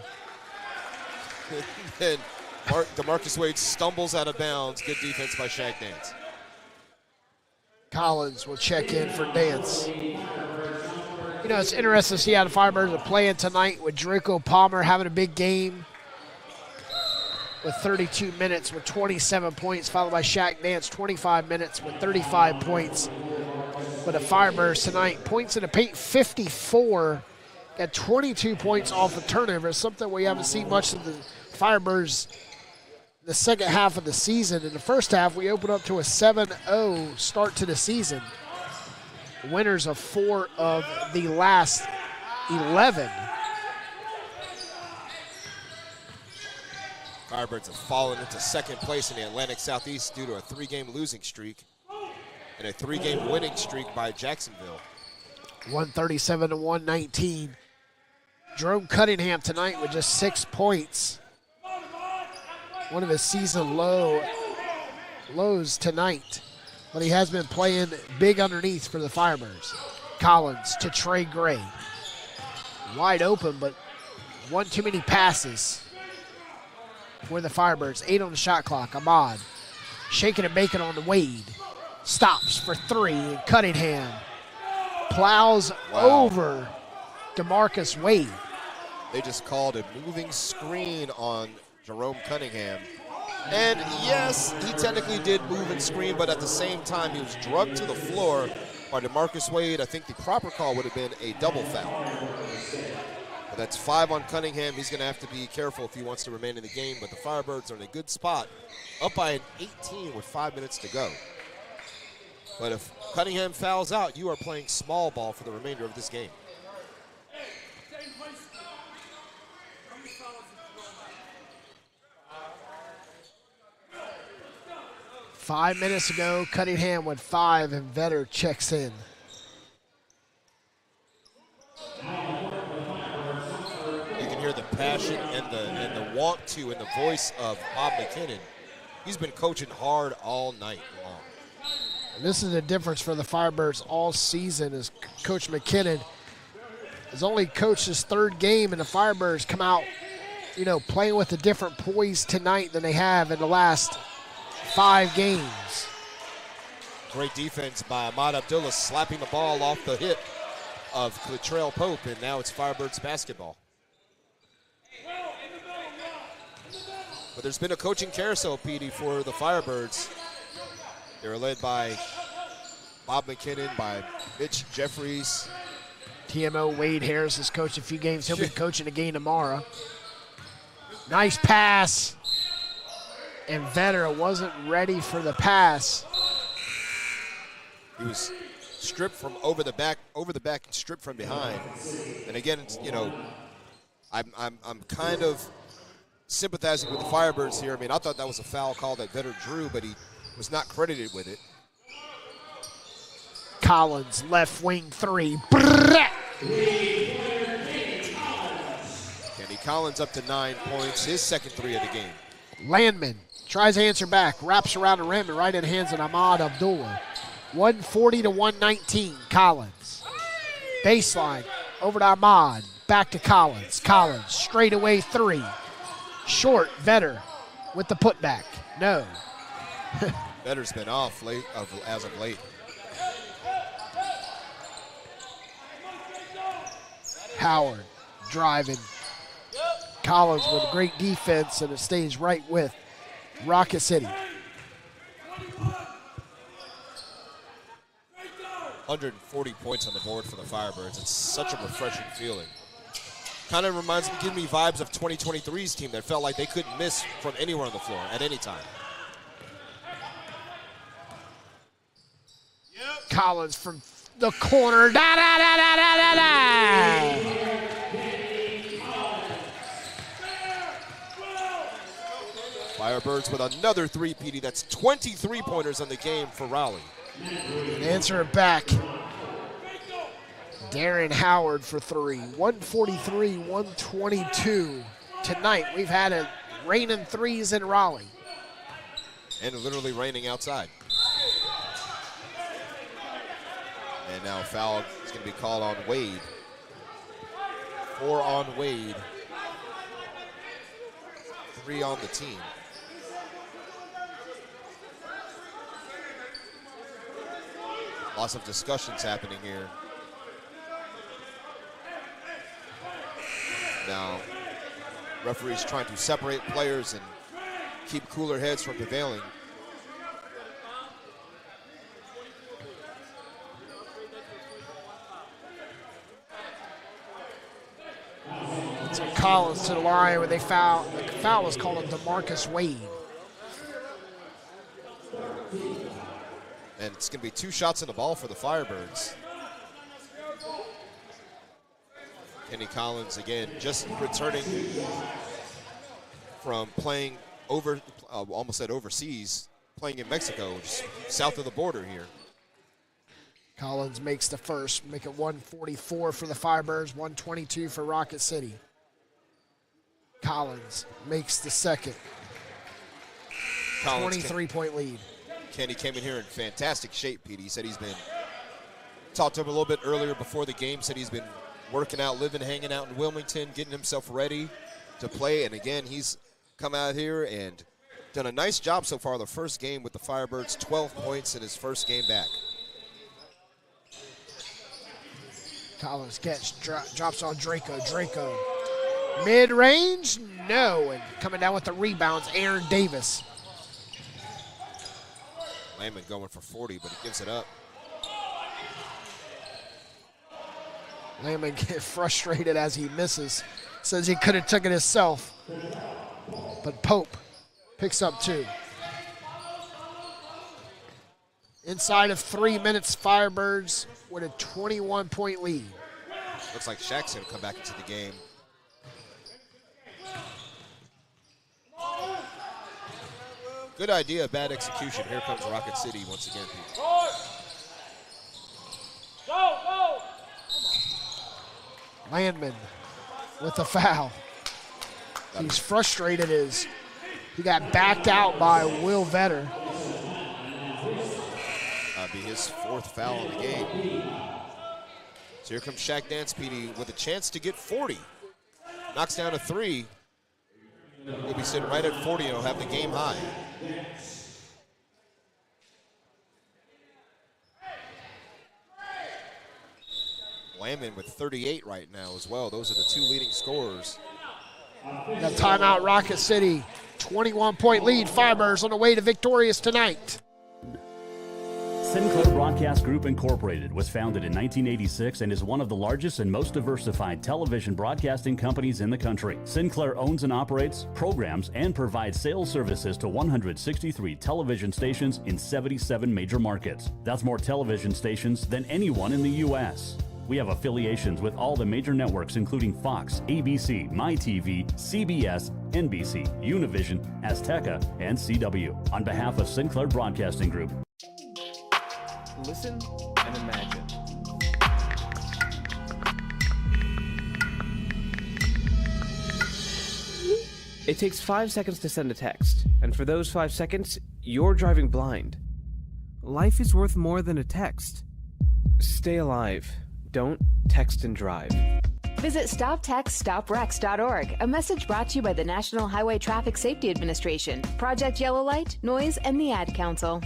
And DeMarcus Wade stumbles out of bounds. Good defense by Shaq Dance. Collins will check in for Dance. You know, it's interesting to see how the Firebirds are playing tonight with Draco Palmer having a big game with 32 minutes with 27 points, followed by Shaq Dance, 25 minutes with 35 points. But the Firebirds tonight, points in the paint, 54. Got 22 points off of turnovers, something we haven't seen much of the Firebirds the second half of the season. In the first half, we opened up to a 7-0 start to the season. Winners of 4 of the last 11. Firebirds have fallen into second place in the Atlantic Southeast due to a 3-game losing streak and a 3-game winning streak by Jacksonville. 137 to 119. Jerome Cunningham tonight with just 6 points. One of his season lows tonight. But he has been playing big underneath for the Firebirds. Collins to Trey Gray. Wide open, but one too many passes for the Firebirds. 8 on the shot clock. Ahmad shaking and baking on the Wade. Stops for 3. And Cunningham plows over DeMarcus Wade. They just called a moving screen on Jerome Cunningham. And yes, he technically did move and screen, but at the same time, he was drugged to the floor by DeMarcus Wade. I think the proper call would have been a double foul. But that's 5 on Cunningham. He's going to have to be careful if he wants to remain in the game. But the Firebirds are in a good spot, up by an 18 with 5 minutes to go. But if Cunningham fouls out, you are playing small ball for the remainder of this game. Five minutes ago, Cunningham with 5, and Vetter checks in. You can hear the passion and the want to in the voice of Bob McKinnon. He's been coaching hard all night long. And this is the difference for the Firebirds all season, is Coach McKinnon has only coached his 3rd game, and the Firebirds come out, playing with a different poise tonight than they have in the last 5 games. Great defense by Ahmad Abdullah, slapping the ball off the hip of Latrell Pope, and now it's Firebirds basketball. But there's been a coaching carousel, Petey, for the Firebirds. They're led by Bob McKinnon, by Mitch Jeffries. TMO Wade Harris has coached a few games. He'll be coaching a game tomorrow. Nice pass. And Vetter wasn't ready for the pass. He was stripped from over the back, and stripped from behind. And again, I'm kind of sympathizing with the Firebirds here. I mean, I thought that was a foul call that Vetter drew, but he was not credited with it. Collins, left wing 3. Kenny Collins up to 9 points, his second 3 of the game. Landman tries to answer back, wraps around the rim and right in the hands of Ahmad Abdullah. 140 to 119, Collins. Baseline, over to Ahmad, back to Collins. Collins, straight away 3. Short, Vetter with the putback. No. Vetter's been off as of late. Howard driving. Collins with great defense, and it stays right with Rocket City. 140 points on the board for the Firebirds. It's such a refreshing feeling. Kind of gives me vibes of 2023's team that felt like they couldn't miss from anywhere on the floor at any time. Collins from the corner. Da, da, da, da, da, da, da. Firebirds with another 3, Petey. That's 23 pointers on the game for Raleigh. And answer it back. Darren Howard for 3. 143, 122. Tonight we've had a rain in 3s in Raleigh. And literally raining outside. And now a foul is going to be called on Wade. 4 on Wade. 3 on the team. Lots of discussions happening here. Now, referees trying to separate players and keep cooler heads from prevailing. So Collins to the line where they foul. The foul was called on DeMarcus Wade. And it's going to be 2 shots in the ball for the Firebirds. Kenny Collins, again, just returning from playing almost said overseas, playing in Mexico, just south of the border here. Collins makes the first, make it 144 for the Firebirds, 122 for Rocket City. Collins makes the second. 23-point lead. Kenny came in here in fantastic shape, Pete. He said he's been, talked to him a little bit earlier before the game, said he's been working out, living, hanging out in Wilmington, getting himself ready to play. And again, he's come out here and done a nice job so far the first game with the Firebirds, 12 points in his first game back. Collins catch, drops on Draco. Draco, mid-range, no. And coming down with the rebounds, Aaron Davis. Layman going for 40, but he gives it up. Lamb gets frustrated as he misses. Says he could have took it himself. But Pope picks up 2. Inside of 3 minutes, Firebirds with a 21-point lead. Looks like Shaq's going to come back into the game. Good idea, bad execution. Here comes Rocket City once again. Landman with the foul. He's frustrated as he got backed out by Will Vetter. That'll be his 4th foul in the game. So here comes Shaq Dance, PD, with a chance to get 40. Knocks down a 3. He'll be sitting right at 40 and he'll have the game high. Lamman with 38 right now as well. Those are the 2 leading scorers. Got timeout, Rocket City. 21-point lead. Firebirds on the way to victorious tonight. Sinclair Broadcast Group Incorporated was founded in 1986 and is one of the largest and most diversified television broadcasting companies in the country. Sinclair owns and operates, programs, and provides sales services to 163 television stations in 77 major markets. That's more television stations than anyone in the U.S. We have affiliations with all the major networks including Fox, ABC, MyTV, CBS, NBC, Univision, Azteca, and CW. On behalf of Sinclair Broadcasting Group, Listen and imagine. It takes 5 seconds to send a text, and for those 5 seconds, you're driving blind. Life is worth more than a text. Stay alive. Don't text and drive. Visit StopTextStopWrecks.org, a message brought to you by the National Highway Traffic Safety Administration, Project Yellow Light, Noise, and the Ad Council.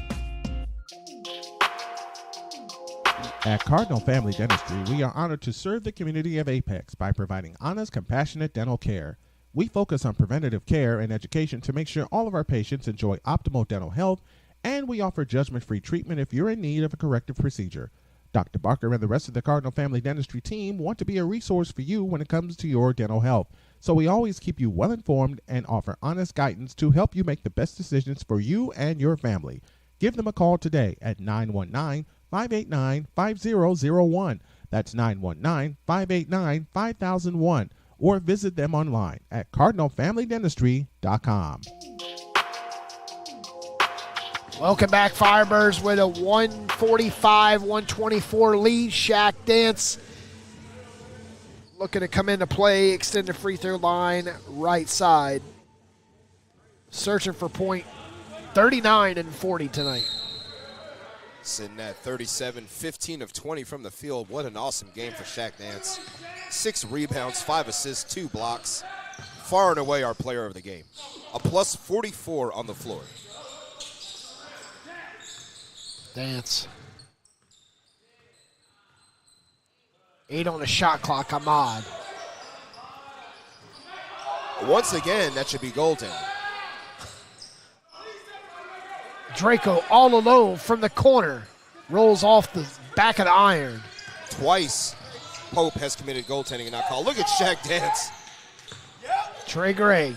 At Cardinal Family Dentistry, we are honored to serve the community of Apex by providing honest, compassionate dental care. We focus on preventative care and education to make sure all of our patients enjoy optimal dental health, and we offer judgment-free treatment if you're in need of a corrective procedure. Dr. Barker and the rest of the Cardinal Family Dentistry team want to be a resource for you when it comes to your dental health, so we always keep you well informed and offer honest guidance to help you make the best decisions for you and your family. Give them a call today at 919-589-5001. That's 919-589-5001. Or visit them online at cardinalfamilydentistry.com. Welcome back, Firebirds, with a 145-124 lead. Shaq Dance looking to come into play, extend the free throw line right side. Searching for point 39 and 40 tonight. Sitting at 37, 15 of 20 from the field. What an awesome game for Shaq Dance. 6 rebounds, 5 assists, 2 blocks. Far and away our player of the game. A plus 44 on the floor. Dance. 8 on the shot clock, Ahmad. Once again, that should be golden. Draco all alone from the corner. Rolls off the back of the iron. Twice, Pope has committed goaltending and not called. Look at Shaq Dance. Trey Gray.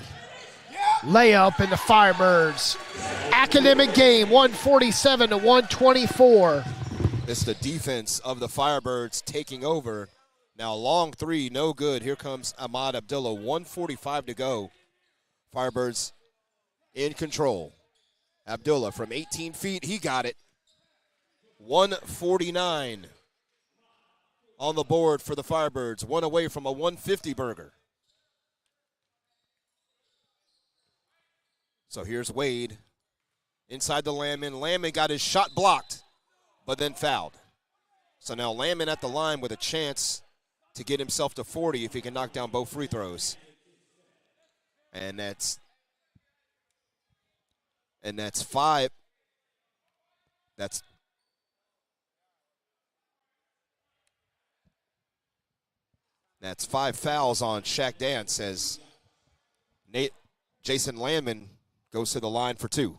Layup in the Firebirds. Academic game, 147-124. It's the defense of the Firebirds taking over. Now long 3, no good. Here comes Ahmad Abdullah, 1:45 to go. Firebirds in control. Abdullah from 18 feet, he got it. 149 on the board for the Firebirds. 1 away from a 150 burger. So here's Wade inside the Landman. Landman got his shot blocked, but then fouled. So now Landman at the line with a chance to get himself to 40 if he can knock down both free throws. And that's 5. That's 5 fouls on Shaq Dance as Jason Landman goes to the line for 2.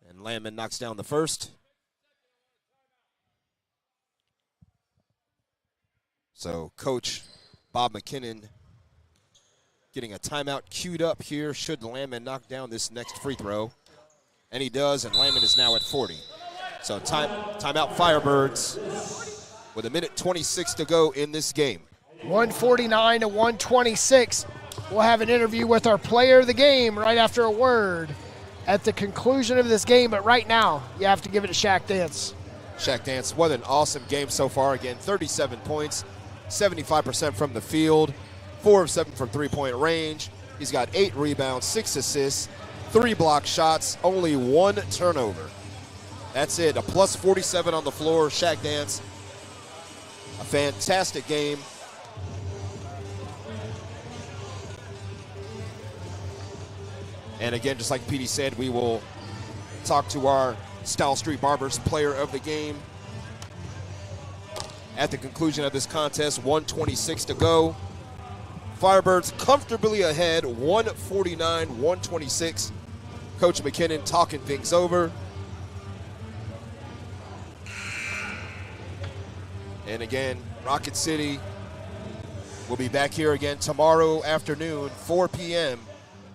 And Landman knocks down the first. So Coach Bob McKinnon getting a timeout queued up here should Landman knock down this next free throw. And he does, and Landman is now at 40. So timeout Firebirds with 1:26 to go in this game. 149 to 126. We'll have an interview with our player of the game right after a word at the conclusion of this game. But right now, you have to give it to Shaq Dance. Shaq Dance, what an awesome game so far. Again, 37 points, 75% from the field, 4 of 7 from three-point range. He's got 8 rebounds, 6 assists, 3 block shots, only 1 turnover. That's it, a plus 47 on the floor. Shaq Dance, a fantastic game. And again, just like PD said, we will talk to our Style Street Barbers player of the game at the conclusion of this contest. 1:26 to go. Firebirds comfortably ahead, 149-126. Coach McKinnon talking things over. And again, Rocket City will be back here again tomorrow afternoon, 4 p.m.